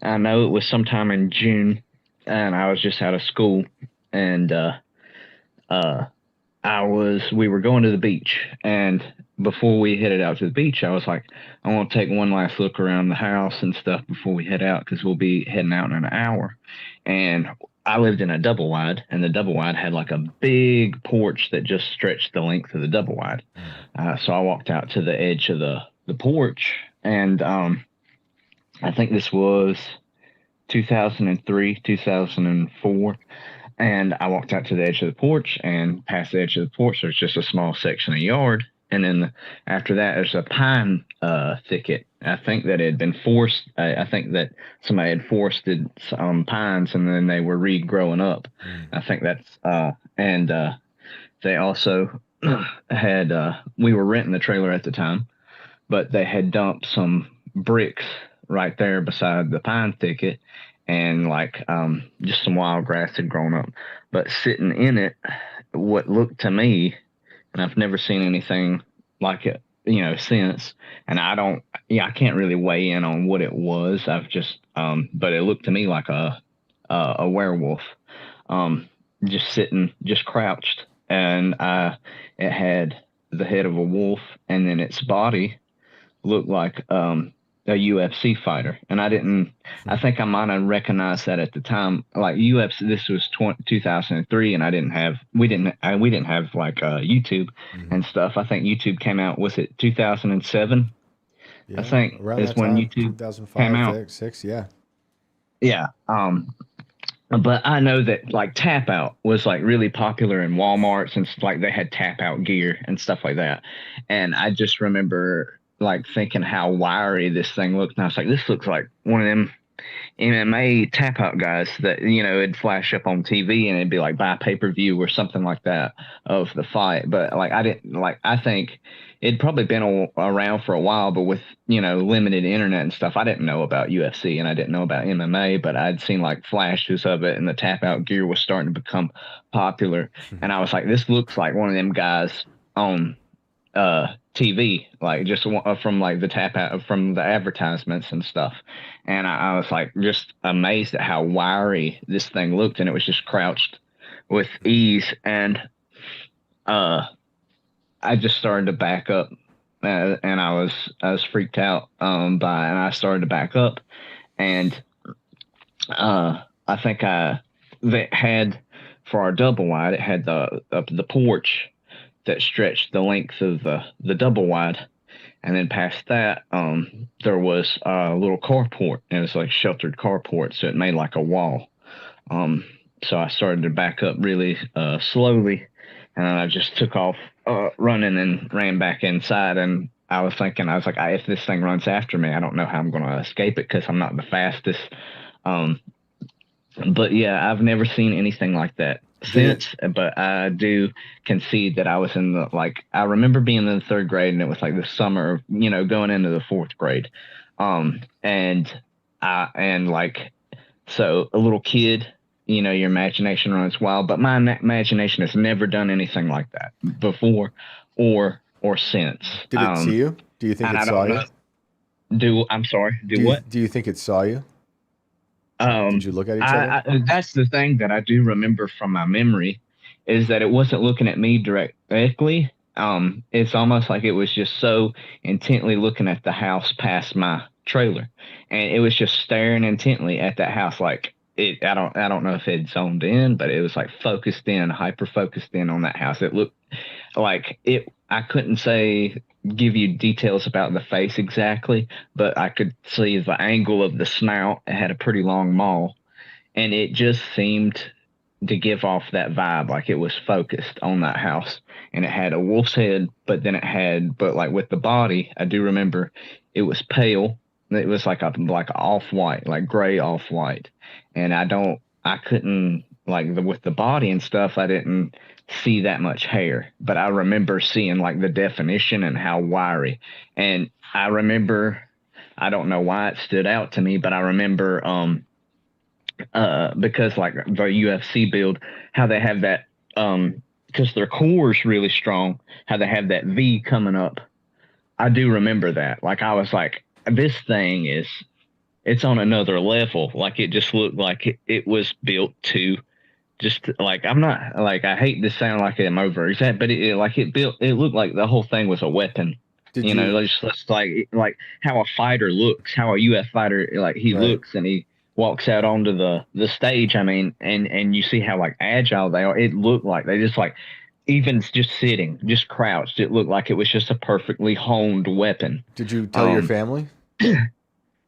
I know it was sometime in June, and I was just out of school, and we were going to the beach, and before we headed out to the beach, I was like, I want to take one last look around the house and stuff before we head out, because we'll be heading out in an hour. And I lived in a double wide, and the double wide had like a big porch that just stretched the length of the double wide. So I walked out to the edge of the porch, and I think this was 2003, 2004. And I walked out to the edge of the porch, and past the edge of the porch, there's just a small section of yard. And then after that, there's a pine thicket. I think that it had been forced. I think that somebody had forested some pines, and then they were regrowing up. I think that's, and they also had, we were renting the trailer at the time, but they had dumped some bricks right there beside the pine thicket, and like just some wild grass had grown up. But sitting in it, what looked to me, and I've never seen anything like it, since. And I can't really weigh in on what it was. I've just, but it looked to me like a werewolf, just sitting, just crouched, and it had the head of a wolf, and then its body looked like a UFC fighter. And I think I might have recognized that at the time. Like UFC, this was 2003, and we didn't have like YouTube and stuff. I think YouTube came out, was it 2007? Yeah, I think is when YouTube 2005, came out. 2006, yeah. Yeah. But I know that like tap out was like really popular in Walmarts, and like they had tap out gear and stuff like that. And I just remember like thinking how wiry this thing looked, and I was like, this looks like one of them MMA tap out guys that it'd flash up on TV, and it'd be like buy pay-per-view or something like that of the fight. But like I think it'd probably been around for a while, but with limited internet and stuff, I didn't know about UFC and I didn't know about MMA, but I'd seen like flashes of it, and the tap out gear was starting to become popular. And I was like, this looks like one of them guys on TV, like just from like the tap out from the advertisements and stuff. And I was like just amazed at how wiry this thing looked, and it was just crouched with ease. And I just started to back up, and I was freaked out and I started to back up, and I think they had, for our double wide, it had the porch that stretched the length of the double wide, and then past that there was a little carport, and it was like sheltered carport, so it made like a wall. So I started to back up really slowly, and then I just took off running and ran back inside. And I was like, if this thing runs after me, I don't know how I'm going to escape it, because I'm not the fastest. But yeah, I've never seen anything like that since, but I do concede that I was I remember being in the 3rd grade, and it was like the summer of, going into the 4th grade. So a little kid, your imagination runs wild, but my imagination has never done anything like that before or since. Did it see you? Do you think it saw you? I'm sorry. What? Do you think it saw you? Did you look at each other? That's the thing that I do remember from my memory, is that it wasn't looking at me directly. It's almost like it was just so intently looking at the house past my trailer, and it was just staring intently at that house. Like it, I don't know if it zoned in, but it was like focused in, hyper focused in on that house. It looked like it. I couldn't give you details about the face exactly, but I could see the angle of the snout. It had a pretty long maw, and it just seemed to give off that vibe, like it was focused on that house. And it had a wolf's head, but then but like with the body, I do remember it was pale. It was like a off-white, like gray off-white. And I couldn't, like with the body and stuff, I didn't see that much hair, but I remember seeing like the definition and how wiry. And I remember, I don't know why it stood out to me, but I remember, because like the UFC build, how they have that, because their core is really strong, how they have that V coming up. I do remember that. Like I was like, this thing it's on another level. Like it just looked like it was built to just like, I'm not like, I hate to sound like I'm over exact, but it looked like the whole thing was a weapon. You know, just like how a fighter looks, how a UF fighter, like he looks and he walks out onto the stage. I mean, and you see how like agile they are. It looked like they just like, even just sitting, just crouched, it looked like it was just a perfectly honed weapon. Did you tell your family?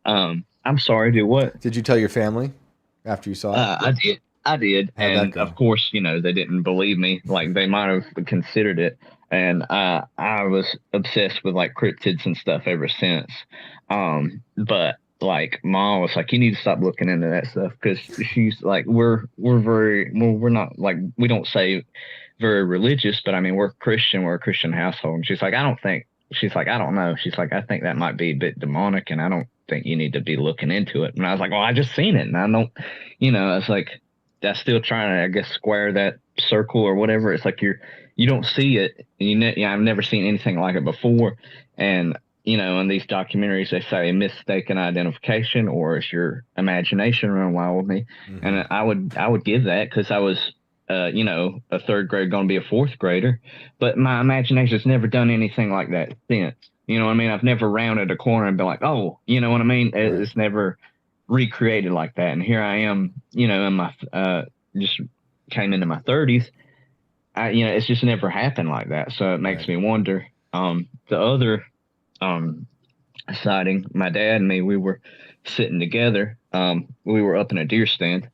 I'm sorry, do what? Did you tell your family after you saw it? I did. And of course, you know, they didn't believe me. Like they might have considered it. And I was obsessed with like cryptids and stuff ever since. But like Mom was like, you need to stop looking into that stuff, because she's like, we're not like, we don't say very religious, but I mean, we're Christian, we're a Christian household. And she's like, I don't know. She's like, I think that might be a bit demonic, and I don't think you need to be looking into it. And I was like, well, I just seen it, and I don't, you know, I was like, that's still trying to, I guess, square that circle or whatever. It's like you don't see it, and I've never seen anything like it before. And you know, in these documentaries, they say mistaken identification, or is your imagination running wild with me? Mm-hmm. And I would give that, because I was, you know, a third grade going to be a fourth grader, but my imagination's never done anything like that since. You know what I mean? I've never rounded a corner and been like, oh, you know what I mean? It's never recreated like that. And here I am, you know, in my just came into my 30s. You know, it's just never happened like that. So it makes me wonder. The other sighting, my dad and me, we were sitting together. We were up in a deer stand,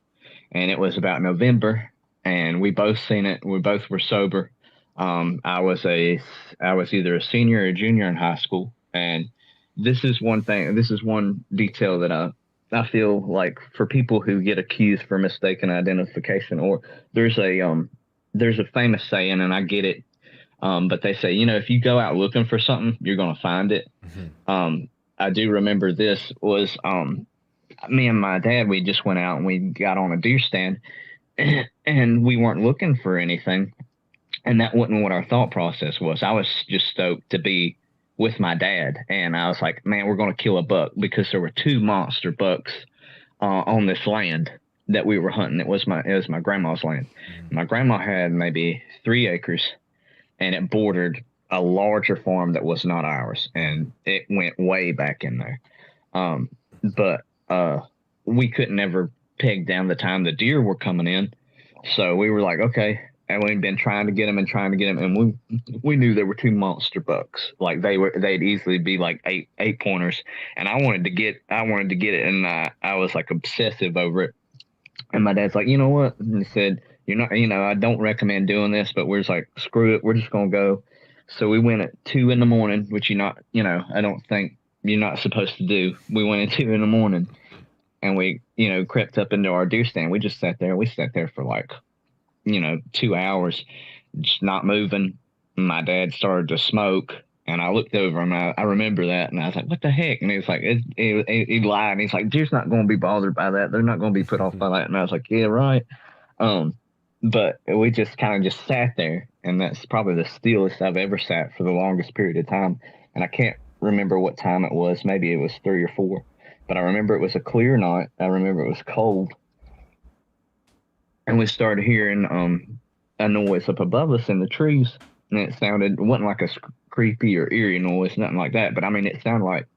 and it was about November, and we both seen it. We both were sober. I was either a senior or a junior in high school, and this is one detail that I feel like for people who get accused for mistaken identification, or there's a famous saying, and I get it. But they say, you know, if you go out looking for something, you're going to find it. Mm-hmm. I do remember this was, me and my dad, we just went out and we got on a deer stand, and we weren't looking for anything. And that wasn't what our thought process was. I was just stoked to be with my dad. And I was like, man, we're going to kill a buck, because there were 2 monster bucks on this land that we were hunting. It was my grandma's land. Mm-hmm. My grandma had maybe 3 acres. And it bordered a larger farm that was not ours, and it went way back in there. But we couldn't ever peg down the time the deer were coming in, so we were like, okay. And we'd been trying to get them, and we knew there were 2 monster bucks. Like they'd easily be like eight pointers, and I wanted to get it, and I was like obsessive over it. And my dad's like, you know what? And he said, you're not, you know, I don't recommend doing this, but we're just like, screw it, we're just gonna go. So we went at 2 a.m, which I don't think you're not supposed to do. We went at 2 a.m, and we, you know, crept up into our deer stand. We just sat there. We sat there for like, you know, 2 hours, just not moving. My dad started to smoke, and I looked over him. I remember that, and I was like, what the heck? And he was like, he lied. And he's like, deer's not going to be bothered by that. They're not going to be put off by that. And I was like, yeah, right. But we just kind of just sat there, and that's probably the stillest I've ever sat for the longest period of time. And I can't remember what time it was. Maybe it was 3 or 4, but I remember it was a clear night. I remember it was cold, and we started hearing a noise up above us in the trees, and it wasn't like a creepy or eerie noise, nothing like that. But I mean, it sounded like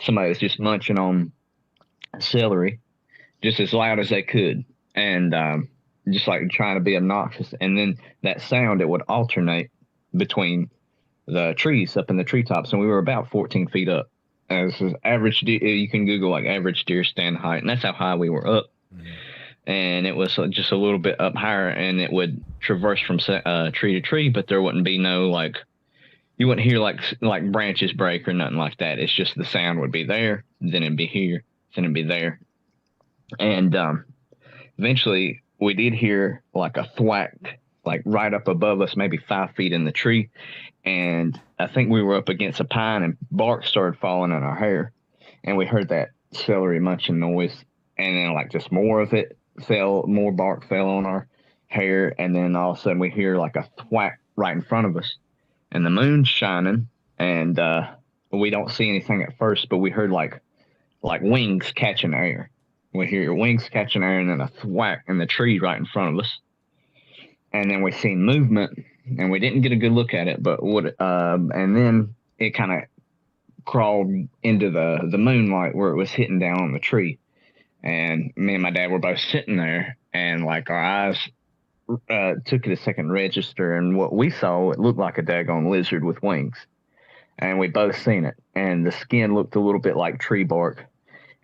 somebody was just munching on celery just as loud as they could, and just like trying to be obnoxious. And then that sound, it would alternate between the trees up in the treetops, and we were about 14 feet up. As average, you can Google like average deer stand height, and that's how high we were up. And it was just a little bit up higher, and it would traverse from tree to tree, but there wouldn't be no like, you wouldn't hear like branches break or nothing like that. It's just the sound would be there, then it'd be here, then it'd be there. And eventually we did hear like a thwack, like right up above us, maybe 5 feet in the tree. And I think we were up against a pine, and bark started falling in our hair. And we heard that celery munching noise. And then like just more of it fell, more bark fell on our hair. And then all of a sudden we hear like a thwack right in front of us. And the moon's shining, and we don't see anything at first, but we heard like wings catching air. We hear your wings catching air, and then a thwack in the tree right in front of us. And then we seen movement, and we didn't get a good look at it, but and then it kind of crawled into the moonlight where it was hitting down on the tree. And me and my dad were both sitting there, and like our eyes took it a second register, and what we saw, it looked like a daggone lizard with wings. And we both seen it, and the skin looked a little bit like tree bark,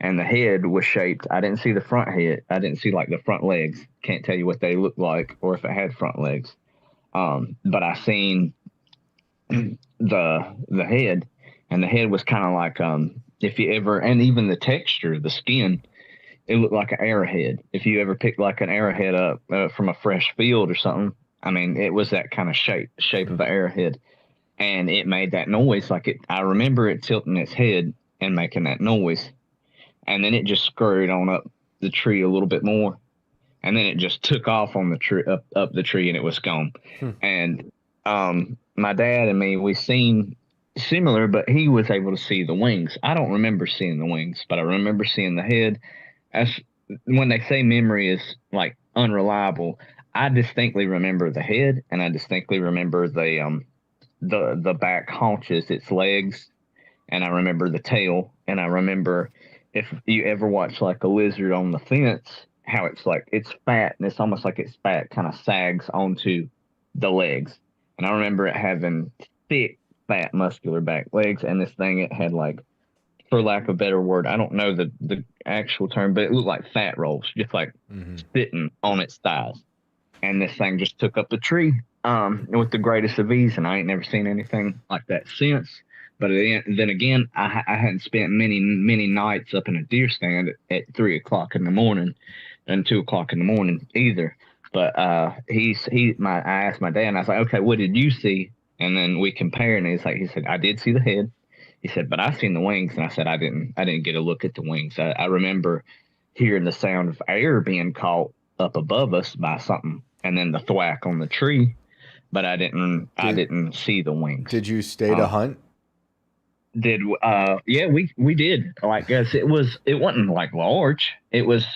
and the head was shaped. I didn't see the front head. I didn't see like the front legs. Can't tell you what they looked like or if it had front legs. But I seen the head, and the head was kind of like, if you ever, and even the texture, the skin, it looked like an arrowhead. If you ever picked like an arrowhead up from a fresh field or something, I mean, it was that kind of shape of an arrowhead. And it made that noise. I remember it tilting its head and making that noise. And then it just scurried on up the tree a little bit more. And then it just took off on the tree, up the tree, and it was gone. And my dad and me, we seen similar, but he was able to see the wings. I don't remember seeing the wings, but I remember seeing the head. As when they say memory is like unreliable, I distinctly remember the head, and I distinctly remember the back haunches, its legs, and I remember the tail, and I remember if you ever watch like a lizard on the fence, how it's like it's fat, and it's almost like its fat kind of sags onto the legs. And I remember it having thick, fat, muscular back legs, and this thing, it had like, for lack of a better word, I don't know the actual term, but it looked like fat rolls, just like sitting on its thighs. And this thing just took up the tree with the greatest of ease, and I ain't never seen anything like that since. But then again, I hadn't spent many nights up in a deer stand at 3 o'clock in the morning and 2 o'clock in the morning either. But I asked my dad, and I was like, okay, what did you see? And then we compared, and he said, I did see the head. He said, but I seen the wings. And I said, I didn't get a look at the wings. I remember hearing the sound of air being caught up above us by something, and then the thwack on the tree, but I didn't see the wings. Did you stay to hunt? Yeah, we did. Like, guess it wasn't like large. It was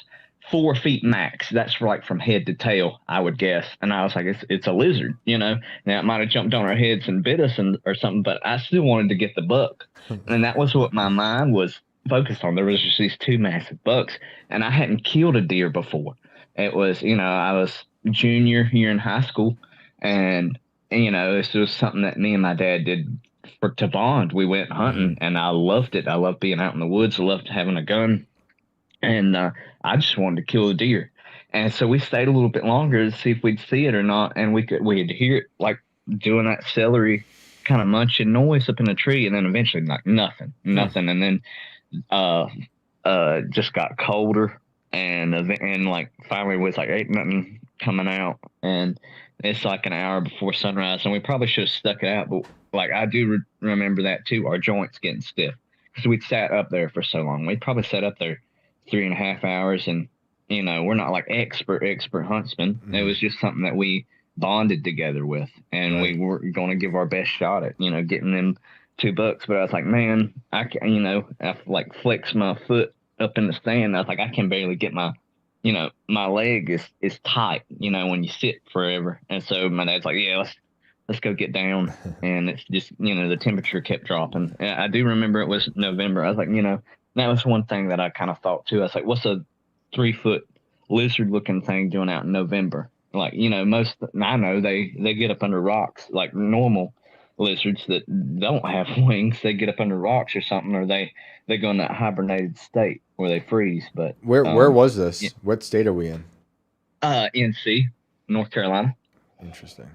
4 feet max. That's from head to tail, I would guess. And I was like, it's a lizard, Now it might have jumped on our heads and bit us or something, but I still wanted to get the buck. And that was what my mind was focused on. There was just these two massive bucks, and I hadn't killed a deer before. It was, I was junior year in high school, and this was something that me and my dad did to bond. We went hunting, and I loved it. I loved being out in the woods. I loved having a gun, and I just wanted to kill a deer. And so we stayed a little bit longer to see if we'd see it or not, and we had hear it like doing that celery kind of munching noise up in the tree, and then eventually like nothing, and then just got colder, and like finally was like ain't nothing coming out, and it's like an hour before sunrise, and we probably should have stuck it out, but like I do remember that too, our joints getting stiff because we'd sat up there for so long. We probably sat up there 3.5 hours, and we're not like expert huntsmen. It was just something that we bonded together with, and we were going to give our best shot at getting them 2 bucks. But I was like, man, I like flexed my foot up in the stand. I was like, I can barely get my my leg is tight when you sit forever. And so my dad's like, yeah, let's go get down. And it's just, the temperature kept dropping. And I do remember it was November. I was like, that was one thing that I kind of thought too. I was like, what's a 3-foot lizard looking thing doing out in November? Like, most, I know they get up under rocks, like normal lizards that don't have wings. They get up under rocks or something, or they go in that hibernated state where they freeze. But where was this? Yeah. What state are we in? NC, North Carolina. Interesting.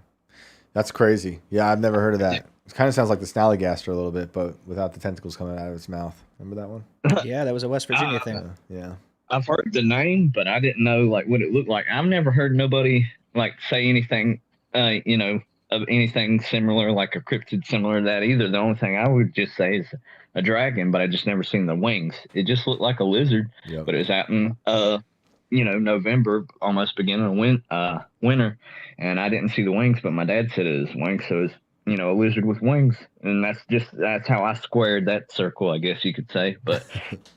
That's crazy. Yeah, I've never heard of that. It kind of sounds like the snallygaster a little bit, but without the tentacles coming out of its mouth. Remember that one? Yeah, that was a West Virginia thing. Yeah. I've heard the name, but I didn't know like what it looked like. I've never heard nobody like say anything, of anything similar, like a cryptid similar to that either. The only thing I would just say is a dragon, but I just never seen the wings. It just looked like a lizard, but it was out in, November, almost beginning of winter, and I didn't see the wings, but my dad said it was wings, so it's a lizard with wings, and that's how I squared that circle, I guess you could say. But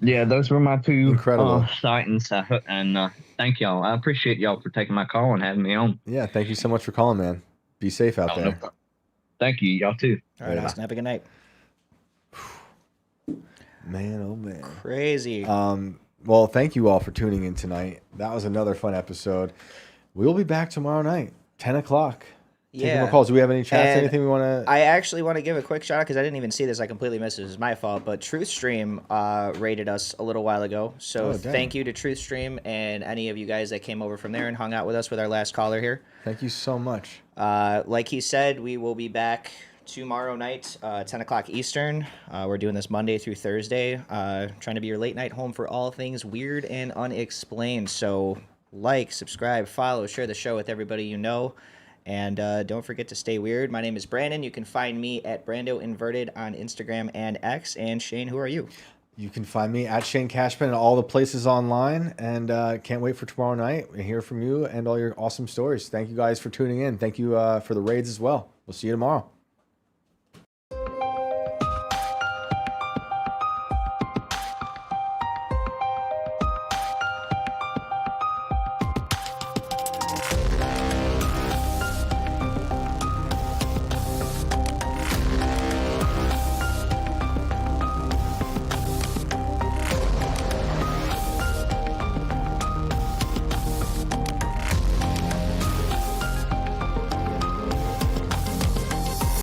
yeah, those were my two incredible sightings, and thank y'all. I appreciate y'all for taking my call and having me on. Yeah, thank you so much for calling, man. Be safe out there. No, thank you, y'all too. All right, Austin, have a good night. Man, oh man, crazy. Well, thank you all for tuning in tonight. That was another fun episode. We'll be back tomorrow night, 10 o'clock. Taking more calls. Do we have any chats? And anything we want to? I actually want to give a quick shout out because I didn't even see this. I completely missed it. It was my fault. But TruthStream rated us a little while ago. So thank you to TruthStream and any of you guys that came over from there and hung out with us with our last caller here. Thank you so much. Like he said, we will be back tomorrow night, 10 o'clock Eastern. We're doing this Monday through Thursday. Trying to be your late night home for all things weird and unexplained. So like, subscribe, follow, share the show with everybody you know. And don't forget to stay weird. My name is Brandon. You can find me at Brando Inverted on Instagram and X. And Shane, who are you? You can find me at Shane Cashman and all the places online. And can't wait for tomorrow night and hear from you and all your awesome stories. Thank you guys for tuning in. Thank you for the raids as well. We'll see you tomorrow.